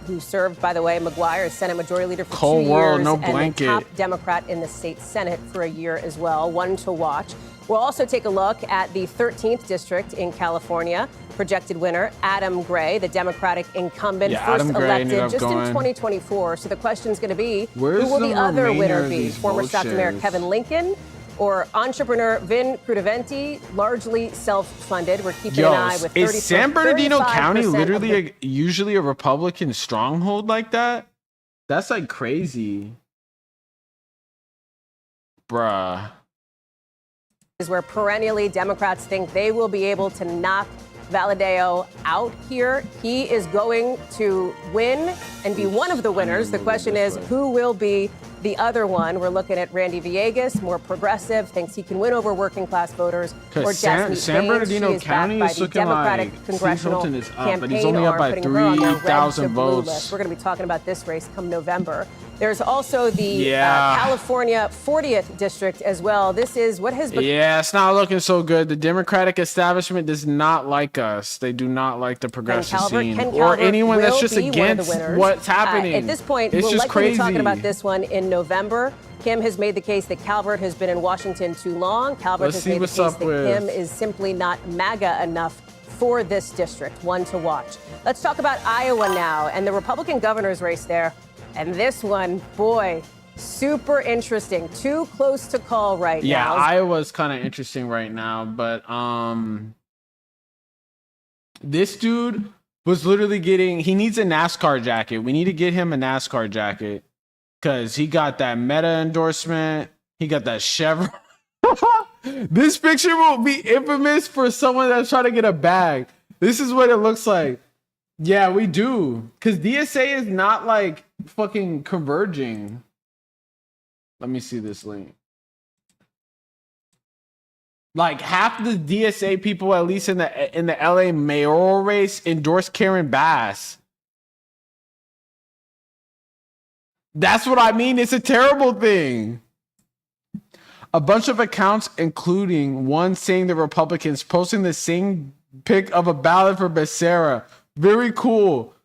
Who served, by the way, McGuire as Senate Majority Leader for Cold 2 world, years no and blanket. the top Democrat in the state Senate for a year as well. One to watch. We'll also take a look at the 13th district in California. Projected winner, Adam Gray, the Democratic incumbent, first elected just in 2024. So the question is going to be, who will the other winner be? Former stock mayor Kevin Lincoln or entrepreneur Vin Crudiventi, largely self-funded. We're keeping an eye with 30%. Is San Bernardino County literally usually a Republican stronghold like that? That's like crazy. Bruh. Is where perennially Democrats think they will be able to knock Valadao out here. He is going to win and be one of the winners. The question is, who will be the other one? We're looking at Randy Villegas, more progressive, thinks he can win over working class voters. Or Jasmine San Bernardino County is looking like Congressional is up, campaign but he's only up by arm, putting her on their red 3,000 to blue votes. list. We're going to be talking about this race come November. There's also the California 40th district as well. This is what has become. Yeah, it's not looking so good. The Democratic establishment does not like us. They do not like the progressive scene or anyone that's just against what's happening. At this point, it's we'll just likely crazy. be talking about this one in November. Kim has made the case that Calvert has been in Washington too long. Calvert has made the case that Kim is simply not MAGA enough for this district. One to watch. Let's talk about Iowa now and the Republican governor's race there. And this one, boy, super interesting. Too close to call right now. Yeah, Iowa's kind of interesting right now, but this dude was literally he needs a NASCAR jacket. We need to get him a NASCAR jacket because he got that Meta endorsement. He got that Chevron. This picture will be infamous for someone that's trying to get a bag. This is what it looks like. Yeah, we do. Because DSA is not like fucking converging. Let me see this link. Like half the DSA people, at least in the LA mayoral race, endorsed Karen Bass. That's what I mean. It's a terrible thing. A bunch of accounts, including one saying the Republicans, posting the same pic of a ballot for Becerra. Very cool.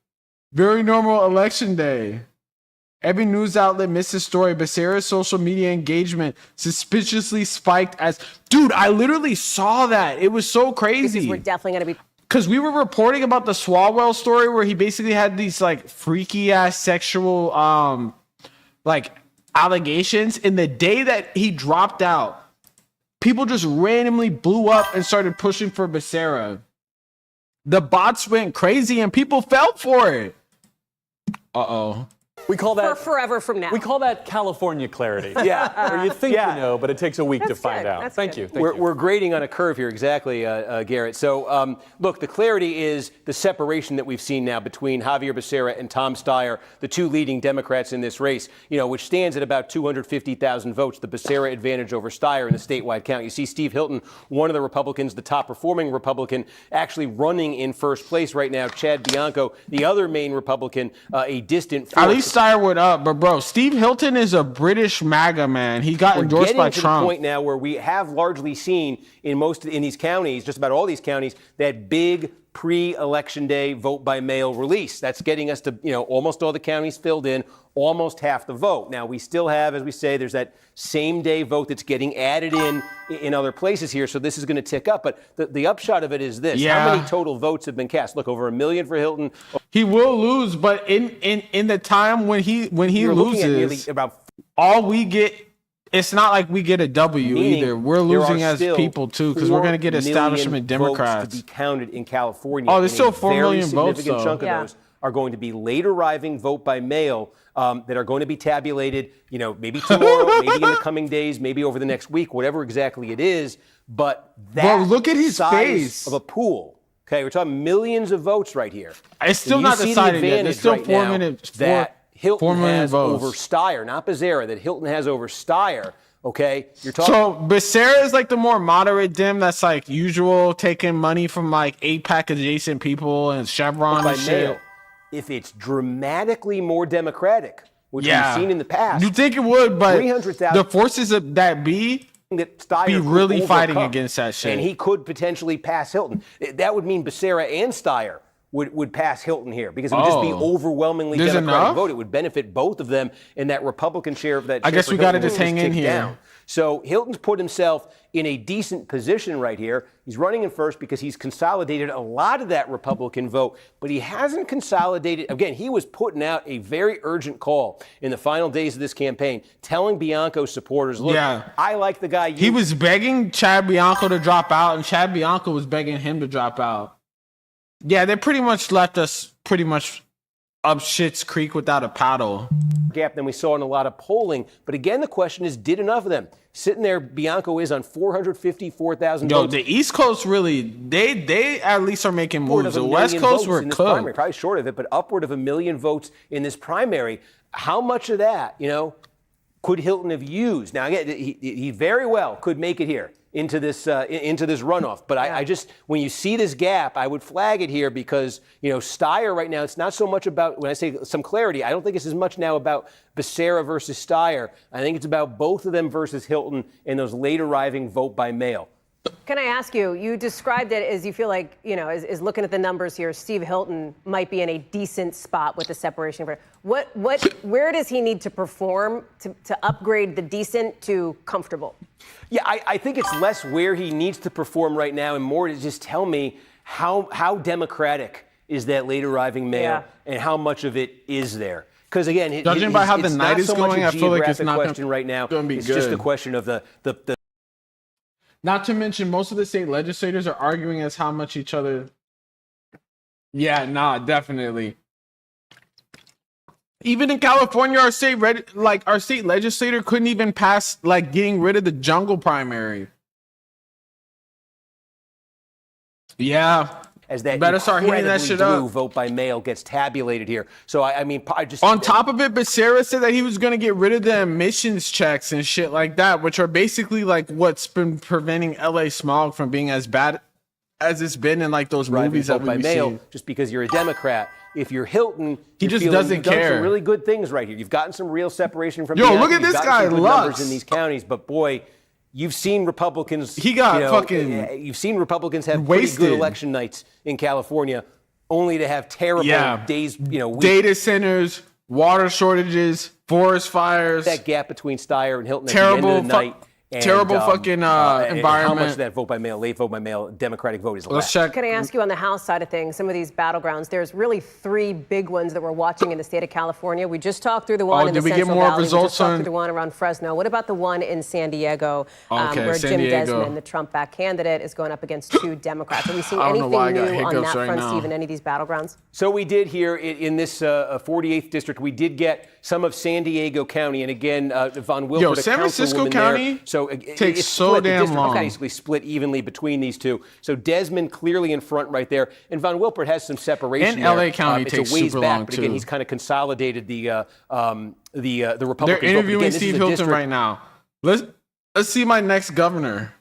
Very normal election day. Every news outlet missed the story. Becerra's social media engagement suspiciously spiked as... Dude, I literally saw that. It was so crazy. Because we're definitely going to be... Because we were reporting about the Swalwell story where he basically had these, like, freaky-ass sexual, like, allegations. And the day that he dropped out, people just randomly blew up and started pushing for Becerra. The bots went crazy and people fell for it. Uh-oh. We call that for forever from now. We call that California clarity. Yeah. Or you think you know, but it takes a week to find out. That's Thank good. you. We're grading on a curve here, exactly, Garrett. So, look, the clarity is the separation that we've seen now between Javier Becerra and Tom Steyer, the two leading Democrats in this race, which stands at about 250,000 votes, the Becerra advantage over Steyer in the statewide count. You see Steve Hilton, one of the Republicans, the top-performing Republican, actually running in first place right now. Chad Bianco, the other main Republican, a distant fourth. At least Steyer would up, but bro, Steve Hilton is a British MAGA man. He got endorsed by Trump. We're getting to the point now where we have largely seen in these counties, just about all these counties, that big pre-election day vote by mail release. That's getting us to, almost all the counties filled in, almost half the vote. Now, we still have, as we say, there's that same day vote that's getting added in other places here, so this is going to tick up. But the upshot of it is this. Yeah. How many total votes have been cast? Look, over 1 million for Hilton. He will lose, but in the time when he loses, about all we get, it's not like we get a W either. We're losing as people too, because we're going to get establishment Democrats votes to be counted in California. Oh, there's still 4 million votes. A significant chunk of those are going to be late arriving vote by mail that are going to be tabulated, maybe tomorrow, maybe in the coming days, maybe over the next week, whatever exactly it is. But that look at his size face of a pool. Okay, we're talking millions of votes right here. It's still not decided yet. There's still 4 minutes. That Hilton 4 million has votes over Steyer, not Becerra, that Hilton has over Steyer. Okay, you're talking. So Becerra is like the more moderate Dem that's like usual, taking money from like AIPAC adjacent people and Chevron and shit. Mail. If it's dramatically more Democratic, which we've seen in the past, you think it would, but the forces that be really fighting against that shit, and he could potentially pass Hilton. That would mean Becerra and Steyer would pass Hilton here because it would just be overwhelmingly Democratic vote. It would benefit both of them, and that Republican share of that. I guess we got to just hang in here. Down. So Hilton's put himself in a decent position right here. He's running in first because he's consolidated a lot of that Republican vote, but he hasn't consolidated. Again, he was putting out a very urgent call in the final days of this campaign, telling Bianco supporters, look, I like the guy. He was begging Chad Bianco to drop out, and Chad Bianco was begging him to drop out. Yeah, they pretty much left us up Schitt's Creek without a paddle. Gap than we saw in a lot of polling. But again, the question is, did enough of them? Sitting there, Bianco is on 454,000 votes. The East Coast really, they at least are making moves. The West Coast were cooked. Probably short of it, but upward of 1 million votes in this primary. How much of that, could Hilton have used? Now, again, he very well could make it here into this runoff. But I just, when you see this gap, I would flag it here because, Steyer right now, it's not so much about, when I say some clarity, I don't think it's as much now about Becerra versus Steyer. I think it's about both of them versus Hilton and those late arriving vote by mail. Can I ask you, you described it as you feel like, as looking at the numbers here, Steve Hilton might be in a decent spot with the separation. Where does he need to perform to upgrade the decent to comfortable? Yeah, I think it's less where he needs to perform right now and more to just tell me how democratic is that late arriving mail and how much of it is there. Because again, judging by how the night is going, I feel like it's not question right now. It's just a question of the. Not to mention, most of the state legislators are arguing as how much each other. Yeah, definitely. Even in California, our state legislator couldn't even pass getting rid of the jungle primary. Yeah. As that better start hitting that shit up. Vote by mail gets tabulated here. So I just on top of it, Becerra said that he was going to get rid of the emissions checks and shit like that, which are basically what's been preventing LA smog from being as bad as it's been in those movies that we've seen. Just because you're a Democrat. If you're Hilton, he just doesn't care. You've done some really good things right here. You've gotten some real separation from. Look at this guy, numbers in these counties, but boy. You've seen Republicans. He got fucking. You've seen Republicans have wasted. Pretty good election nights in California, only to have terrible days. Weeks. Data centers, water shortages, forest fires. That gap between Steyer and Hilton terrible, at the end of the night. Terrible fucking environment. How much of that vote by mail, late vote by mail, Democratic vote is left? Let's check. Can I ask you on the House side of things, some of these battlegrounds, there's really 3 big ones that we're watching in the state of California. We just talked through the one in the Central Valley. We just talked through the one around Fresno. What about the one in San Diego, where Jim Desmond, the Trump-backed candidate, is going up against 2 Democrats? Are we seeing anything new on that front, Steve, in any of these battlegrounds? So we did here in this 48th district, we did get some of San Diego County, and again, Von Wilpert, San Francisco County there. So takes so damn long. Basically split evenly between these two. So Desmond clearly in front right there, and Von Wilpert has some separation. And LA County takes it's a ways super back, long but again, too. he's kind of consolidated the Republicans. They're interviewing Steve Hilton right now. Let's see my next governor,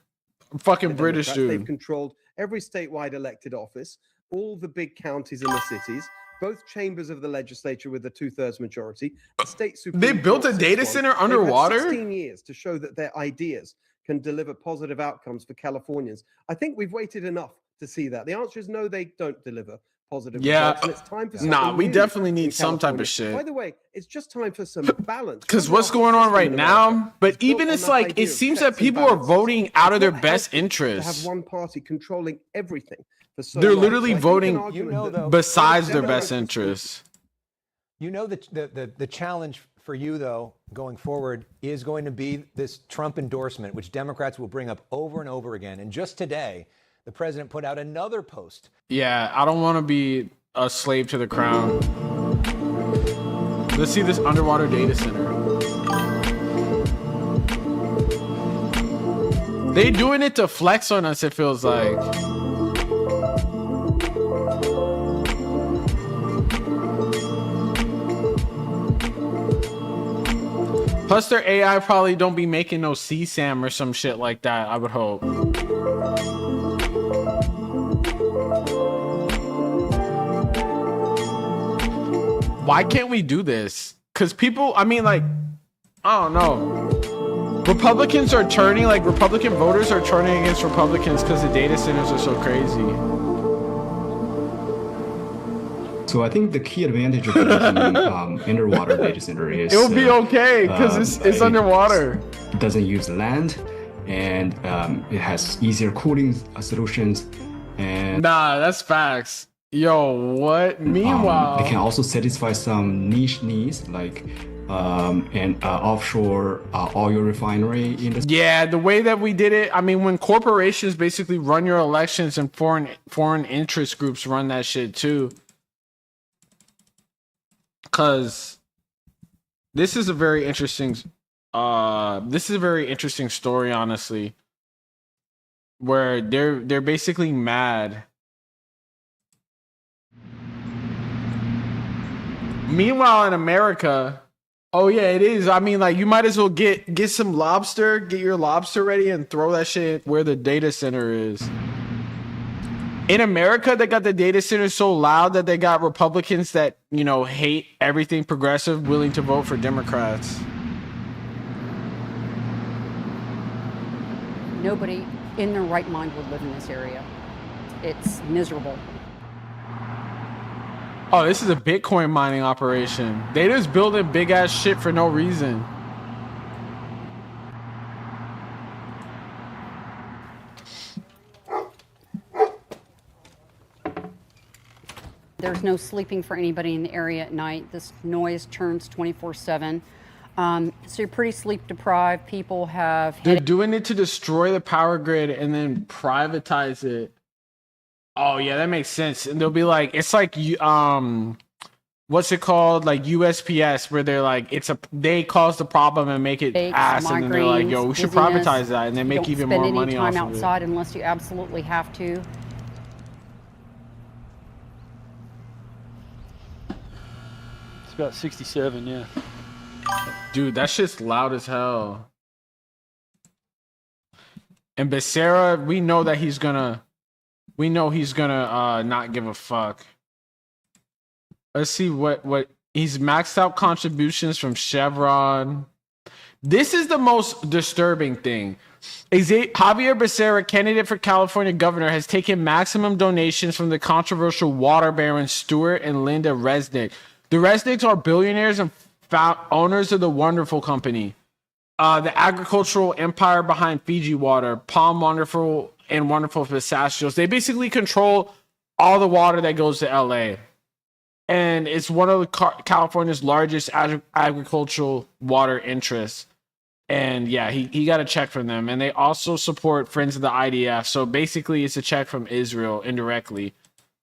fucking British dude. They've controlled every statewide elected office, all the big counties and the cities, both chambers of the legislature with a 2/3 majority. The state Supreme They built a data center underwater? They've had 16 years to show that their ideas can deliver positive outcomes for Californians. I think we've waited enough to see that. The answer is no, they don't deliver positive results. And it's time for something we new definitely need in some type California. of shit. By the way, it's just time for some balance. Because what's going on right now, but even it's like, it seems that people are voting out of their best To interests. have one party controlling everything. For so They're long. literally So I think voting an argument that- besides their best interests. You know, the challenge for you, though, going forward is going to be this Trump endorsement, which Democrats will bring up over and over again. And just today, the president put out another post. Yeah, I don't want to be a slave to the crown. Let's see this underwater data center. They doing it to flex on us, it feels like. Plus, their AI probably don't be making no CSAM or some shit like that, I would hope. Why can't we do this? Because people, I mean, like, I don't know. Republicans are turning, like, Republican voters are turning against Republicans because the data centers are so crazy. So I think the key advantage of using underwater data center is It'll be okay because it's underwater. It doesn't use land, and it has easier cooling solutions. And nah, that's facts. Yo, what? Meanwhile, they can also satisfy some niche needs like an offshore oil refinery industry. Yeah, the way that we did it. I mean, when corporations basically run your elections and foreign interest groups run that shit too. Because this is a very interesting story, honestly, where they're basically mad. Meanwhile, in America, oh yeah, it is. I mean, like, you might as well get some lobster, get your lobster ready, and throw that shit where the data center is. In America, they got the data center so loud that they got Republicans that, you know, hate everything progressive, willing to vote for Democrats. Nobody in their right mind would live in this area. It's miserable. Oh, this is a Bitcoin mining operation. They just building big ass shit for no reason. There's no sleeping for anybody in the area at night. This noise turns 24/7. So you're pretty sleep deprived. People have... They're doing it to destroy the power grid and then privatize it. Oh yeah, that makes sense. And they'll be like, it's like what's it called? Like USPS, where they're like, they cause the problem and make it ass, and then they're like, yo, we should privatize that, and they make even more money off of it. Don't spend any time outside unless you absolutely have to. It's about 67, yeah. Dude, that shit's loud as hell. And Becerra, we know he's gonna not give a fuck. Let's see what he's maxed out contributions from Chevron. This is the most disturbing thing. Javier Becerra, candidate for California governor, has taken maximum donations from the controversial water barons Stuart and Linda Resnick. The Resnicks are billionaires and owners of the Wonderful Company, the agricultural empire behind Fiji Water, Palm Wonderful, and Wonderful Pistachios. They basically control all the water that goes to LA. And it's one of California's largest agricultural water interests. And yeah, he got a check from them. And they also support Friends of the IDF. So basically, it's a check from Israel indirectly,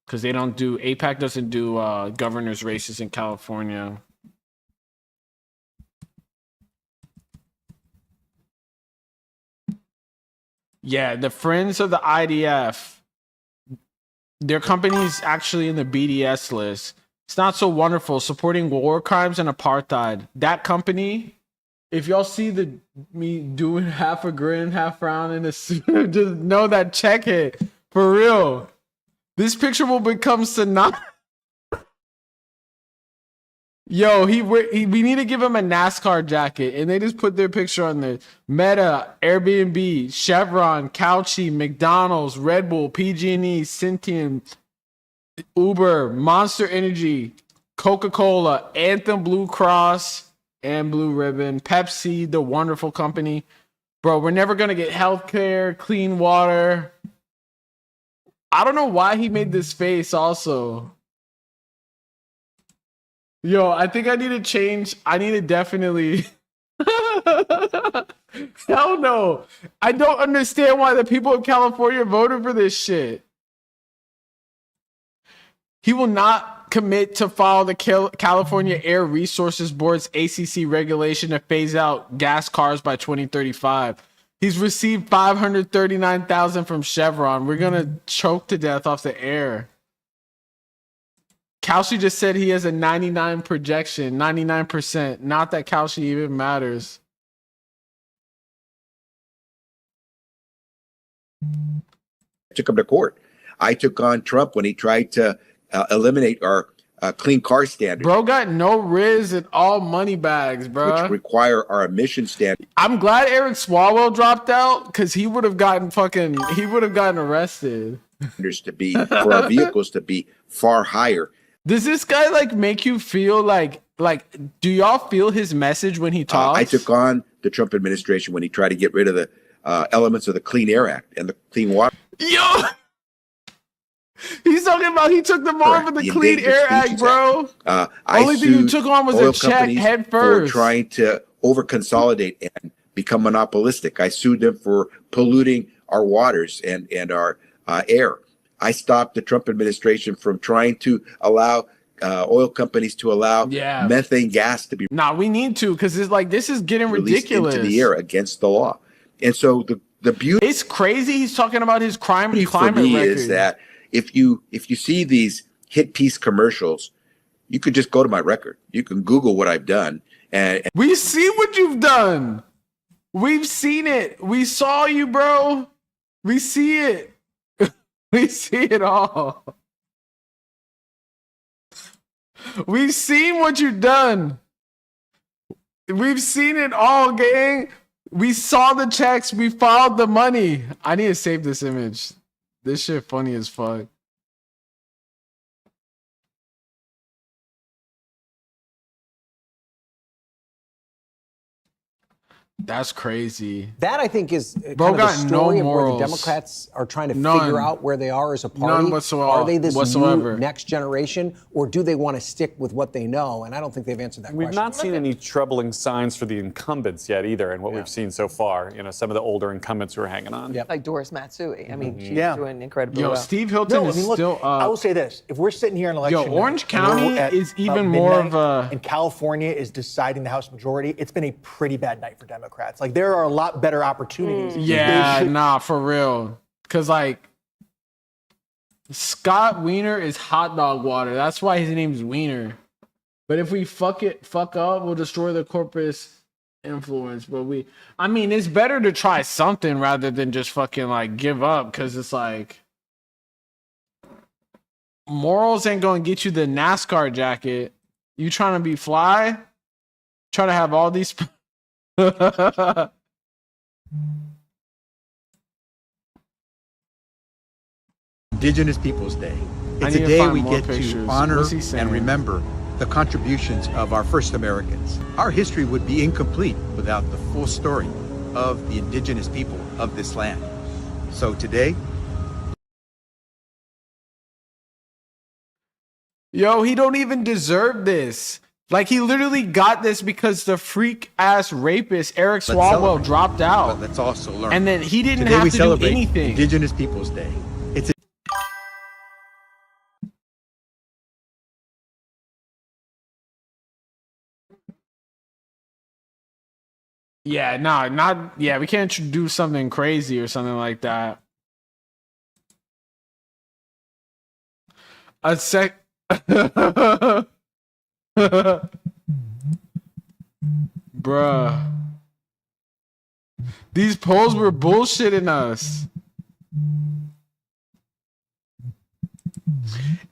because they don't do, AIPAC doesn't do governor's races in California. Yeah, the Friends of the IDF, their company's actually in the BDS list. It's not so wonderful, supporting war crimes and apartheid. That company, if y'all see me doing half a grin, half frown in a suit, just know that check hit. For real. This picture will become synonymous. Yo, we need to give him a NASCAR jacket, and they just put their picture on there. Meta, Airbnb, Chevron, Couchy, McDonald's, Red Bull, PG&E, Cintium, Uber, Monster Energy, Coca-Cola, Anthem Blue Cross and Blue Ribbon, Pepsi, the Wonderful Company. Bro, we're never going to get healthcare, clean water. I don't know why he made this face also. Yo, I think I need to change. I need to definitely... Hell no. I don't understand why the people of California voted for this shit. He will not commit to follow the California Air Resources Board's ACC regulation to phase out gas cars by 2035. He's received $539,000 from Chevron. We're gonna choke to death off the air. Kalshi just said he has a 99 projection, 99%. Not that Kalshi even matters. Took him to court. I took on Trump when he tried to eliminate our clean car standards. Bro got no riz and all money bags, bro. Which require our emission standards. I'm glad Eric Swalwell dropped out, because he would have gotten arrested. To be for our vehicles to be far higher. Does this guy like make you feel like do y'all feel his message when he talks? I took on the Trump administration when he tried to get rid of the elements of the Clean Air Act and the Clean Water. Yo, he's talking about he took them off of the Clean Air Act, bro. Only thing you took on was a check head first. For trying to over-consolidate and become monopolistic. I sued them for polluting our waters and our air. I stopped the Trump administration from trying to allow oil companies to allow methane gas to be. We need to, because it's like this is getting ridiculous into the air against the law. And so the beauty, it's crazy. He's talking about his climate for me record. Is that if you see these hit piece commercials, you could just go to my record. You can Google what I've done, and we see what you've done. We've seen it. We saw you, bro. We see it. We see it all. We've seen what you've done. We've seen it all, gang. We saw the checks. We followed the money. I need to save this image. This shit funny as fuck. That's crazy. That, I think, is Bro kind of the story no of where the morals. Democrats are trying to figure out where they are as a party. None whatsoever. Are they this new next generation, or do they want to stick with what they know? And I don't think they've answered that We've question. not seen any troubling signs for the incumbents yet either, in what we've seen so far. You know, some of the older incumbents who are hanging on. Like Doris Matsui. I mean, she's Yeah. doing incredibly Yo, well. Steve Hilton No, I is mean, look, still. I will say this: if we're sitting here in election, Orange night, County we're at is even about more midnight, of a. and California is deciding the House majority. It's been a pretty bad night for Democrats. Like there are a lot better opportunities. Yeah, They should- nah, for real. Cause like Scott Wiener is hot dog water. That's why his name's Wiener. But if we fuck up, we'll destroy the corpus influence. But I mean, it's better to try something rather than just fucking like give up. Cause it's like morals ain't gonna get you the NASCAR jacket. You trying to be fly? Try to have all these. Indigenous Peoples Day. I It's need a to day find we more get pictures. to honor What's he saying? and remember the contributions of our first Americans. Our history would be incomplete without the full story of the indigenous people of this land. So today, yo, he don't even deserve this. Like, he literally got this because the freak ass rapist Eric Swalwell dropped out. but let's also learn. And then he didn't Today have we to do celebrate anything. Indigenous Peoples Day. It's Yeah, we can't do something crazy or something like that. A sec. Bruh. These polls were bullshitting us.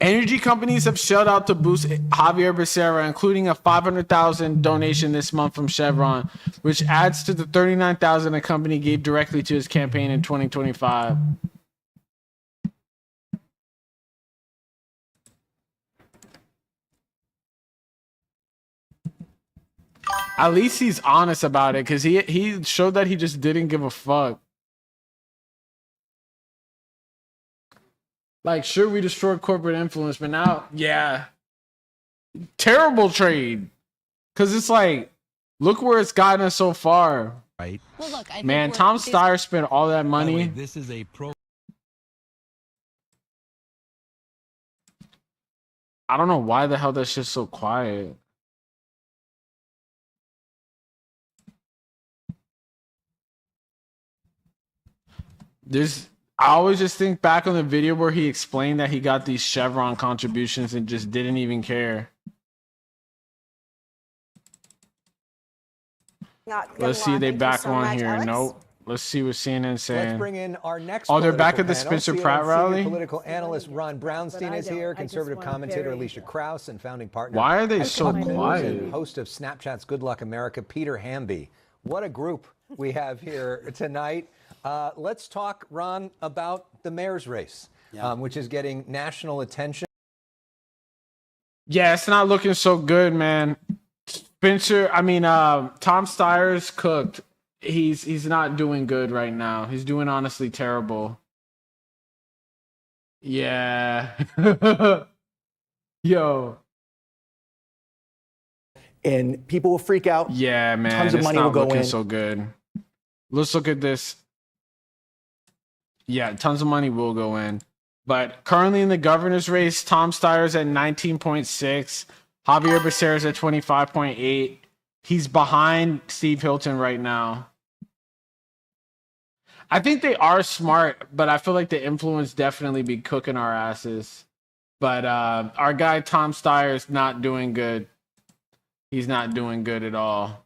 Energy companies have shelled out to boost Javier Becerra, including a $500,000 donation this month from Chevron, which adds to the $39,000 the company gave directly to his campaign in 2025. At least he's honest about it, because he showed that he just didn't give a fuck. Like, sure, we destroyed corporate influence, but now, yeah. Terrible trade. Because it's like, look where it's gotten us so far. Right. Well, look, I Man, Tom Steyer spent all that money. This is a pro. I don't know why the hell that shit's so quiet. I always just think back on the video where he explained that he got these Chevron contributions and just didn't even care. Let's see, they back on here. Alex. Nope. Let's see what CNN's saying. Let's bring in our next. Oh, they're back at the panel. Spencer CNN Pratt rally. Political analyst Ron Brownstein is here. Conservative commentator Alicia Krause and founding partner. Why are they so quiet? Host of Snapchat's Good Luck America, Peter Hamby. What a group we have here tonight. Let's talk, Ron, about the mayor's race, which is getting national attention. Yeah, it's not looking so good, man. Tom Steyer's cooked. He's not doing good right now. He's doing honestly terrible. Yeah. Yo. And people will freak out. Yeah, man. Tons of money will go in. So good. Let's look at this. Yeah, tons of money will go in. But currently in the governor's race, Tom Steyer's at 19.6. Javier Becerra's at 25.8. He's behind Steve Hilton right now. I think they are smart, but I feel like the influence definitely be cooking our asses. But our guy Tom Steyer's not doing good. He's not doing good at all.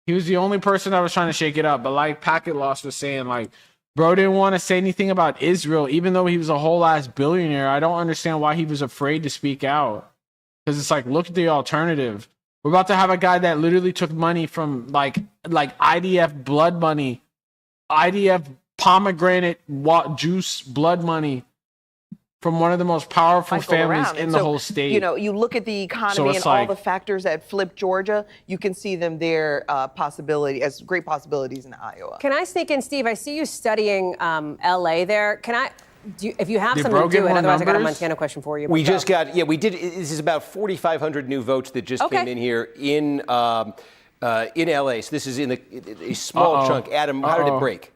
He was the only person that was trying to shake it up. But like Packet Loss was saying, like, bro didn't want to say anything about Israel, even though he was a whole ass billionaire. I don't understand why he was afraid to speak out. Because it's like, look at the alternative. We're about to have a guy that literally took money from like IDF blood money, IDF pomegranate juice blood money from one of the most powerful families in the whole state. You know, you look at the economy and all the factors that flipped Georgia, you can see them there as great possibilities in Iowa. Can I sneak in, Steve? I see you studying LA there. If you have something to do it, otherwise I got a Montana question for you. We just got, this is about 4,500 new votes that just came in here in LA. So this is in a small chunk. Adam, how did it break?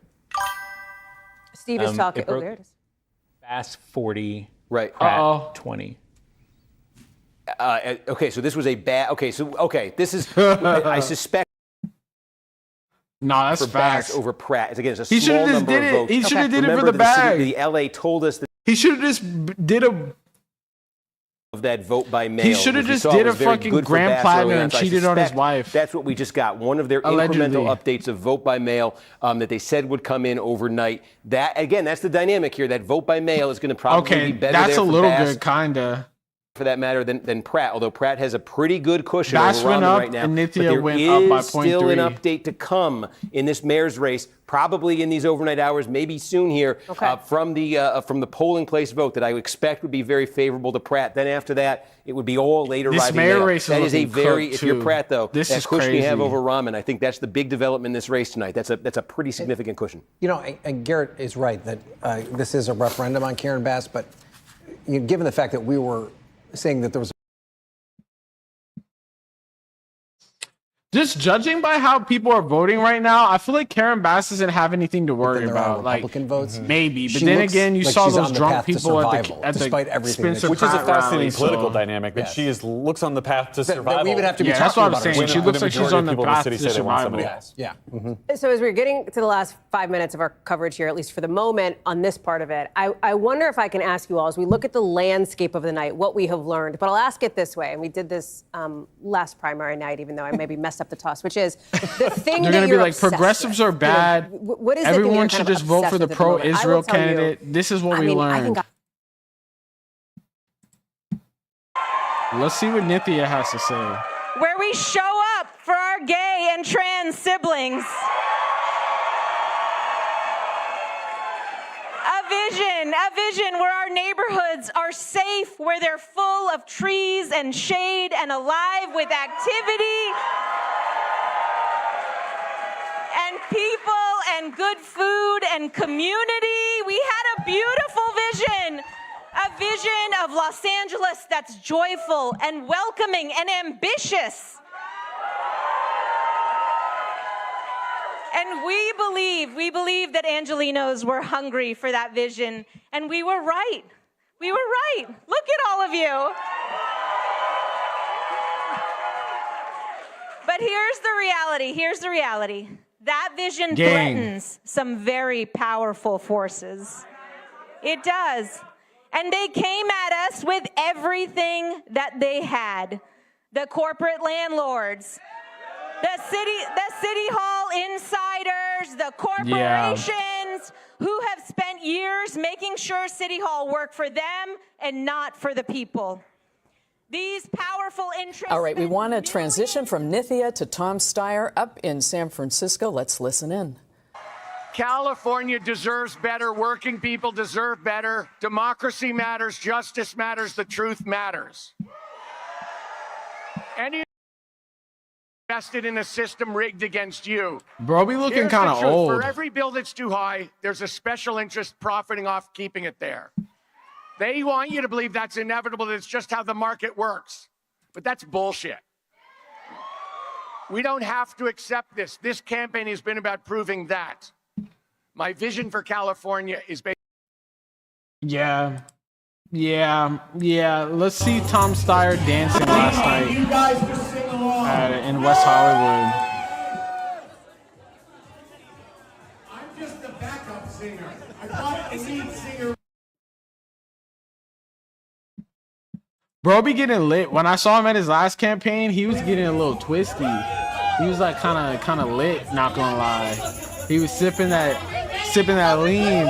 Steve is talking. Oh, there it is. Fast 40. Right. Pratt 20. Okay, so this was a bad. This is. I suspect. No, that's facts over Pratt. Again, it's a he small number of votes. He should have did it for the bag. The LA told us that he should have just did a. Of that vote by mail. He should have just did a fucking Grand Platinum and cheated on his wife. That's what we just got. One of their incremental updates of vote by mail that they said would come in overnight. That again, that's the dynamic here. That vote by mail is going to probably be better. That's there a for little Bass. good, kinda. for that matter, than Pratt, although Pratt has a pretty good cushion Bass over went Rahman up right now. and But Nithya there went up by is still an 0.3. update to come in this mayor's race, probably in these overnight hours, maybe soon here, from the polling place vote that I expect would be very favorable to Pratt. Then after that, it would be all late arriving. This mayor mail. race That is is a looking very, cooked, if you're too. Pratt though, This that is cushion you have crazy. over Rahman, I think that's the big development in this race tonight. That's a pretty significant cushion. You know, and Garrett is right that this is a referendum on Karen Bass, but given the fact that we were saying that there was Just judging by how people are voting right now, I feel like Karen Bass doesn't have anything to worry about. Like Republican votes, maybe, but she then looks again, you like saw she's those on the drunk path to people survival, at the despite everything that Spencer Which is a Pratt fascinating rally, political so- dynamic that she looks on the path to That survival. we even have to be Yeah, that's talking what I'm about her. saying. She looks like she's on the path to survival. Yeah. So as we're getting to the last 5 minutes of our coverage here, at least for the moment on this part of it, I wonder if I can ask you all, as we look at the landscape of the night, what we have learned, but I'll ask it this way, and we did this last primary night, even though I maybe messed up the toss, which is the thing They're that going to be you're like, obsessed progressives with. are bad. You know, what is the thing Everyone you're should kind of just vote for the obsessed with at the moment? I pro-Israel will tell you, candidate. This is what I we mean, I learned. think Let's see what Nithya has to say. Where we show up for our gay and trans siblings. A vision where our neighborhoods are safe, where they're full of trees and shade and alive with activity and people and good food and community. We had a beautiful vision. A vision of Los Angeles that's joyful and welcoming and ambitious. And we believe that Angelenos were hungry for that vision. And we were right. We were right. Look at all of you. But here's the reality. That vision threatens some very powerful forces. It does. And they came at us with everything that they had. The corporate landlords, the city hall insiders, the corporations who have spent years making sure City Hall worked for them and not for the people. These powerful interests. All right, we want to transition from Nithya to Tom Steyer up in San Francisco. Let's listen in. California deserves better. Working people deserve better. Democracy matters. Justice matters. The truth matters. Any invested in a system rigged against you. Bro, be looking Here's the kind of truth. old. For every bill that's too high, there's a special interest profiting off keeping it there. They want you to believe that's inevitable, that it's just how the market works. But that's bullshit. We don't have to accept this. This campaign has been about proving that. My vision for California is based. Yeah. Let's see Tom Steyer dancing last night You guys just sing along. in West Hollywood. I'm just the backup singer. I thought the lead singer. Bro be getting lit. When I saw him at his last campaign, he was getting a little twisty. He was like kind of lit, not gonna lie. He was sipping that lean.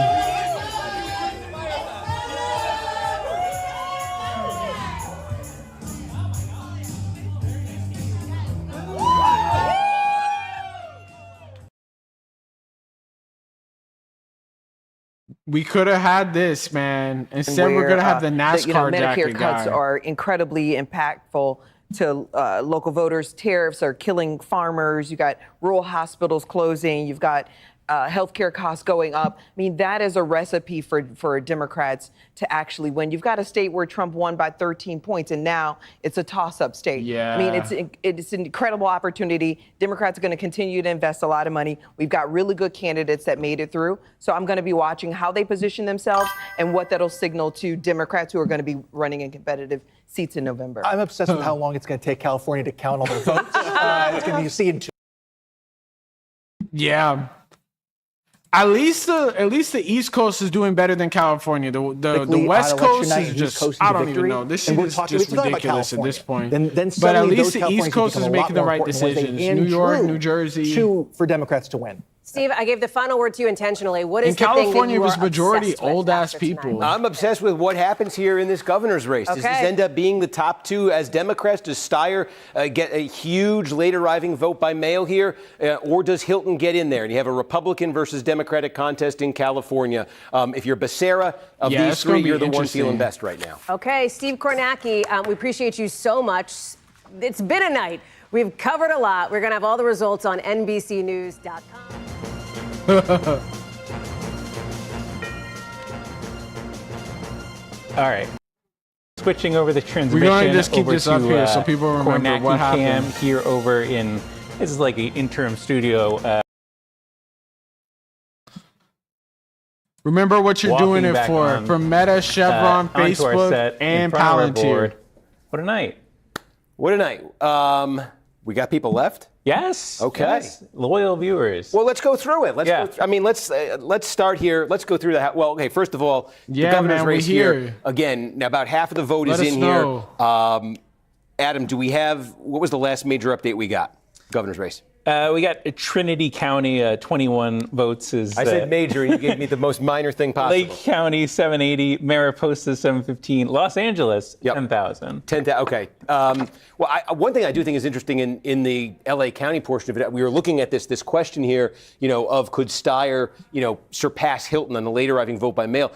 We could have had this, man. Instead, we're gonna have the NASCAR Medicare jacket cuts guy. are incredibly impactful to local voters. Tariffs are killing farmers. You got rural hospitals closing. You've got healthcare costs going up. I mean, that is a recipe for Democrats to actually win. You've got a state where Trump won by 13 points, and now it's a toss-up state. Yeah. I mean, it's an incredible opportunity. Democrats are going to continue to invest a lot of money. We've got really good candidates that made it through. So I'm going to be watching how they position themselves and what that'll signal to Democrats who are going to be running in competitive seats in November. I'm obsessed with how long it's going to take California to count all their votes. It's going to be seen. Yeah. At least the East Coast is doing better than California. The West Coast is just, I don't even know. This shit is just ridiculous at this point. Then but at least those the East Californians Coast is become a lot making the more right important, decisions. and New York, true New Jersey. For Democrats to win. Steve, I gave the final word to you intentionally. What is in the California, thing that you it was are majority obsessed with old-ass after people. tonight? I'm obsessed with what happens here in this governor's race. Does this Okay. end up being the top two as Democrats? Does Steyer get a huge late-arriving vote by mail here? Or does Hilton get in there? And you have a Republican versus Democratic contest in California. If you're Becerra, of these three, you're the one feeling best right now. Okay, Steve Kornacki, we appreciate you so much. It's been a night. We've covered a lot. We're going to have all the results on NBCnews.com. All right. Switching over the transmission. We're going to just keep over this up to, here so people remember Kornacki what Cam happened. here over in, this is like an interim studio. Remember what you're doing it back for. on, From Meta, Chevron, onto our Facebook, set in and front of our Palantir. board. What a night. What a night. We got people left? Yes. Okay. Yes. Loyal viewers. Well, let's go through it. Let's start here. Let's go through that. Well, okay, first of all, the governor's race here. Again, about half of the vote is in here. Adam, what was the last major update we got? Governor's race. We got Trinity County, 21 votes. I said major, and you gave me the most minor thing possible. Lake County, 780. Mariposa, 715. Los Angeles, 10,000. 10,000. Okay. One thing I do think is interesting in the LA County portion of it, we were looking at this question here, of could Steyer, surpass Hilton on the late arriving vote by mail.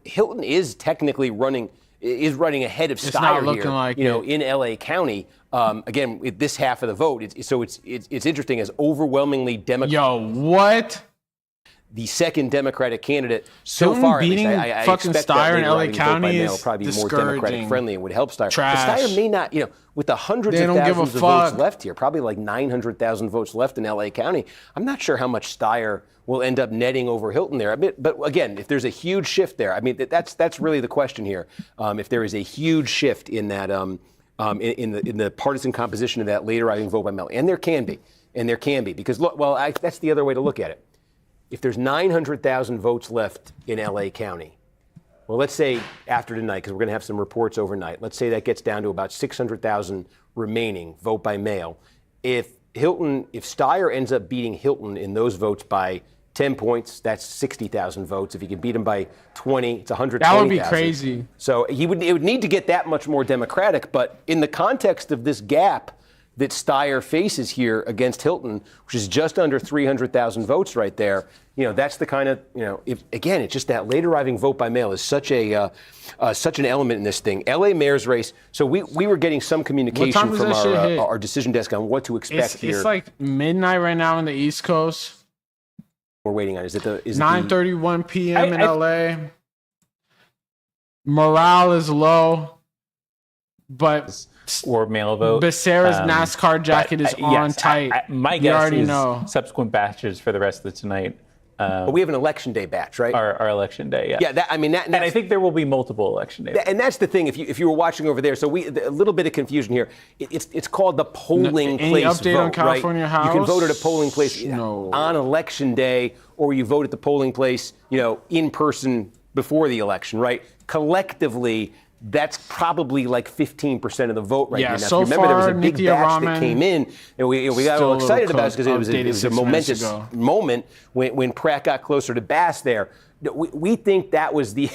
Hilton is technically running ahead of Steyer looking here, like in LA County. Again, with this half of the vote, it's interesting as overwhelmingly Democrat. Yo, what? The second Democratic candidate so Hilton far. beating I fucking expect Steyer in that LA late-arriving vote by County mail is will probably be more discouraging. Democratic friendly and would help Steyer. Trash. But Steyer may not, with the hundreds They of don't give a thousands of fuck. votes left here, probably like 900,000 votes left in LA County. I'm not sure how much Steyer will end up netting over Hilton there. But again, if there's a huge shift there, that's really the question here. If there is a huge shift in that in the partisan composition of that late arriving vote by mail, and there can be, because that's the other way to look at it. If there's 900,000 votes left in LA County, well, let's say after tonight, because we're going to have some reports overnight, let's say that gets down to about 600,000 remaining vote by mail. If Steyer ends up beating Hilton in those votes by 10 points, that's 60,000 votes. If he can beat him by 20, it's 120,000. That would be crazy. So it would need to get that much more Democratic. But in the context of this gap that Steyer faces here against Hilton, which is just under 300,000 votes right there, that's the kind of, it's just that late arriving vote by mail is such an element in this thing. LA mayor's race. So we were getting some communication from our decision desk on what to expect here. It's like midnight right now on the East Coast. We're waiting on. Is it 9:31 p.m. in LA? Morale is low, but or mail vote. Becerra's NASCAR jacket is on tight. My you guess already is know. Subsequent batches for the rest of the tonight. But we have an election day batch, right? Our election day, yeah. Yeah, and I think there will be multiple election days. And that's the thing. If you were watching over there, so a little bit of confusion here. It's called the polling place update vote, on California right? House? You can vote at a polling place on election day, or you vote at the polling place, in person before the election, right? Collectively, that's probably like 15% of the vote right now. Now, so if you remember, there was a far, big Nithya batch that Raman came in, and we got all excited about it because it was a momentous moment when Pratt got closer to Bass there. We think that was the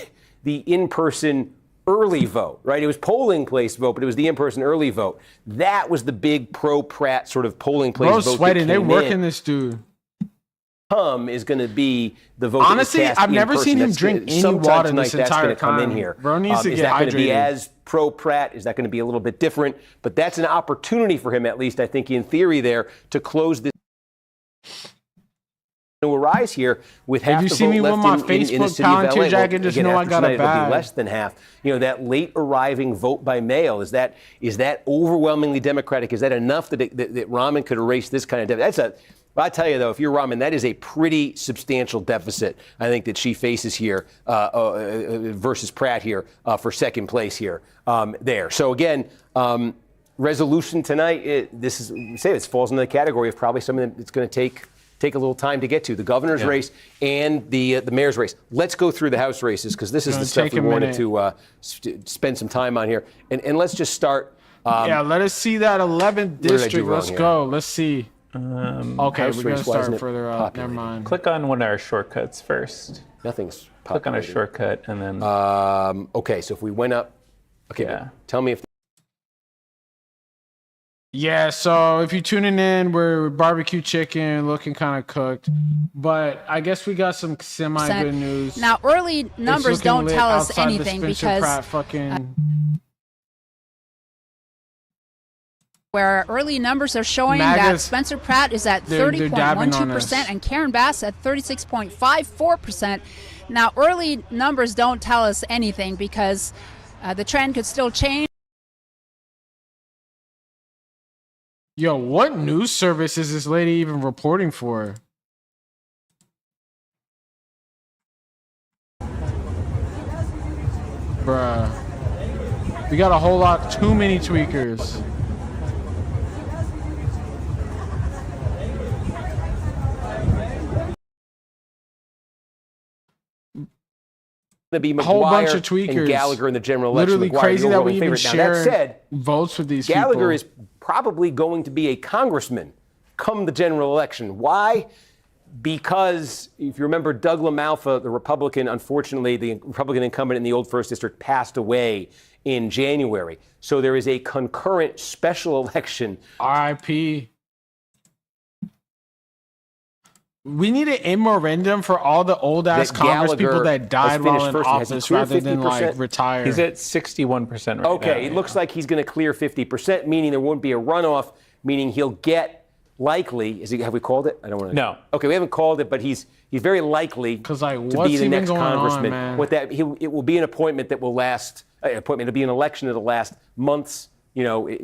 in-person early vote, right? It was polling place vote, but it was the in-person early vote. That was the big pro-Pratt sort of polling place vote. Bro's sweating. They're working this dude. Is going to be the vote. Honestly, I've never seen him drink any water this entire time. Come in here. Bro needs to is get that going hydrated. to be as pro-Pratt? Is that going to be a little bit different? But that's an opportunity for him, at least I think, in theory, there to close this. To arise here with half the vote left in the city of LA. Jacket, just know I got a bag. It'll be less than half. That late arriving vote by mail, is that overwhelmingly Democratic? Is that enough that Rahman could erase this kind of deficit? I tell you, though, if you're Rahman, that is a pretty substantial deficit, I think, that she faces here versus Pratt here for second place here there. So, again, resolution tonight, it falls into the category of probably something that's going to take a little time to get to. The governor's race and the mayor's race. Let's go through the House races, because this is the stuff we wanted to spend some time on here. And let's just start. Let us see that 11th district. Let's go. Let's see. Okay, House we're going to race, why isn't start it further up. Never mind. Click on one of our shortcuts first. Nothing's Click on a populating. shortcut and then. Okay, so if we went up, okay, Yeah. tell me if. Yeah, so if you're tuning in, we're barbecue chicken, looking kind of cooked. But I guess we got some semi-good news. Now, early numbers don't tell us anything because where early numbers are showing that Spencer Pratt is at 30.12% and Karen Bass at 36.54%. Now, early numbers don't tell us anything because the trend could still change. Yo, what news service is this lady even reporting for? Bruh. We got a whole lot, too many tweakers. To be a whole bunch McGuire of tweakers. and Gallagher in the general election. Literally McGuire, crazy that we even favorite. Now, that share said, votes with these Gallagher people. is probably going to be a congressman come the general election. Why? Because if you remember, Doug LaMalfa, the Republican, unfortunately, the Republican incumbent in the old 1st District, passed away in January. So there is a concurrent special election. RIP. We need an memorandum for all the old ass Congress people that died while in office rather than like retire. He's at 61% right now. Okay, it looks like he's going to clear 50%, meaning there won't be a runoff, meaning he'll get likely. Have we called it? I don't want to. No. Okay, we haven't called it, but he's very likely to what's be the even next going on, congressman. man? What that it will be an appointment that will last. It'll be an election that'll last months. You know.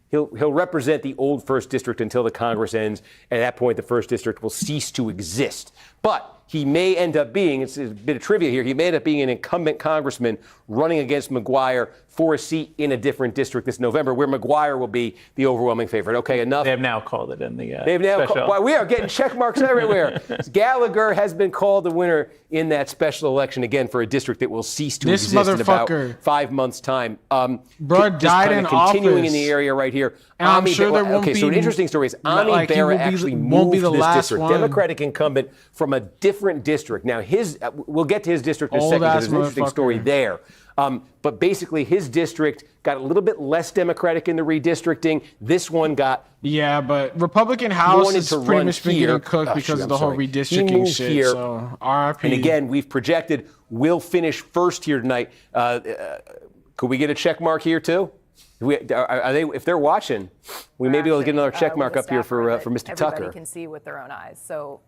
He'll represent the old 1st District until the Congress ends. At that point, the 1st District will cease to exist. But he may end up being, it's a bit of trivia here, he may end up being an incumbent congressman running against McGuire for a seat in a different district this November, where McGuire will be the overwhelming favorite. Okay, enough. They have now called it in the They've now special. well, we are getting check marks everywhere. Gallagher has been called the winner in that special election, again, for a district that will cease to exist in about 5 months' time. Bro died in continuing office. in the area right here. And I'm sure there won't okay, so an be- interesting story is Ami like, he Bera will be- actually won't be moved the this last district. one. Democratic incumbent from a different district. Now, we'll get to his district in a Old second because ass there's an interesting motherfucker. story there. But basically, his district got a little bit less Democratic in the redistricting. This one got. Yeah, but Republican House wanted is to pretty run much been here. getting cooked Oh, because shoot, of I'm the whole sorry. He redistricting moved shit. here. So RIP. And again, we've projected we'll finish first here tonight. Could we get a check mark here too? Are they? If they're watching, we may be able to get another check mark up here for Mr. Tucker. Everybody can see with their own eyes, so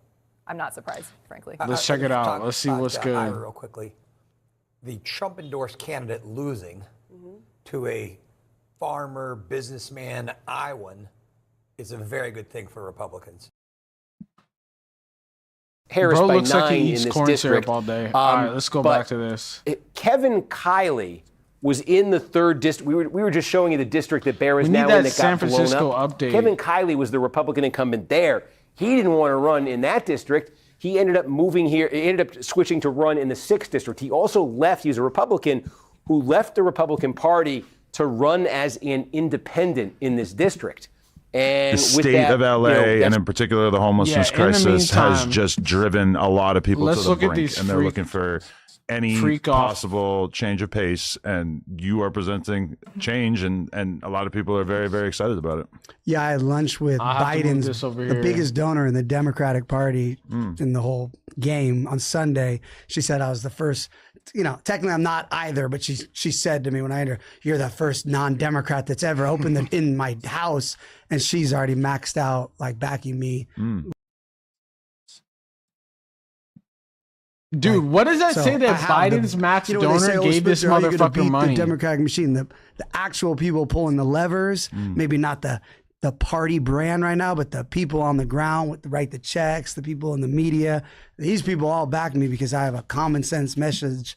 I'm not surprised, frankly. Let's check it out. Let's see what's good. Ira, real quickly, the Trump-endorsed candidate losing to a farmer, businessman, Iowan is a very good thing for Republicans. Harris Bro by looks 9 like he in eats this corn district. syrup all day. All right, let's go back to this. Kevin Kiley was in the 3rd district. We were just showing you the district that Bear is We need now that in that San got blown Francisco up. update. Kevin Kiley was the Republican incumbent there. He didn't want to run in that district. He ended up moving here. He ended up switching to run in the 6th district. He also left. He was a Republican who left the Republican Party to run as an independent in this district. And The with state that, of LA, and in particular the homelessness crisis, has just driven a lot of people to the brink, and they're looking for any possible change of pace. And you are presenting change, and a lot of people are very, very excited about it. Yeah, I had lunch with Biden's the biggest donor in the Democratic Party in the whole game on Sunday. She said I was the first. You know, technically I'm not either, but she said to me when I entered, "You're the first non-Democrat that's ever opened in my house," and she's already maxed out, like backing me. Dude, what does that say that Biden's max donor gave this motherfucker money? The Democratic machine, the actual people pulling the levers, maybe not the party brand right now, but the people on the ground with write the checks, the people in the media. These people all back me because I have a common sense message.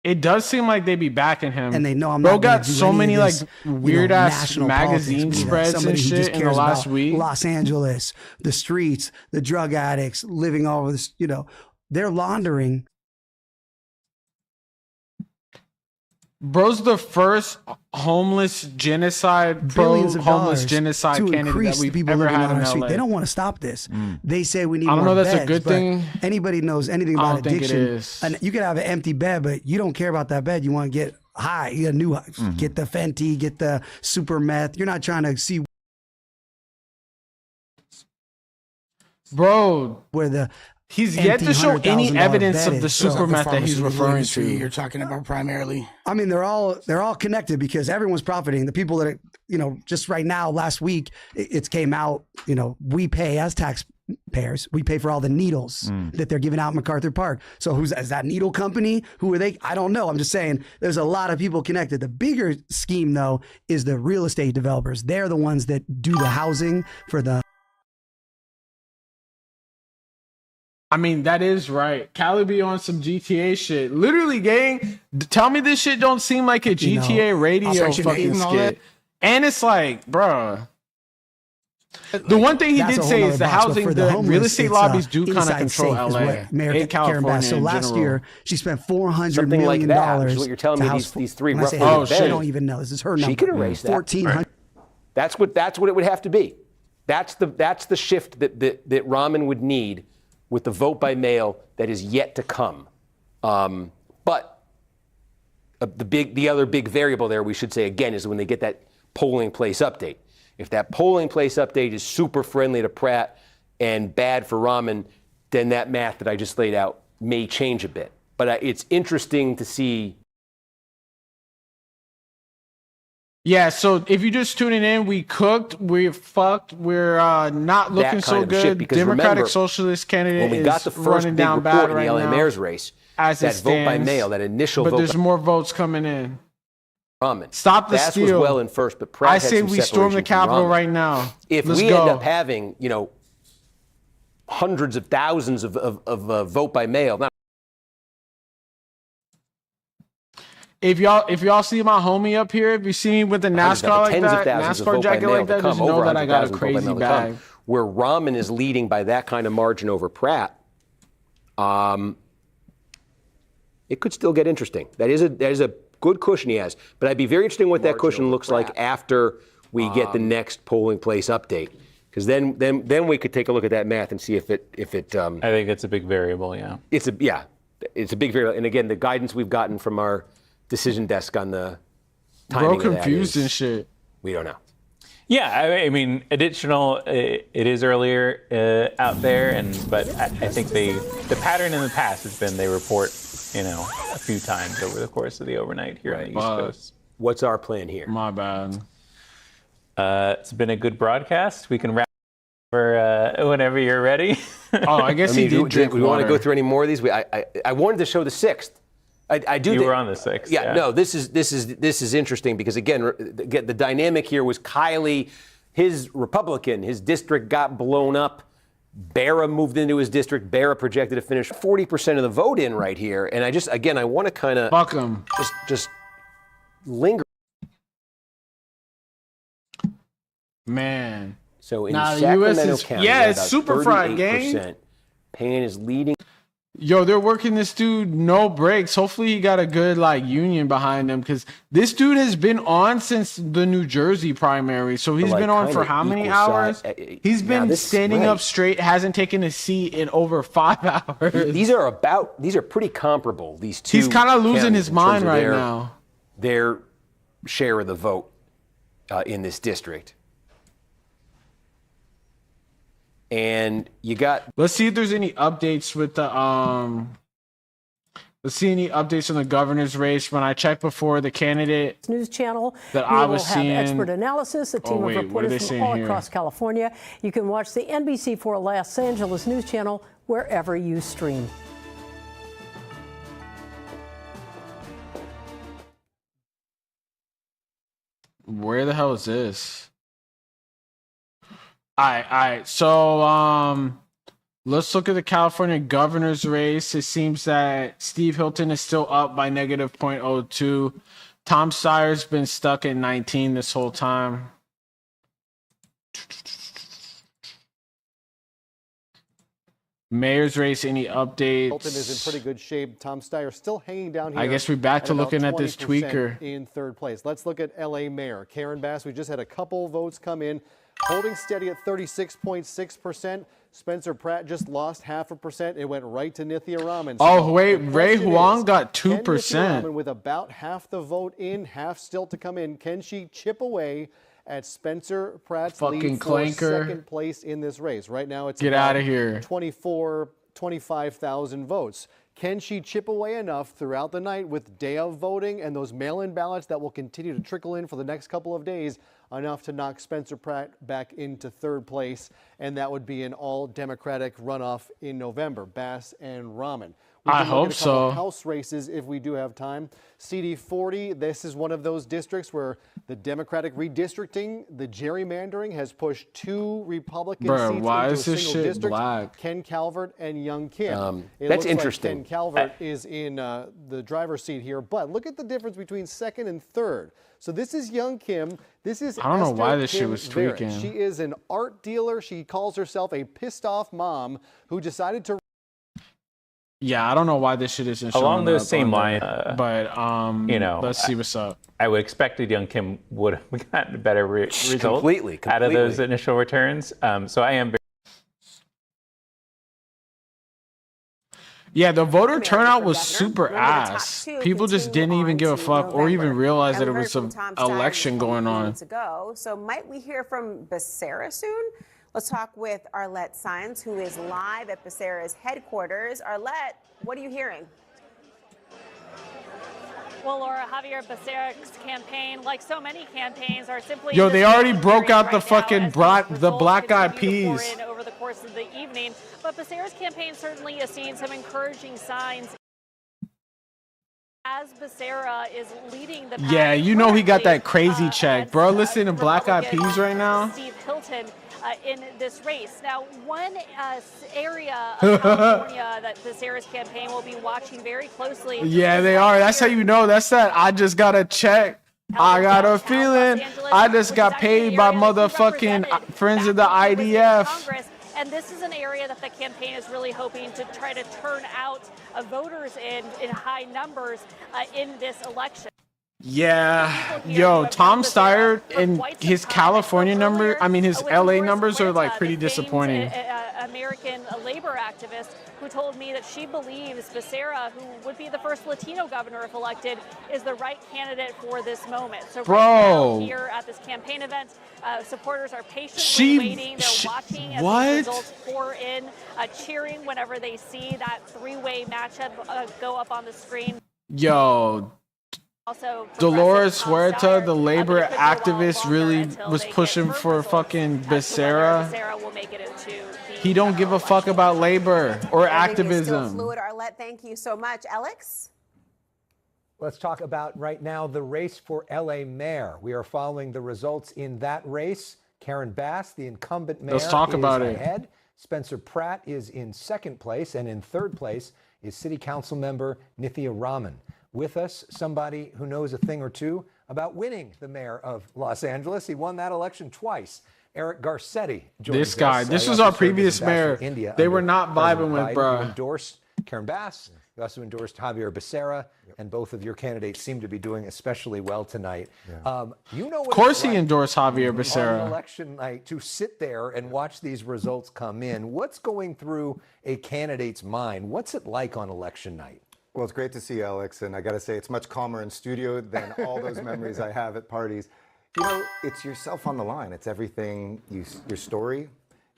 It does seem like they be backing him. And they know I'm Bro not gonna got do so any many of like this, weird ass national magazine politics, spreads somebody and who just shit in the cares last about week. Los Angeles, the streets, the drug addicts living all over this, they're laundering. Bro's the first homeless genocide, homeless genocide candidate that we've ever had in LA. They don't want to stop this. They say we need I don't more know that's beds, a good thing. Anybody knows anything about addiction? Think it is. And you could have an empty bed, but you don't care about that bed. You want to get high. You get the Fenty, get the super meth. You're not trying to see, bro, where he's yet to show any evidence of the super meth that he's referring to. You're talking about primarily. I mean, they're all connected because everyone's profiting. The people that are, just right now, last week, it came out. We pay as taxpayers. We pay for all the needles that they're giving out in MacArthur Park. So is that needle company? Who are they? I don't know. I'm just saying there's a lot of people connected. The bigger scheme, though, is the real estate developers. They're the ones that do the housing for the. I mean, that is right. Cali be on some GTA shit. Literally, gang, tell me this shit don't seem like a GTA radio fucking skit. And it's like, bruh. The one thing he did say is the housing, the real estate lobbies do kind of control LA and California. So last year, she spent $400 million. Like that, which is what you're telling me. These three rough. I don't even know. This is her number. She can erase that. 1,400. That's what it would have to be. That's the shift that Rahman would need with the vote by mail that is yet to come. But the other big variable there, we should say again, is when they get that polling place update. If that polling place update is super friendly to Pratt and bad for Rahman, then that math that I just laid out may change a bit. But it's interesting to see. Yeah, so if you're just tuning in, we cooked, we're fucked, we're not looking so good. Democratic remember, Socialist candidate when we got the first running big down report bad in right the LA now, mayor's race, as that vote by mail, that initial vote. But there's more votes coming in. Rahman. Stop the steal. Was well in first, but Pratt I had say some we storm the Capitol right now. If Let's we go. end up having, hundreds of thousands of vote by mail. Not If y'all see my homie up here, if you see me with the NASCAR like that, NASCAR jacket like that, just know that I got a crazy bag. Where Rahman is leading by that kind of margin over Pratt, it could still get interesting. That is a good cushion he has. But I'd be very interested in what that cushion looks like after we get the next polling place update. Because then we could take a look at that math and see if it. I think it's a big variable. Yeah. It's a big variable. And again, the guidance we've gotten from our decision desk on the timing. Bro, confused and shit. We don't know. Yeah, I mean, additional. It is earlier out there, but I think the pattern in the past has been they report, a few times over the course of the overnight here on the East Coast. What's our plan here? My bad. It's been a good broadcast. We can wrap for whenever you're ready. Oh, I guess he did drink water. We want to go through any more of these? I wanted to show the 6th. I do. You were on the 6th. Yeah. No. This is interesting because again, the dynamic here was Kiley, his Republican, his district got blown up. Barra moved into his district. Barra projected to finish 40% of the vote in right here. And I want to kind of fuck him. Just linger. Man. So in Sacramento County, it's super fried, gang. Payne is leading. Yo, they're working this dude no breaks. Hopefully he got a good union behind him because this dude has been on since the New Jersey primary. So he's been on for how many hours? He's been standing up straight, hasn't taken a seat in over 5 hours. These are pretty comparable, these two. He's kind of losing his mind right now. Their share of the vote in this district. And you got. Let's see if there's any updates with the Let's see any updates on the governor's race. When I checked before, the candidate news channel that I was seeing. Expert analysis. A team of reporters from all across California. You can watch the NBC4 Los Angeles news channel wherever you stream. Where the hell is this? All right. So, let's look at the California governor's race. It seems that Steve Hilton is still up by negative 0.02. Tom Steyer's been stuck at 19 this whole time. Mayor's race, any updates? Hilton is in pretty good shape. Tom Steyer still hanging down here. I guess we're back to looking at this 20% tweaker. in third place. Let's look at LA Mayor Karen Bass. We just had a couple votes come in, holding steady at 36.6%. Spencer Pratt just lost 0.5%. It went right to Nithya Raman. Oh, wait, Ray Huang got 2%. Nithya Raman, with about half the vote in, half still to come in, can she chip away at Spencer Pratt's lead for second place in this race? Right now it's get out of here. 25,000 votes. Can she chip away enough throughout the night with day of voting and those mail-in ballots that will continue to trickle in for the next couple of days, enough to knock Spencer Pratt back into third place? And that would be an all-Democratic runoff in November, Bass and Raman. I hope so. House races if we do have time. CD40, this is one of those districts where the Democratic redistricting, the gerrymandering has pushed 2 Republican seats into a single district. Black? Ken Calvert and Young Kim. That's interesting. Ken Calvert is in the driver's seat here, but look at the difference between second and third. So this is Young Kim. This is I don't know why this Kim shit was Barrett. tweaking. She is an art dealer. She calls herself a pissed off mom who decided to. Yeah, I don't know why this shit isn't showing along those up same on lines. But you know, let's see what's up. I would expected Young Kim would have gotten a better result completely out of those initial returns. So I am very. Yeah, the voter turnout was super ass. People just didn't even give a fuck or even realize that it was an election going on. So might we hear from Becerra soon? Let's talk with Arlette Sines, who is live at Becerra's headquarters. Arlette, what are you hearing? Well, Laura, Javier Becerra's campaign, like so many campaigns, are simply. Yo, they already broke out the fucking black eyed peas. Over the course of the evening, but Becerra's campaign certainly has seen some encouraging signs. As Becerra is leading the. Yeah, you know he got that crazy check, bro. Listen to black eyed peas right now. Steve Hilton. In this race. Now, one area of California that Becerra's campaign will be watching very closely. Yeah, they are. That's how you know. That's that. I just got a check. I got a feeling. I just got paid by motherfucking friends of the IDF. And this is an area that the campaign is really hoping to try to turn out voters in high numbers in this election. Yeah, yo, Tom Steyer and his California number, I mean his LA numbers are like pretty disappointing. American labor activist who told me that she believes Becerra, who would be the first Latino governor if elected, is the right candidate for this moment. So right now here at this campaign event, supporters are patiently waiting. They're watching as the results pour in, cheering whenever they see that three-way matchup go up on the screen. Yo. Dolores Huerta, the labor activist, really was pushing for fucking Becerra. He don't give a fuck about labor or activism. Fluid, Arlette, thank you so much. Alex? Let's talk about right now the race for LA mayor. We are following the results in that race. Karen Bass, the incumbent mayor, is ahead. Spencer Pratt is in second place, and in third place is City Council member Nithya Raman. With us, somebody who knows a thing or two about winning the mayor of Los Angeles. He won that election twice. Eric Garcetti joins this guy. us. This was our previous mayor. They were not vibing with, bro. You endorsed Karen Bass. You also endorsed Javier Becerra, and both of your candidates seem to be doing especially well tonight. You know, of course, he endorsed Javier Becerra. On election night, to sit there and watch these results come in. What's going through a candidate's mind? What's it like on election night? Well, it's great to see you, Alex, and I got to say it's much calmer in studio than all those memories I have at parties. You know, it's yourself on the line. It's everything, your story.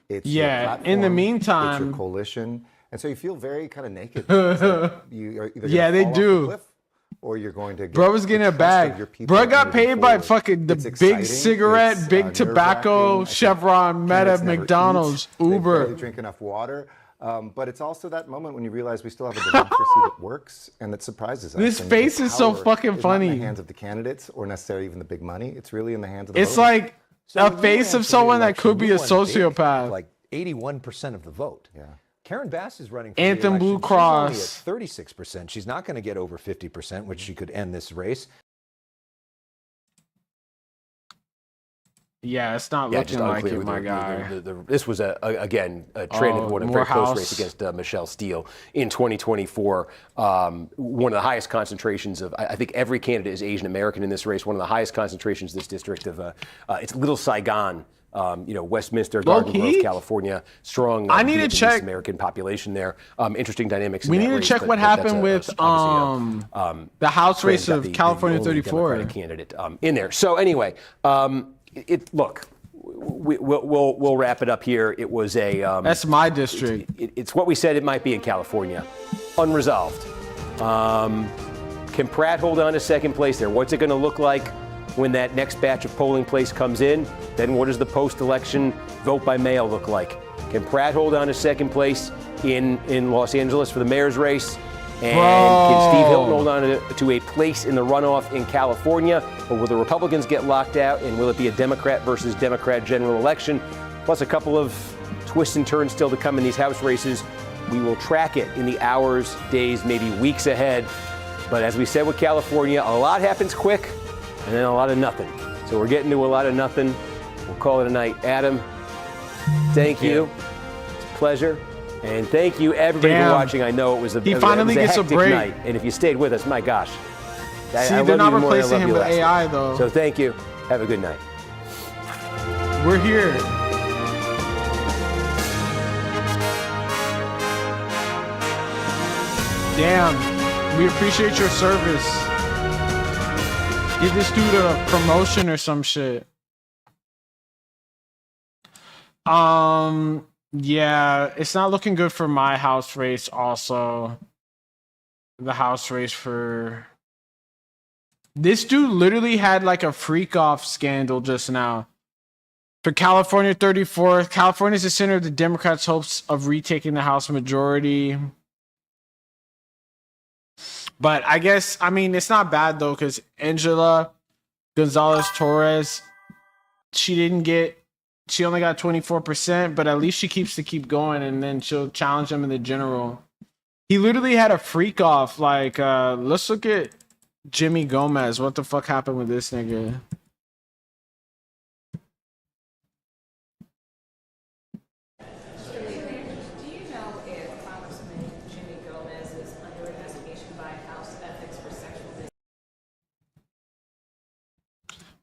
It's your platform, in the meantime, it's your coalition, and so you feel very kind of naked. You are either they do. Cliff, or you're going to get bro was getting a bag. Bro got paid by fucking the big cigarette, big tobacco, Chevron, Meta, McDonald's, easy. Uber. They barely drink enough water. But it's also that moment when you realize we still have a democracy that works and that surprises us. This face is so fucking funny. Not in the hands of the candidates or necessarily even the big money. It's really in the hands of the voters. voters. Like a face of someone that could be a sociopath. Like 81% of the vote. Yeah. Karen Bass is running for Anthem the Blue Cross. She's only at 36%. She's not going to get over 50%, which she could end this race. Yeah, it's not looking like it, my guy. This was, again, a trend in a very close race against Michelle Steele in 2024. One of the highest concentrations of, I think every candidate is Asian American in this race. One of the highest concentrations in this district of, it's Little Saigon. Westminster, Garden Grove, California, strong I need to check American population there. Interesting dynamics. We need to check what happened with the House race of California 34 candidate in there. So anyway, look, we'll wrap it up here. It was a that's my district. It's what we said it might be in California, unresolved. Can Pratt hold on to second place there? What's it going to look like when that next batch of polling place comes in? Then what does the post-election vote by mail look like? Can Pratt hold on to second place in Los Angeles for the mayor's race? And can Steve Hilton hold on to a place in the runoff in California? Or will the Republicans get locked out? And will it be a Democrat versus Democrat general election? Plus a couple of twists and turns still to come in these House races. We will track it in the hours, days, maybe weeks ahead. But as we said with California, a lot happens quick and then a lot of nothing. So we're getting to a lot of nothing. We'll call it a night. Adam, thank you. It's a pleasure. And thank you, everybody, for watching. I know it was a hectic night. And if you stayed with us, my gosh. See, they're not replacing him with AI, though. So thank you. Have a good night. We're here. Damn. We appreciate your service. Give this dude a promotion or some shit. Yeah, it's not looking good for my House race also. The House race for... This dude literally had like a freak off scandal just now. For California 34, California is the center of the Democrats' hopes of retaking the House majority. But I guess, I mean, it's not bad though, because Angela Gonzalez-Torres, she only got 24%, but at least she keep going, and then she'll challenge him in the general. He literally had a freak off. Like, let's look at Jimmy Gomez. What the fuck happened with this nigga?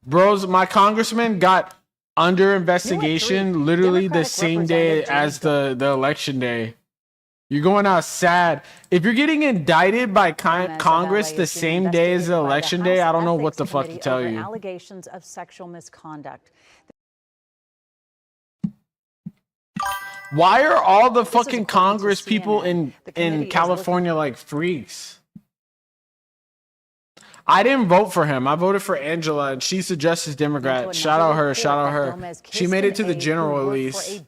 Bros, my congressman got under investigation literally the same day as the election day. You're going out sad. If you're getting indicted by Congress the same day as the election day, I don't know what the fuck to tell you. Allegations of sexual misconduct. Why are all the fucking Congress people in California like freaks? I didn't vote for him. I voted for Angela, and she's the Justice Democrat. Shout out her. Shout out her. She made it to the general at least.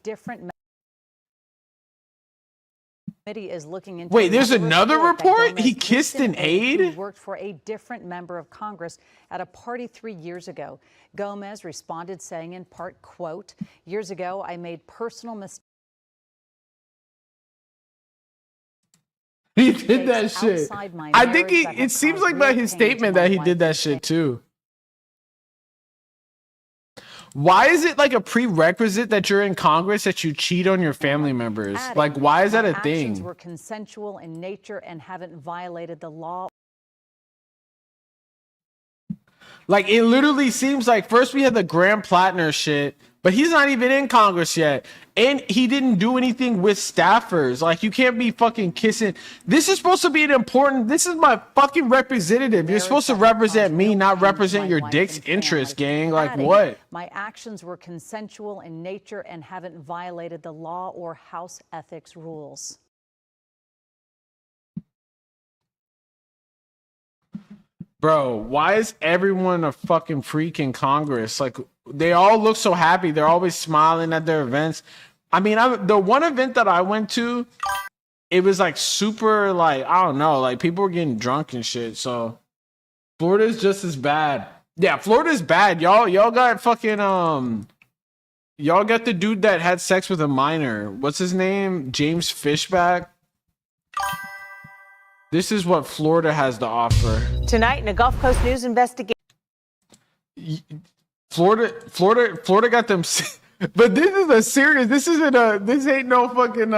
Is looking into Wait, there's another report? He kissed an aide? Who worked for a different member of Congress at a party 3 years ago. Gomez responded saying in part, quote, "Years ago, I made personal mistakes." He did that shit. I think it seems like by his statement that he did that shit too. Why is it like a prerequisite that you're in Congress that you cheat on your family members? Like, why is that a thing? Actions were consensual in nature and haven't violated the law. Like, it literally seems like first we had the Graham Plattner shit, but he's not even in Congress yet. And he didn't do anything with staffers. Like, you can't be fucking kissing. This is supposed to be this is my fucking representative. You're supposed to represent me, not represent your dick's interest, gang. Like, what? My actions were consensual in nature and haven't violated the law or House ethics rules. Bro, why is everyone a fucking freak in Congress? Like, they all look so happy. They're always smiling at their events. I mean, the one event that I went to, it was like super, like, I don't know, like people were getting drunk and shit. So Florida's just as bad. Yeah, Florida's bad. Y'all got fucking y'all got the dude that had sex with a minor. What's his name? James Fishback. This is what Florida has to offer. Tonight in a Gulf Coast News investigation. Florida got them. But this is a serious. This ain't no fucking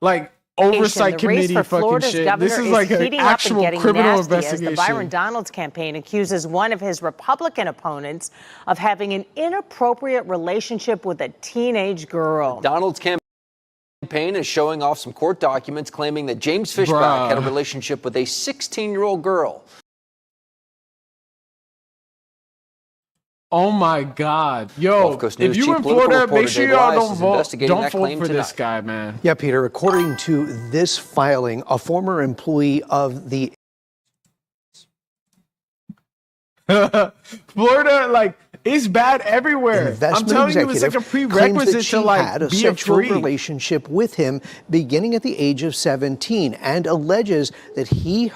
like oversight committee fucking shit. This is like an actual criminal investigation. The Byron Donalds campaign accuses one of his Republican opponents of having an inappropriate relationship with a teenage girl. Donald's campaign is showing off some court documents claiming that James Fishback had a relationship with a 16-year-old girl. Oh my God. Yo, if you in Florida, make sure y'all don't vote for this guy, man. Yeah, Peter, according to this filing, a former employee of the Florida, like, it's bad everywhere. I'm telling you, it's like a prerequisite to like had a be sexual a freak. relationship with him beginning at the age of 17 and alleges that he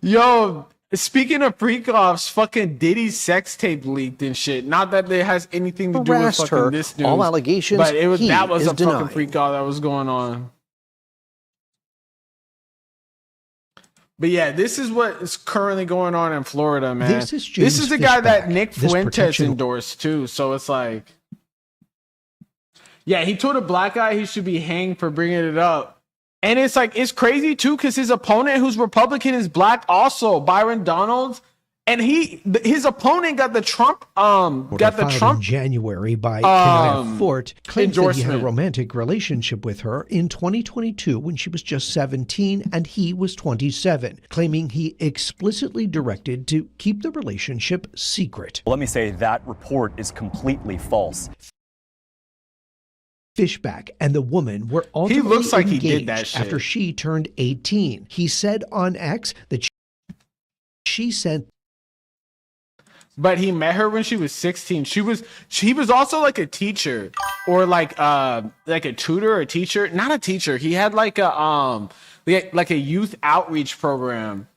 Yo, speaking of freak-offs, fucking Diddy's sex tape leaked and shit. Not that it has anything to do with fucking this news. All allegations but that was a denying. fucking freak-off that was going on. But yeah, this is what is currently going on in Florida, man. This is the guy that Fishback. Nick This Fuentes protection- endorsed too. So it's like, yeah, he told a black guy he should be hanged for bringing it up. And it's like, it's crazy too, because his opponent, who's Republican, is black also, Byron Donalds. And his opponent got the Trump, in January by Kenneth Fort, claims that he had a romantic relationship with her in 2022 when she was just 17 and he was 27, claiming he explicitly directed to keep the relationship secret. Let me say that report is completely false. Fishback and the woman were ultimately looks like he engaged did that shit. after she turned 18. He said on X that she sent. But he met her when she was 16. He was also like a teacher or like a tutor or teacher. Not a teacher. He had like a youth outreach program.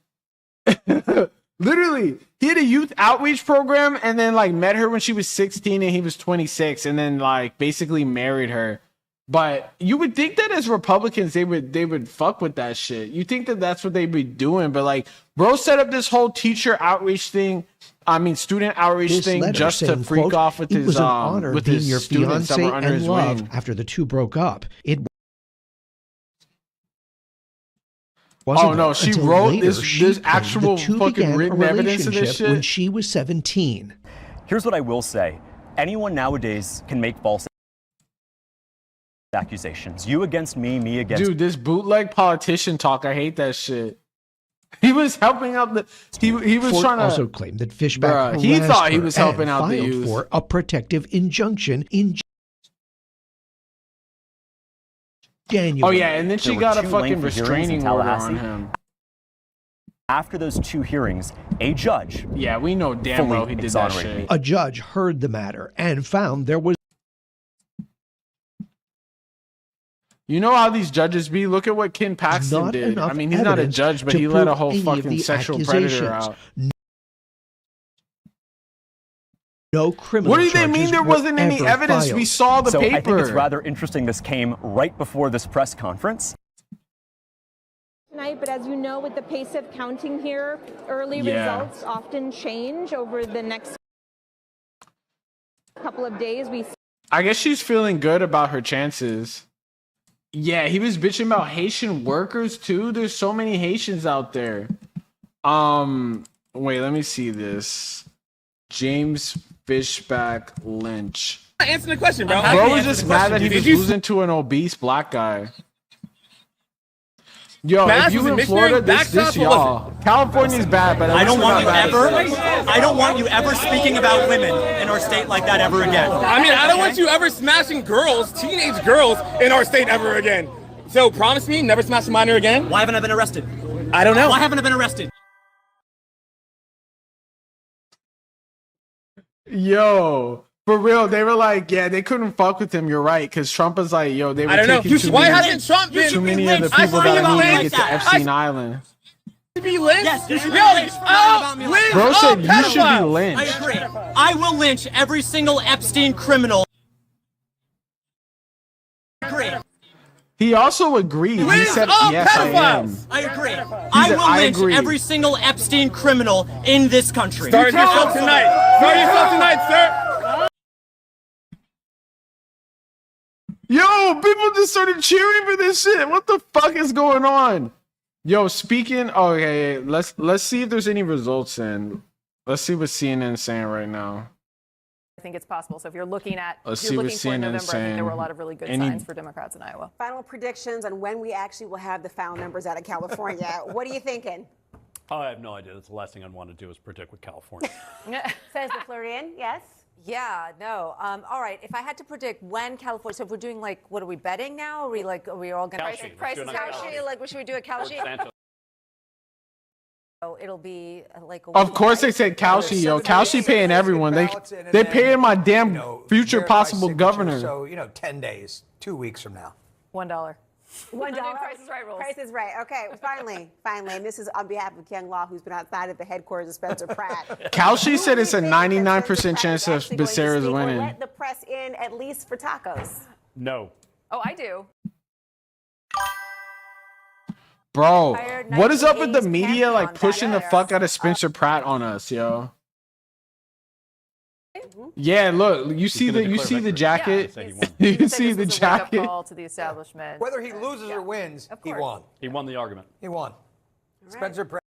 Literally, he had a youth outreach program and then like met her when she was 16 and he was 26 and then like basically married her. But you would think that as Republicans, they would fuck with that shit. You think that that's what they'd be doing. But like, bro set up this whole teacher outreach thing. I mean, student outreach thing just to freak quote, off with it his was an honor with being his your students that fiance were under and his love wing. after the two broke up. It Oh wasn't no, she until wrote later this. she There's claimed actual the two fucking began written a evidence of this relationship shit. when she was 17. Here's what I will say. Anyone nowadays can make false accusations. You against me, me against Dude, this bootleg politician talk, I hate that shit. He was helping out the. He was Ford trying to. also claimed that Fishback he harassed thought he her was helping and out the filed youth. for a protective injunction in January. Oh yeah, and then she There were got a two fucking lengthy hearings in restraining order on Tallahassee. him. After those two hearings, a judge. Yeah, we know damn well fully he did that exonerated shit. A judge heard the matter and found there was You know how these judges be? Look at what Ken Paxton not did. enough I mean, he's not a evidence judge, but to he let a prove whole any of fucking the sexual predator accusations. out. No criminal What do they charges mean there were wasn't any ever evidence? filed. We saw the so paper. I think it's rather interesting this came right before this press conference. Tonight, but as you know, with the pace of counting here, early results often change over the next couple of days. I guess she's feeling good about her chances. Yeah, he was bitching about Haitian workers too. There's so many Haitians out there. Wait, let me see this. James Fishback Lynch. Answer the question, bro. Bro was just mad that he was losing to an obese black guy. Yo, if you in Florida, this y'all. California's bad, but I don't want you ever speaking about women in our state like that ever again. I mean, I don't want you ever smashing girls, teenage girls, in our state ever again. So promise me, never smash a minor again. Why haven't I been arrested? I don't know. Why haven't I been arrested? Yo, for real, they were like, yeah, they couldn't fuck with him. You're right, because Trump was like, yo, they were I don't know. taking Why hasn't Trump been too many of the people that are needing to get to Epstein Island. Be lynched? Yes, you should be Yo, lynched. About me like Bro that. said you should be pedophiles. lynched. I agree. I will lynch every single Epstein criminal. I agree. He also agreed. He said, yes, I am. I agree. I will lynch every single Epstein criminal in this country. Start yourself tonight. Start yourself tonight, sir. Yo, people just started cheering for this shit. What the fuck is going on? Yo, speaking. Okay, let's see if there's any results in. Let's see what CNN's saying right now. I think it's possible. So if you're looking at, Let's if see you're what looking for in CNN's November, I think there were a saying. lot of really good Any- signs for Democrats in Iowa. Final predictions on when we actually will have the final numbers out of California. What are you thinking? Oh, I have no idea. That's the last thing I'd want to do is predict with California. Says the Floridian, yes? Yeah, no. All right, if I had to predict when California, so if we're doing like, what are we betting now? Are we all going to Price is Kalshi? Like, should we do a Kalshi? So it'll be like a Of course they said Kalshi, yo. Kalshi paying everyone. They paying my damn future possible governor. So, 10 days, 2 weeks from now. $1. $1. Price is Right rules. Price is Right. Okay, finally. And this is on behalf of Kyung Law, who's been outside of the headquarters of Spencer Pratt. Kalshi said it's a 99% chance of Actually going to Becerra's speak or winning. Let the press in at least for tacos. No. Oh, I do. Bro, what is up with the media like pushing the fuck out of Spencer Pratt on us, yo? Yeah, look, you see the jacket. You see the jacket. Call to the establishment. Whether he loses or wins, he won. He won the argument. He won. Spencer Pratt.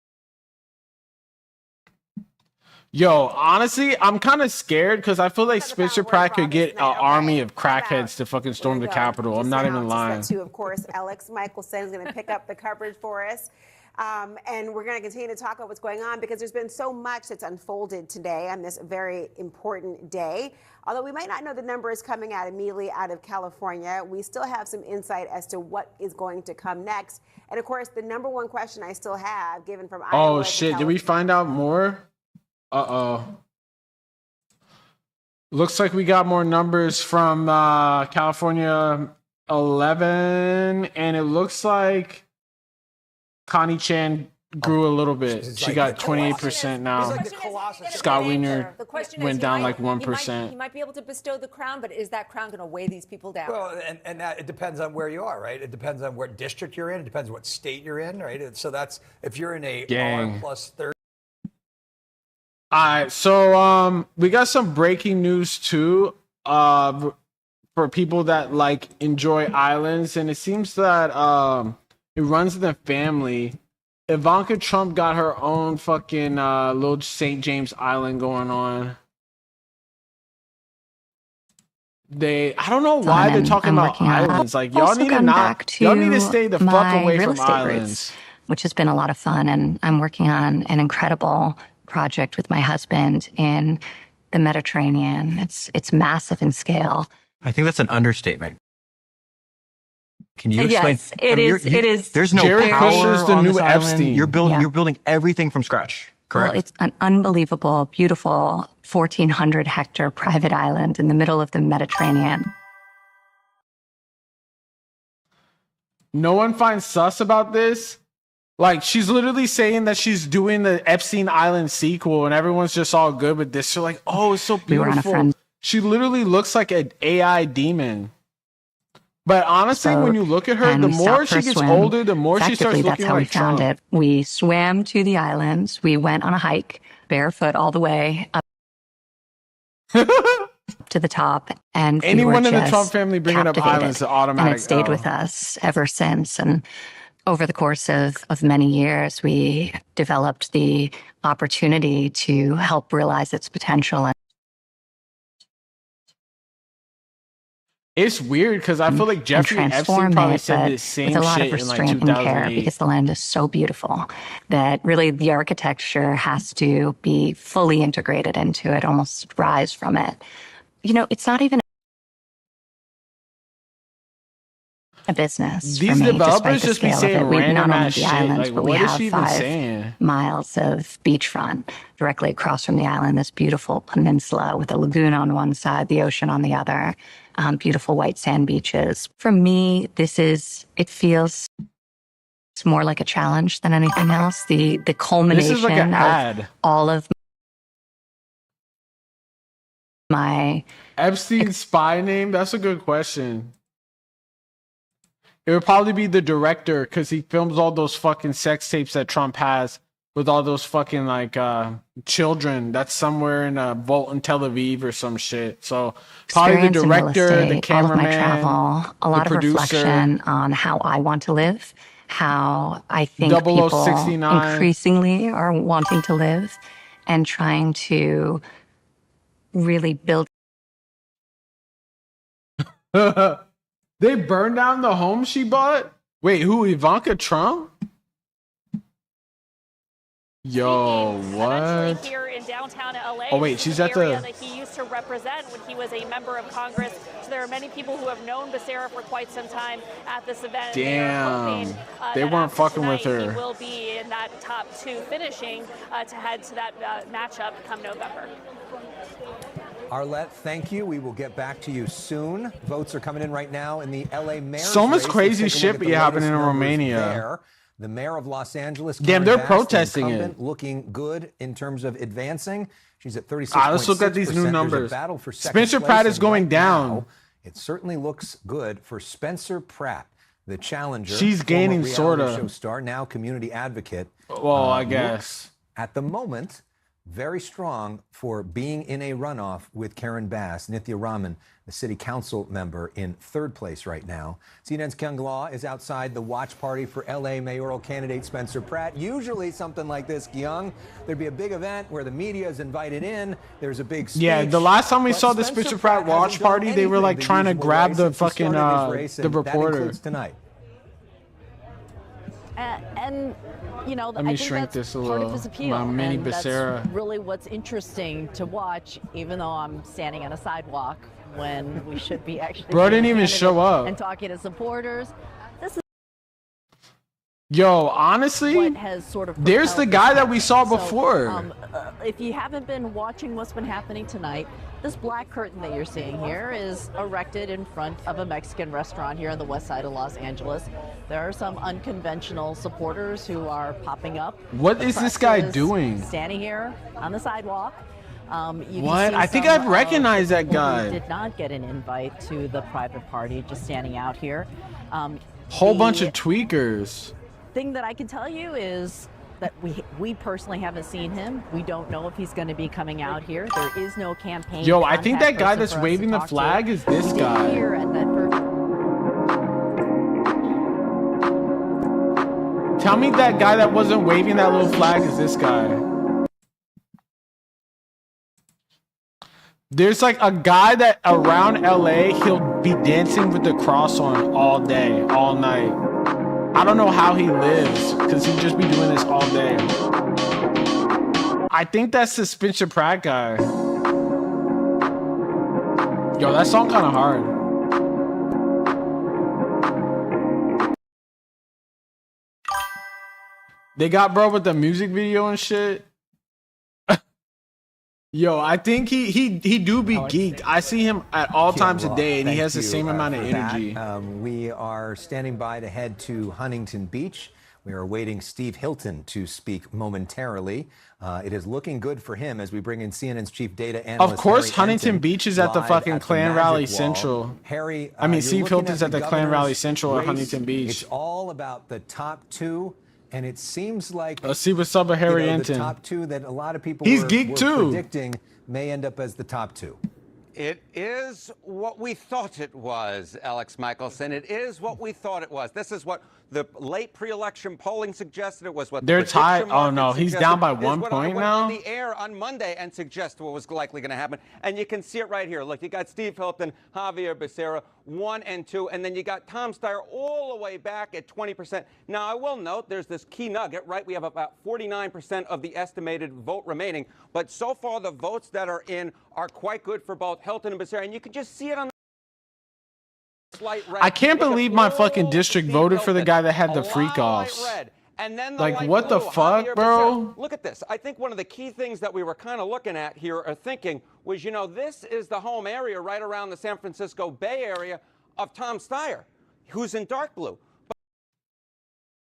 Yo, honestly, I'm kind of scared because I feel like Spencer Pratt could get an army of crackheads to fucking storm the Capitol. I'm not even lying. Too, of course, Alex Michelson is going to pick up the coverage for us. And we're going to continue to talk about what's going on because there's been so much that's unfolded today on this very important day. Although we might not know the numbers coming out immediately out of California, we still have some insight as to what is going to come next. And of course, the number one question I still have, given from Iowa. Oh shit! Did we find out more? Looks like we got more numbers from California 11, and it looks like Connie Chan grew a little bit. She got 28% now. Scott Wiener went down like 1%. He might be able to bestow the crown, but is that crown going to weigh these people down? Well, and that it depends on where you are, right? It depends on what district you're in. It depends what state you're in, right? So that's if you're in a R plus 30. All right, so we got some breaking news too for people that like enjoy islands, and it seems that it runs in the family. Ivanka Trump got her own fucking little St. James Island going on. I don't know why they're talking about islands. Like y'all need to stay the fuck away from islands. Which has been a lot of fun, and I'm working on an incredible project with my husband in the Mediterranean. It's massive in scale. I think that's an understatement. Can you explain? Yes, it is. There's no Jared power Kushner's the on new this island. Epstein. You're building everything from scratch. Correct. Well, it's an unbelievable, beautiful 1,400 hectare private island in the middle of the Mediterranean. No one finds sus about this. Like, she's literally saying that she's doing the Epstein Island sequel, and everyone's just all good with this. They're like, oh, it's so beautiful. She literally looks like an AI demon. But honestly, when you look at her, the more she gets older, the more she starts looking that's how like we found Trump. it. We swam to the islands. We went on a hike, barefoot all the way up to the top. And Anyone in the Trump family bringing up islands is automatic. And it stayed with us ever since. And over the course of many years, we developed the opportunity to help realize its potential. It's weird because I feel like Jeffrey Epstein probably said the same with a lot shit of in like restraint and care 2008. because the land is so beautiful that really the architecture has to be fully integrated into it, almost rise from it. You know, it's not even a business. These for me, developers despite just the be scale of saying it. We've random not only ass the shit. islands, Like, but we what is have she even 5 saying? miles of beachfront directly across from the island. This beautiful peninsula with a lagoon on one side, the ocean on the other. Beautiful white sand beaches. For me, it feels more like a challenge than anything else. The culmination This is like an of ad. all of my Epstein's spy name? That's a good question. It would probably be the director because he films all those fucking sex tapes that Trump has with all those fucking like children that's somewhere in a vault in Tel Aviv or some shit. So probably the Experience in real director, estate, the cameraman, all of my travel, a lot the of producer. reflection on how I want to live, how I think people 0069. increasingly are wanting to live, and trying to really build. They burned down the home she bought? Wait, who, Ivanka Trump? Yo, what? Here in downtown LA. Oh, wait, she's at the area that he used to represent when he was a member of Congress. So there are many people who have known Becerra for quite some time at this event. Damn. They That weren't after fucking with tonight, her. He will be in that top 2 finishing to head to that matchup come November. Arlette, thank you. We will get back to you soon. Votes are coming in right now in the LA mayor's So much race. crazy Let's take a shit look at be the happening latest in numbers Romania. there. The mayor of Los Angeles, Damn, Karen they're Bass, the protesting it. incumbent, looking good in terms of advancing. She's at 36.6%. Let's look at these new There's a numbers. battle for second Spencer place, Pratt is and going right down. now, it certainly looks good for Spencer Pratt, the challenger. She's former gaining, reality sorta. show star, now community advocate. Well, I looks, guess. at the moment, very strong for being in a runoff with Karen Bass. Nithya Raman, the city council member, in third place right now. CNN's Kyung Law is outside the watch party for LA mayoral candidate Spencer Pratt. Usually something like this, Kyung, there'd be a big event where the media is invited in. There's a big speech. Yeah, the last time we But saw the Spencer Pratt watch hasn't done party, they were like anything trying to usual grab way the since he fucking started his race, the and that reporter. includes tonight. And you know, Let me I think shrink that's this a part little. of his appeal. My mini and Becerra. that's really what's interesting to watch, even though I'm standing on a sidewalk when we should be actually. Bro didn't being even candidate show up. and talking to supporters. This is Yo, honestly, what has sort of there's the propelled guy this that we saw happen. before. If you haven't been watching what's been happening tonight, this black curtain that you're seeing here is erected in front of a Mexican restaurant here on the west side of Los Angeles. There are some unconventional supporters who are popping up. What The is this press guy is doing? Standing here on the sidewalk. You can What? see I think some I've of recognized the that people who guy. Did not get an invite to the private party, just standing out here. Whole bunch the of tweakers. thing that I can tell you is that we personally haven't seen him. We don't know if he's going to be coming out here. There is no campaign. Yo, I think that contact guy person that's for us waving to the talk to. flag is this We did guy. hear at that first Tell me that guy that wasn't waving that little flag is this guy. There's like a guy that around LA, he'll be dancing with the cross on all day, all night. I don't know how he lives because he just be doing this all day. I think that's the Spencer Pratt guy. Yo, that song kind of hard. They got bro with the music video and shit. Yo, I think he do be geeked. I see him at all times a day, and he Thank has the you, same amount of for that. energy. We are standing by to head to Huntington Beach. We are awaiting Steve Hilton to speak momentarily. It is looking good for him as we bring in CNN's chief data analyst. Of course, Harry Huntington Enton, Beach is at the live fucking at the Klan Magic Rally Wall. Central. Harry, I mean, you're Steve looking Hilton's at the Klan governor's Rally Central at race. Huntington Beach. It's all about the top two, and it seems like Let's see what's up with Harry the Enton. top two that a lot of people He's were geeked too. predicting may end up as the top two. It is what we thought it was, Alex Michelson. It is what we thought it was. This is what the late pre-election polling suggested. It was what They're the prediction tied. Oh market no, he's suggested. down by It is 1 what I point went now. on the air on Monday and suggested what was likely going to happen. And you can see it right here. Look, you got Steve Hilton, Javier Becerra, 1 and 2, and then you got Tom Steyer all the way back at 20%. Now, I will note there's this key nugget, right? We have about 49% of the estimated vote remaining, but so far the votes that are in are quite good for both Hilton and Becerra, and you can just see it on the slight red. I can't Look at believe my all fucking district Steve voted for the Hilton, guy that had a the lot freak of light offs. red. And then Like, light what the blue, fuck, Javier bro? Becerra. Look at this. I think one of the key things that we were kind of looking at here or thinking was, you know, this is the home area right around the San Francisco Bay Area of Tom Steyer, who's in dark blue.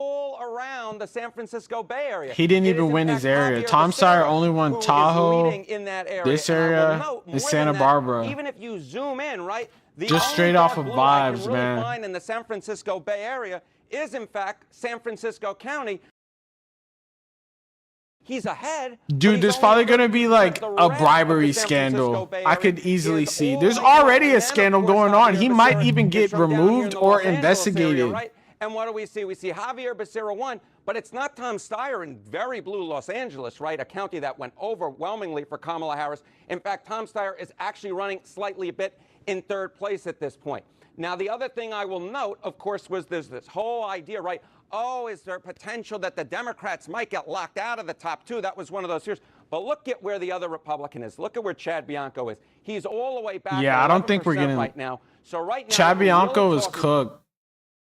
all around the San Francisco Bay Area. He didn't It even is, in win his fact, area. Javier Tom Steyer Becerra only who won is Tahoe, leading in that area. this And I will area, note, and more Santa than that, Barbara. even if you zoom in, right, the Just only straight off dark of blue I vibes, can really man. find in the San Francisco Bay Area is, in fact, San Francisco County. He's ahead. Dude, there's probably going to be like a bribery scandal. I could easily see. There's already a scandal going on. He might even get removed or investigated. Right? And what do we see? We see Javier Becerra won, but it's not Tom Steyer in very blue Los Angeles, right? A county that went overwhelmingly for Kamala Harris. In fact, Tom Steyer is actually running slightly a bit in third place at this point. Now, the other thing I will note, of course, was there's this whole idea, right? Oh, is there potential that the Democrats might get locked out of the top two? That was one of those fears. But look at where the other Republican is. Look at where Chad Bianco is. He's all the way back. Yeah, I don't think we're getting right now. So right now, Chad Bianco is cooked.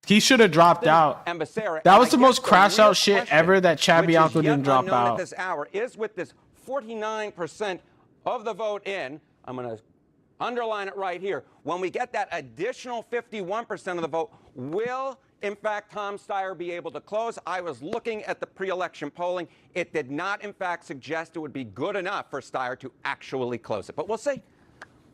He should have dropped out. And Becerra, That was and the I most guess the crash real out shit question, ever that Chad which is Bianco yet didn't drop unknown out. at this hour, is with this 49% of the vote in. I'm going to underline it right here. When we get that additional 51% of the vote, will, in fact, Tom Steyer be able to close? I was looking at the pre-election polling. It did not, in fact, suggest it would be good enough for Steyer to actually close it. But we'll see.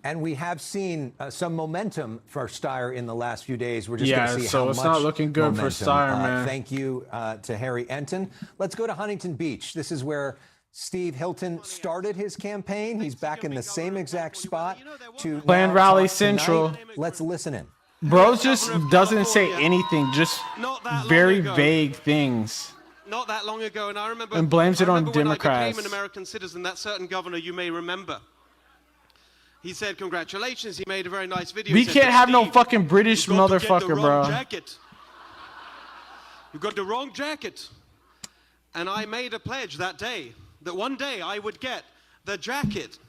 And we have seen some momentum for Steyer in the last few days. We're just going to see so how it's much not looking good for momentum. Steyer, man. Thank you to Harry Enton. Let's go to Huntington Beach. This is where Steve Hilton started his campaign. He's back in the same exact spot to Planned now Rally talk tonight. Central. Let's listen in. Bro just doesn't say anything, just very vague things. Not that long ago, and I remember. And blames it on when Democrats. I became an American citizen, that certain governor you may remember. He said, "Congratulations." He made a very nice video. We He said, can't have no "Steve, fucking British you've got to get the motherfucker, wrong bro. Jacket. You got the wrong jacket." And I made a pledge that day that one day I would get the jacket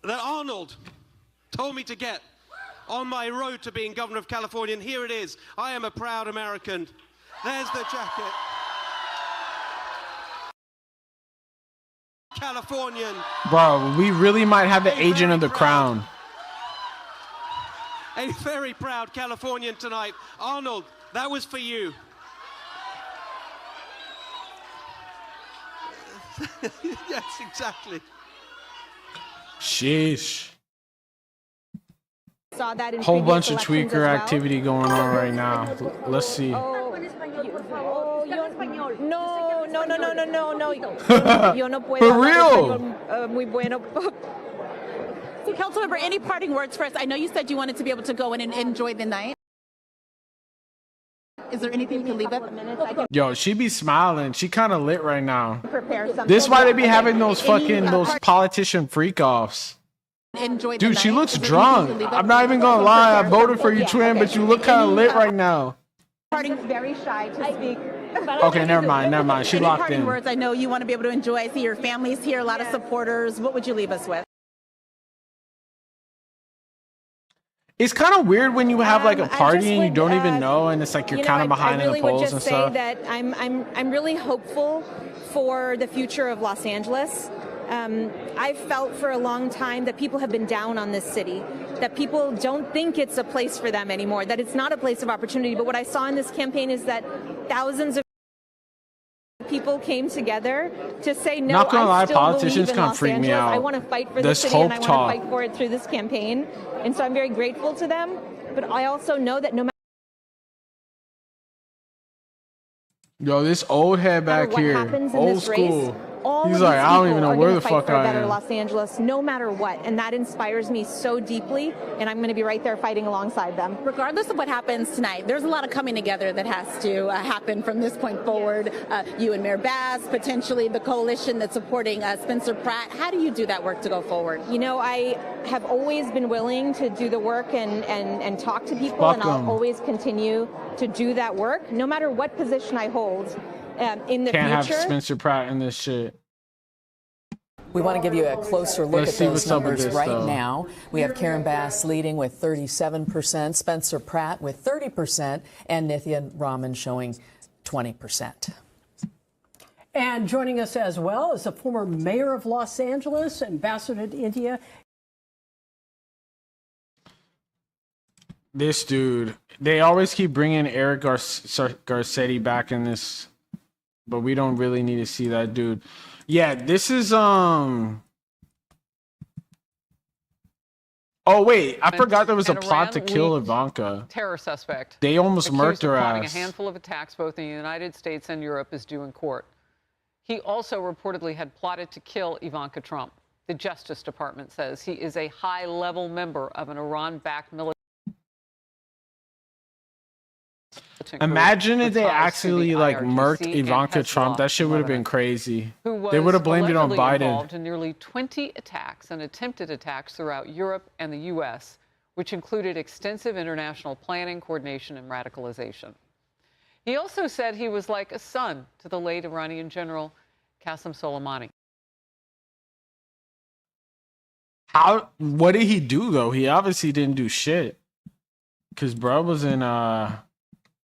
that Arnold told me to get on my road to being governor of California. And here it is. I am a proud American. There's the jacket. Californian. Bro, we really might have the agent of the crown. A very proud Californian tonight. Arnold, that was for you. Yes, exactly. Sheesh. Saw that in Whole previous bunch of elections as tweaker well. activity going on right now. Let's see. No. Yo no puedo For hablar real? español, muy bueno. So, Councilmember, any parting words for us? I know you said you wanted to be able to go in and enjoy the night. Is there anything you can leave with? Yo, she be smiling. She kind of lit right now. Prepare something. This why they be having those fucking politician freak offs. Enjoy the Dude, night. she looks Is there anything you can drunk. leave I'm us not with? even gonna lie. I voted for you, twin, but you look kind of lit right now. Parting very shy to speak. Okay, never mind. She Any locked parting in. words? I know you want to be able to enjoy. I see your family's here, a lot of supporters. What would you leave us with? It's kind of weird when you have like a I party just and you would, don't even know, and it's like you're kind of behind I in really the polls would and just say stuff. that I'm really hopeful for the future of Los Angeles. I've felt for a long time that people have been down on this city, that people don't think it's a place for them anymore, that it's not a place of opportunity. But what I saw in this campaign is that thousands of people came together to say, no, Not gonna lie, I still politicians believe in kinda Los freak me Angeles. out. I want to fight for This the city, and I hope want talk. to fight for it through this campaign. And so I'm very grateful to them. But I also know that no matter Yo, this old head back what here, happens in old this school. race, all He's of like, these I don't people even know are where gonna the fight fuck for a I better am. Los Angeles, no matter what, and that inspires me so deeply. And I'm going to be right there fighting alongside them. Regardless of what happens tonight, there's a lot of coming together that has to happen from this point forward. You and Mayor Bass, potentially the coalition that's supporting Spencer Pratt. How do you do that work to go forward? You know, I have always been willing to do the work and talk to people, Fuck and I'll 'em. always continue to do that work, no matter what position I hold in the Can't have future. Spencer Pratt in this shit. We want to give you a closer look Let's at see those what's up with numbers this, right though. now. We have Karen Bass leading with 37%, Spencer Pratt with 30%, and Nithya Raman showing 20%. And joining us as well is the former mayor of Los Angeles, ambassador to India. This dude. They always keep bringing Eric Garcetti back in this, but we don't really need to see that dude. Yeah, this is Oh wait, I forgot there was a plot to kill Ivanka. Terror suspect. They almost murked her plotting ass. A handful of attacks both in the United States and Europe is due in court. He also reportedly had plotted to kill Ivanka Trump. The Justice Department says he is a high-level member of an Iran-backed military. Imagine if they actually like murked Ivanka Trump. That shit would have been crazy. They would have blamed it on Biden. Involved in nearly 20 attacks and attempted attacks throughout Europe and the U.S., which included extensive international planning, coordination, and radicalization. He also said he was like a son to the late Iranian general Qasem Soleimani. What did he do though? He obviously didn't do shit. Cause bro was in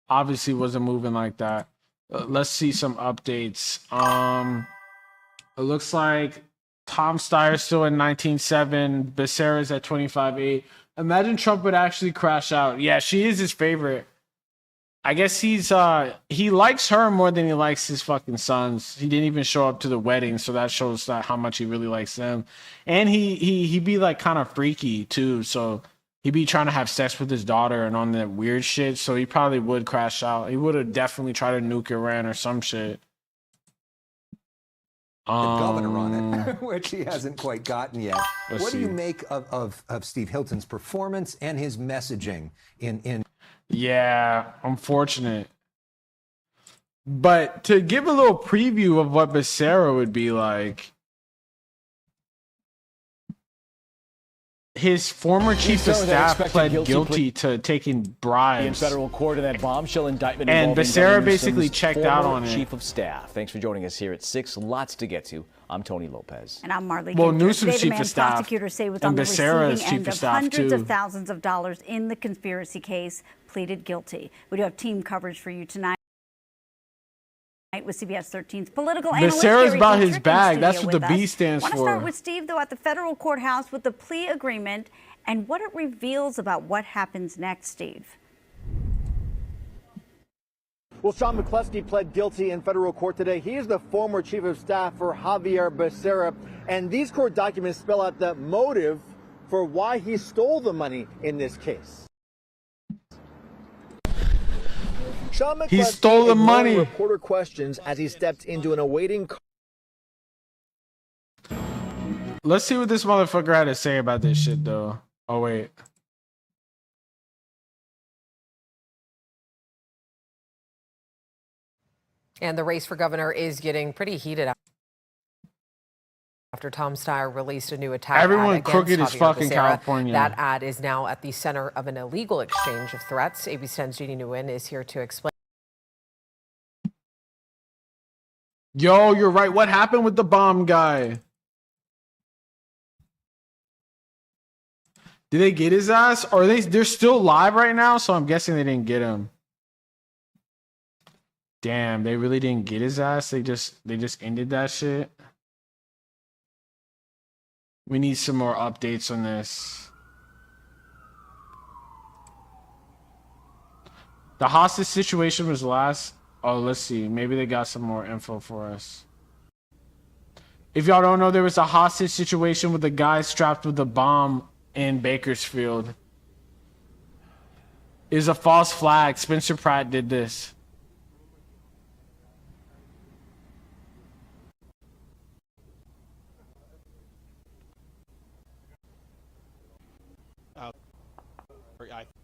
obviously wasn't moving like that. Let's see some updates. It looks like Tom Steyer's still in 19.7. Becerra's at 25.8. Imagine Trump would actually crash out. Yeah, she is his favorite. I guess he likes her more than he likes his fucking sons. He didn't even show up to the wedding, so that shows that how much he really likes them. And he be like kind of freaky too, so he'd be trying to have sex with his daughter and on that weird shit, so he probably would crash out. He would have definitely tried to nuke Iran or some shit. The governor on it, which he hasn't quite gotten yet. What do you make of Steve Hilton's performance and his messaging in Yeah, unfortunate. But to give a little preview of what Becerra would be like, his former chief of staff pled guilty to taking bribes. In federal court in that bombshell indictment. And Becerra basically checked out on it. Chief of staff. Thanks for joining us here at 6. Lots to get to. I'm Tony Lopez. And I'm Marley. Well, Ginter. Newsom's Today, chief of staff. Prosecutors say was and on the Becerra's receiving chief end of of staff hundreds too. of thousands of dollars in the conspiracy case, pleaded guilty. We do have team coverage for you tonight with CBS 13's political analyst Becerra's Gary about Dietrich his in bag. That's studio what the with B us. stands Want to for. start with Steve, though, at the federal courthouse with the plea agreement and what it reveals about what happens next, Steve. Well, Sean McCluskey pled guilty in federal court today. He is the former chief of staff for Javier Becerra, and these court documents spell out the motive for why he stole the money in this case. Sean McCluskey He stole the ignored money. reporter questions as he stepped into an awaiting car. Let's see what this motherfucker had to say about this shit, though. Oh, wait. And the race for governor is getting pretty heated after Tom Steyer released a new attack Everyone ad crooked against as Javier fucking Becerra. California. That ad is now at the center of an illegal exchange of threats. ABC 10's Jeannie Nguyen is here to explain. Yo, you're right. What happened with the bomb guy? Did they get his ass? Or they're still live right now? So I'm guessing they didn't get him. Damn, they really didn't get his ass. They just ended that shit. We need some more updates on this. The hostage situation was last. Oh, let's see. Maybe they got some more info for us. If y'all don't know, there was a hostage situation with a guy strapped with a bomb in Bakersfield. It was a false flag. Spencer Pratt did this.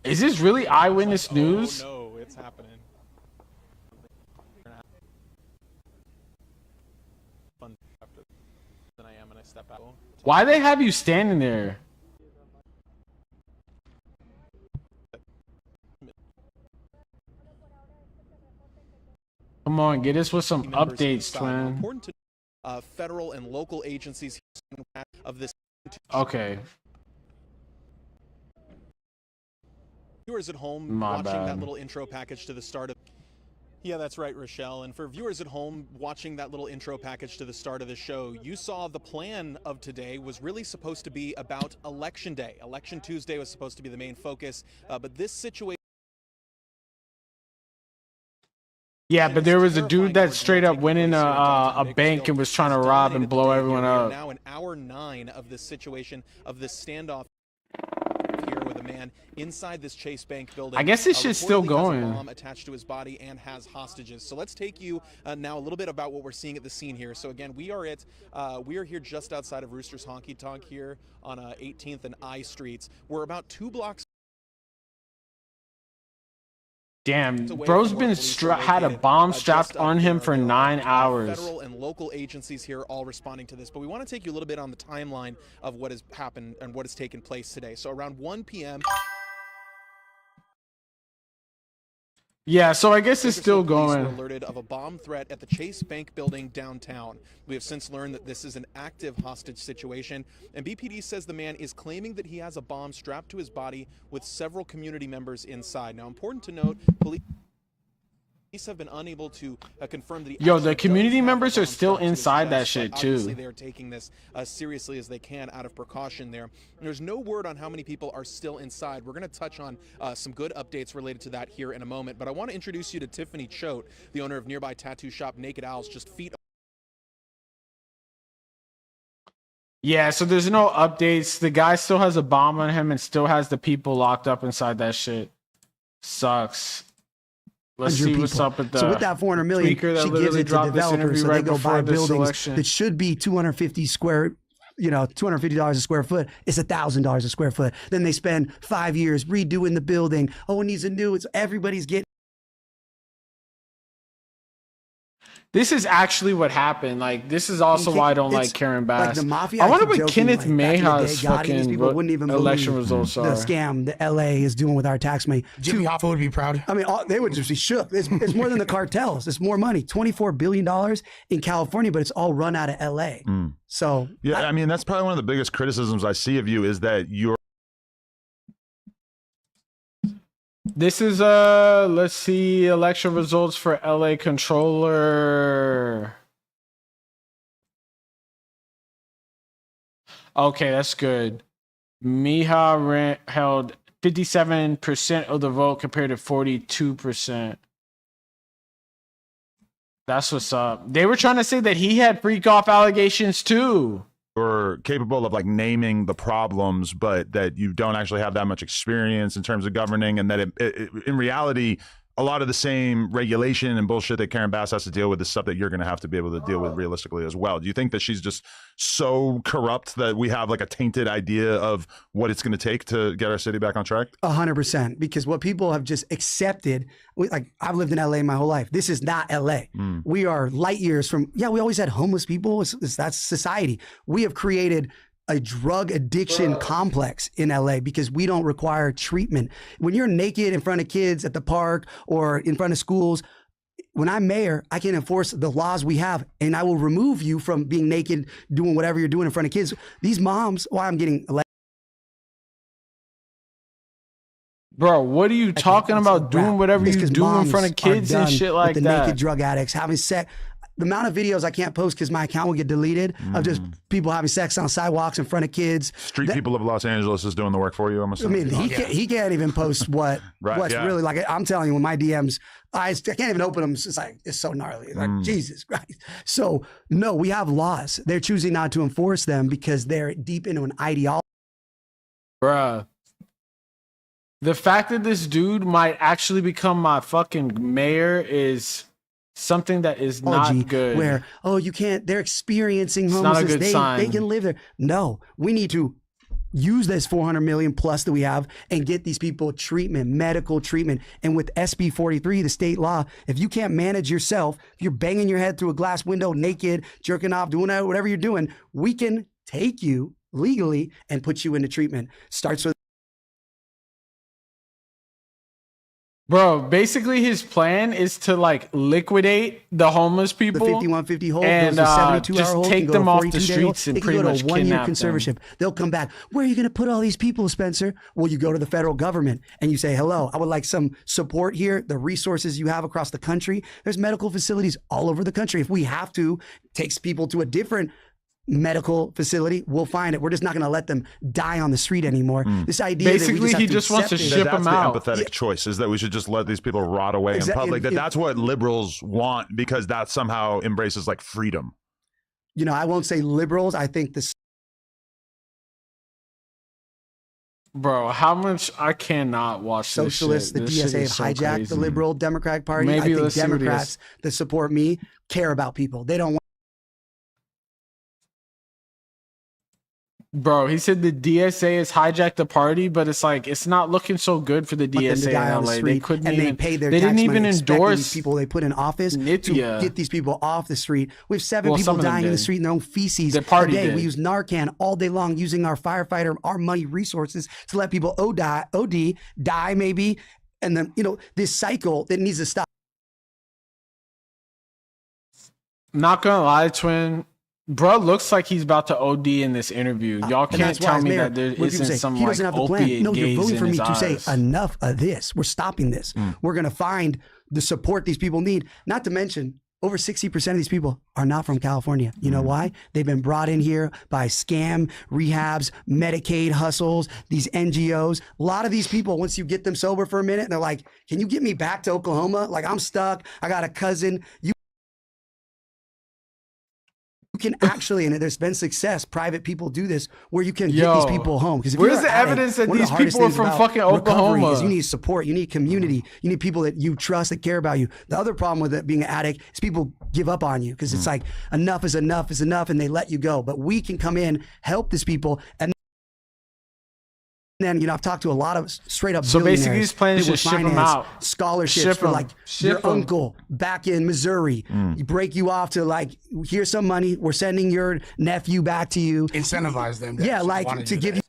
Is this really eyewitness news? No, it's happening. Fun than I am when I step out. Why they have you standing there? Come on, get us with some updates, twin. Important to federal and local agencies of this. Okay. Viewers at home My watching bad. that little intro package to the start of. Yeah, that's right, Rochelle. And for viewers at home watching that little intro package to the start of the show, you saw the plan of today was really supposed to be about Election Day. Election Tuesday was supposed to be the main focus, but this situation... Yeah, but there was a dude that straight up went in a bank and was trying to rob and blow everyone up. Now in hour 9 of this situation, of this standoff here with a man inside this Chase Bank building. I guess this shit's still going. Has a bomb attached to his body and has hostages. So let's take you now a little bit about what we're seeing at the scene here. So again, we are here just outside of Rooster's Honky Tonk here on 18th and I Streets. We're about 2 blocks. Damn, bro's been had a bomb strapped on him for 9 hours. Federal and local agencies here all responding to this, but we want to take you a little bit on the timeline of what has happened and what has taken place today. So around 1 p.m. Yeah, so I guess it's still going. Were alerted of a bomb threat at the Chase Bank building downtown. We have since learned that this is an active hostage situation, and BPD says the man is claiming that he has a bomb strapped to his body with several community members inside. Now, important to note, police have been unable to confirm that the community members are still inside that shit too. Obviously, they're taking this seriously as they can out of precaution there. And there's no word on how many people are still inside. We're going to touch on some good updates related to that here in a moment. But I want to introduce you to Tiffany Choate, the owner of nearby tattoo shop Naked Owls, just feet. Yeah, so there's no updates. The guy still has a bomb on him and still has the people locked up inside that shit. Sucks. Let's see what's up with that. So with that $400 million, she gives it to developers so they go buy buildings that should be $250 a square foot. It's $1,000 a square foot. Then they spend 5 years redoing the building. Oh, it needs a new. Everybody's getting. This is actually what happened. Like, this is also why I don't like Karen Bass. Like the mafia, I wonder what Kenneth Mayhaw's fucking election results are. The scam that LA is doing with our tax money. Jimmy Hoffa would be proud. I mean, they would just be shook. It's more than the cartels. It's more money. $24 billion in California, but it's all run out of LA. So yeah, I mean, that's probably one of the biggest criticisms I see of you is that you're. This is let's see election results for LA controller. Okay, that's good. Miha held 57% of the vote compared to 42%. That's what's up. They were trying to say that he had freak off allegations too. You're capable of like naming the problems, but that you don't actually have that much experience in terms of governing, and that in reality, a lot of the same regulation and bullshit that Karen Bass has to deal with is stuff that you're going to have to be able to deal with realistically as well. Do you think that she's just so corrupt that we have like a tainted idea of what it's going to take to get our city back on track? 100%, because what people have just accepted, like I've lived in LA my whole life. This is not LA. We are light years from, we always had homeless people. That's society. We have created a drug addiction complex in LA because we don't require treatment. When you're naked in front of kids at the park or in front of schools, when I'm mayor, I can enforce the laws we have, and I will remove you from being naked, doing whatever you're doing in front of kids. These moms, why I'm getting elected. Bro, what are you talking about doing whatever you do in front of kids and shit like that? The naked drug addicts having sex. The amount of videos I can't post because my account will get deleted of just people having sex on sidewalks in front of kids. Street people of Los Angeles is doing the work for you, I'm assuming. I mean, he can't even post what's really like. I'm telling you, when my DMs, I can't even open them. It's like, it's so gnarly. It's like, Jesus Christ. So no, we have laws. They're choosing not to enforce them because they're deep into an ideology. Bruh. The fact that this dude might actually become my fucking mayor is something that is not good. Where, you can't, they're experiencing homelessness. Not a good sign. They can live there. No, we need to use this 400 million plus that we have and get these people treatment, medical treatment. And with SB 43, the state law, if you can't manage yourself, if you're banging your head through a glass window, naked, jerking off, doing whatever you're doing, we can take you legally and put you into treatment. Starts with Bro, basically his plan is to like liquidate the homeless people. The 5150 hold, and those 72-hour just holds take can go them to off the 42-day streets hold. and It can pretty go much to a 1-year kidnap them. conservatorship. They'll come back. Where are you going to put all these people, Spencer? Well, you go to the federal government and you say, hello, I would like some support here. The resources you have across the country. There's medical facilities all over the country. If we have to take people to a different medical facility, we'll find it. We're just not going to let them die on the street anymore. This idea Basically, that he just wants to ship them out. That's the empathetic choice, is that we should just let these people rot away in public. That's what liberals want, because that somehow embraces like freedom. You know, I won't say liberals. I think this. Bro, how much I cannot watch Socialists, this shit. the DSA have hijacked the liberal Democratic Party. Maybe I think let's see what he Democrats that support me care about people. They don't want. Bro, he said the DSA has hijacked the party, but it's like it's not looking so good for the DSA in LA. They couldn't and even. they pay their they tax didn't even money expecting endorse these people they put in office to get these people off the street. We have 7 Well, people some of them dying in the did. street in their own feces The party a day. did. We use Narcan all day long, using our firefighter, our money, resources to let people die maybe, and then this cycle that needs to stop. Not gonna lie, twin. Bro looks like he's about to OD in this interview. Y'all And can't that's why, tell as me mayor, that there when people isn't say, some he like doesn't have the plan. opiate No, you're gaze voting in for me his to say eyes. enough of this. We're stopping this. We're going to find the support these people need. Not to mention, over 60% of these people are not from California. You know why? They've been brought in here by scam, rehabs, Medicaid hustles, these NGOs. A lot of these people, once you get them sober for a minute, they're like, can you get me back to Oklahoma? Like, I'm stuck. I got a cousin. You can actually, and there's been success, private people do this, where you can get these people home. Because where's the evidence that these people are from fucking Oklahoma? Is you need support, you need community, you need people that you trust, that care about you. The other problem with it being an addict is people give up on you, because it's like enough is enough is enough, and they let you go. But we can come in, help these people, and then, I've talked to a lot of straight up So basically his plan is that would just ship 'em finance out. scholarships Ship for 'em. like Ship your 'em. uncle back in Missouri. You break you off to like, here's some money. We're sending your nephew back to you. Incentivize them. Yeah, to like wanna to do give that.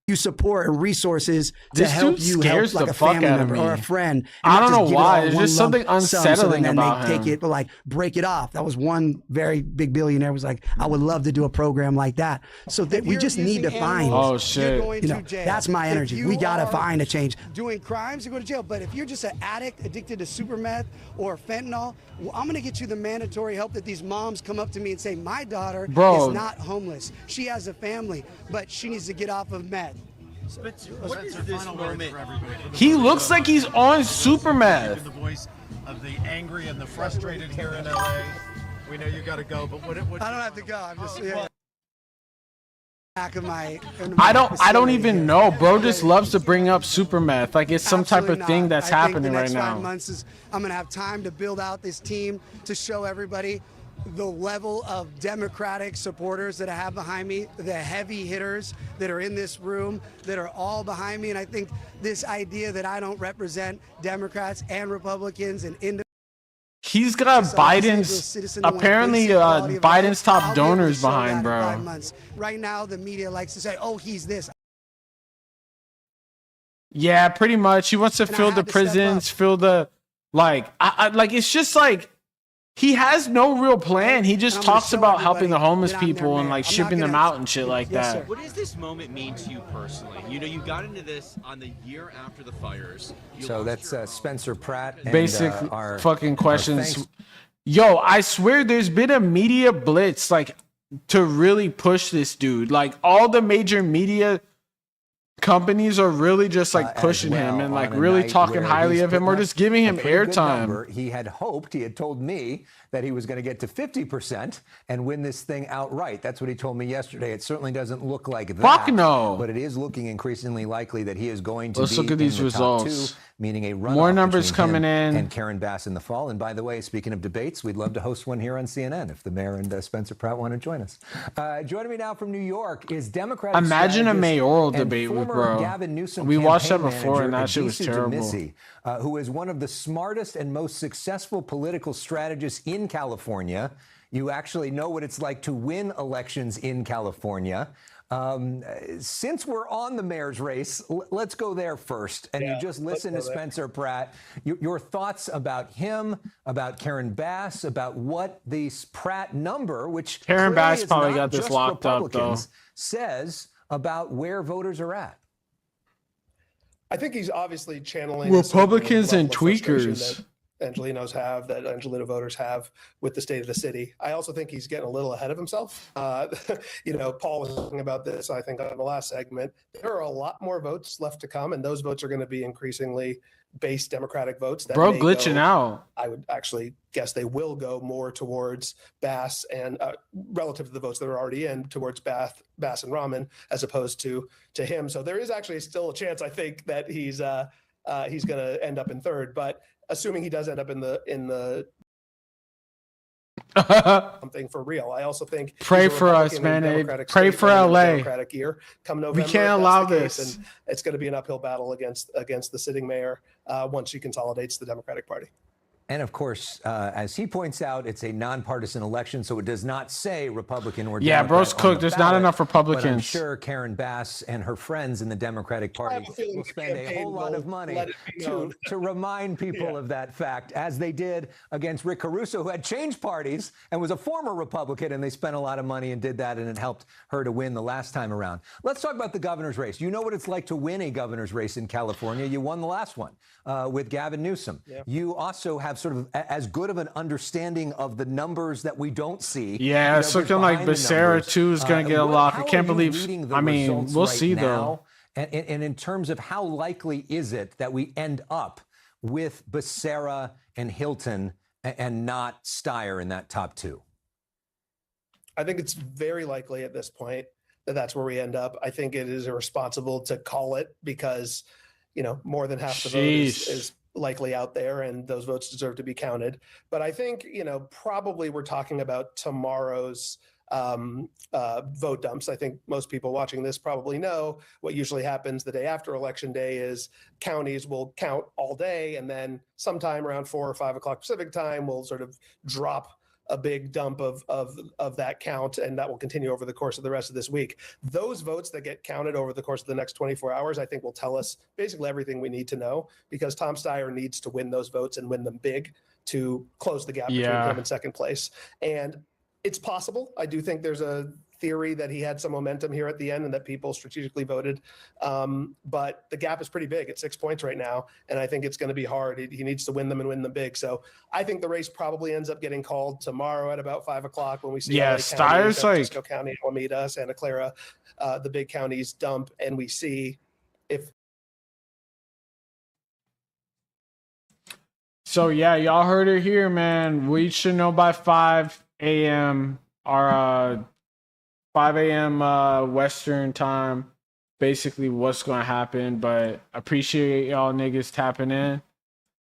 you support and resources to This help dude you scares help like the a fuck family out of member or a me. friend. I not don't just know give it why. all There's one just lump something sum, so unsettling then about they take him. it, but like break it off. That was one very big billionaire was like, I would love to do a program like that. So that we just need to find. Oh shit! That's my energy. We gotta find a change. Doing crimes, you go to jail. But if you're just an addict addicted to super meth or fentanyl, well, I'm gonna get you the mandatory help that these moms come up to me and say, my daughter Bro. is not homeless. She has a family, but she needs to get off of meth. What is this moment? He looks like he's on super meth. The voice of the angry and the frustrated here in LA. We know you got to go, but what? I don't have to go. I'm just back of my. I don't even know. Bro just loves to bring up super meth. Like it's some type of thing that's happening right I think the next 5 now. months is I'm gonna have time to build out this team to show everybody the level of Democratic supporters that I have behind me, the heavy hitters that are in this room that are all behind me. And I think this idea that I don't represent Democrats and Republicans and independents. He's got Biden's apparently Biden's top donors behind, bro. 5 months. Right now, the media likes to say, "Oh, he's this." Yeah, pretty much. He wants to And I fill had the to step prisons, fill the like. I like. It's just like he has no real plan. He just talks about helping the homeless people and like shipping them out and shit like that. What does this moment mean to you personally? You know, you got into this on the year after the fires. So that's Spencer Pratt. And, Basic our fucking questions. thanks- Yo, I swear there's been a media blitz like to really push this dude. Like all the major media companies are really just like pushing him and like on a really night talking where highly he's of him or putting just giving up him a pretty good airtime. number. He had hoped, he had told me that he was going to get to 50% and win this thing outright. That's what he told me yesterday. It certainly doesn't look like that. Fuck no. But it is looking increasingly likely that he is going to Let's be look at in these the top results. 2, meaning a runoff More numbers between coming him in. and Karen Bass in the fall. And by the way, speaking of debates, we'd love to host one here on CNN if the mayor and Spencer Pratt want to join us. Joining me now from New York is Democratic Imagine a strategist mayoral and debate with former bro. Gavin Newsom We watched that campaign before and manager that shit was Adisa terrible. Demisi, who is one of the smartest and most successful political strategists in California. You actually know what it's like to win elections in California. Since we're on the mayor's race, let's go there first. And you just listen to Spencer Pratt. Your thoughts about him, about Karen Bass, about what the Pratt number, which Karen Bass is probably not got this just locked up, though. Republicans, says about where voters are at. I think he's obviously channeling Republicans and level of frustration tweakers. that Angelino voters have with the state of the city. I also think he's getting a little ahead of himself. Paul was talking about this, I think, on the last segment. There are a lot more votes left to come, and those votes are going to be increasingly base Democratic votes. That Bro, may glitching go, out. I would actually guess they will go more towards Bass and relative to the votes that are already in, towards Bass and Rahman, as opposed to him. So there is actually still a chance, I think, that he's going to end up in third. But assuming he does end up in the something for real, I also think pray for us, man. Pray for LA. Democratic year come November. We can't allow this, and it's going to be an uphill battle against the sitting mayor once she consolidates the Democratic Party. And of course, as he points out, it's a nonpartisan election, so it does not say Republican or Yeah, Democrat bro's on the cooked. There's not ballot. enough Republicans. But I'm sure Karen Bass and her friends in the Democratic Party will spend a whole lot of money to remind people of that fact, as they did against Rick Caruso, who had changed parties and was a former Republican, and they spent a lot of money and did that, and it helped her to win the last time around. Let's talk about the governor's race. You know what it's like to win a governor's race in California. You won the last one with Gavin Newsom. Yeah. You also have sort of as good of an understanding of the numbers that we don't see. Yeah, it's looking like Becerra too is going to get a lock. I can't believe. I mean, we'll see though. And in terms of how likely is it that we end up with Becerra and Hilton and not Steyer in that top two? I think it's very likely at this point that that's where we end up. I think it is irresponsible to call it because, more than half the vote is likely out there, and those votes deserve to be counted. But I think, probably we're talking about tomorrow's vote dumps. I think most people watching this probably know what usually happens the day after Election Day is counties will count all day, and then sometime around 4 or 5 o'clock Pacific time, we'll sort of drop a big dump of that count, and that will continue over the course of the rest of this week. Those votes that get counted over the course of the next 24 hours, I think will tell us basically everything we need to know, because Tom Steyer needs to win those votes and win them big to close the gap between him and second place. And it's possible. I do think there's a theory that he had some momentum here at the end and that people strategically voted. But the gap is pretty big at 6 points right now. And I think it's going to be hard. He needs to win them and win them big. So I think the race probably ends up getting called tomorrow at about 5 o'clock when we see LA County, San Francisco County, Alameda, Santa Clara, the big counties dump. And we see if. So yeah, y'all heard it here, man. We should know by 5 a.m. our 5 a.m. Western time, basically what's going to happen. But appreciate y'all niggas tapping in.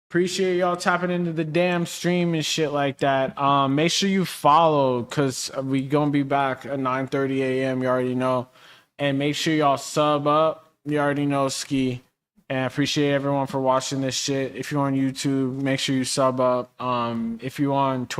Appreciate y'all tapping into the damn stream and shit like that. Make sure you follow, because we going to be back at 9:30 a.m. You already know. And make sure y'all sub up. You already know, Ski. And I appreciate everyone for watching this shit. If you're on YouTube, make sure you sub up. If you're on Twitch,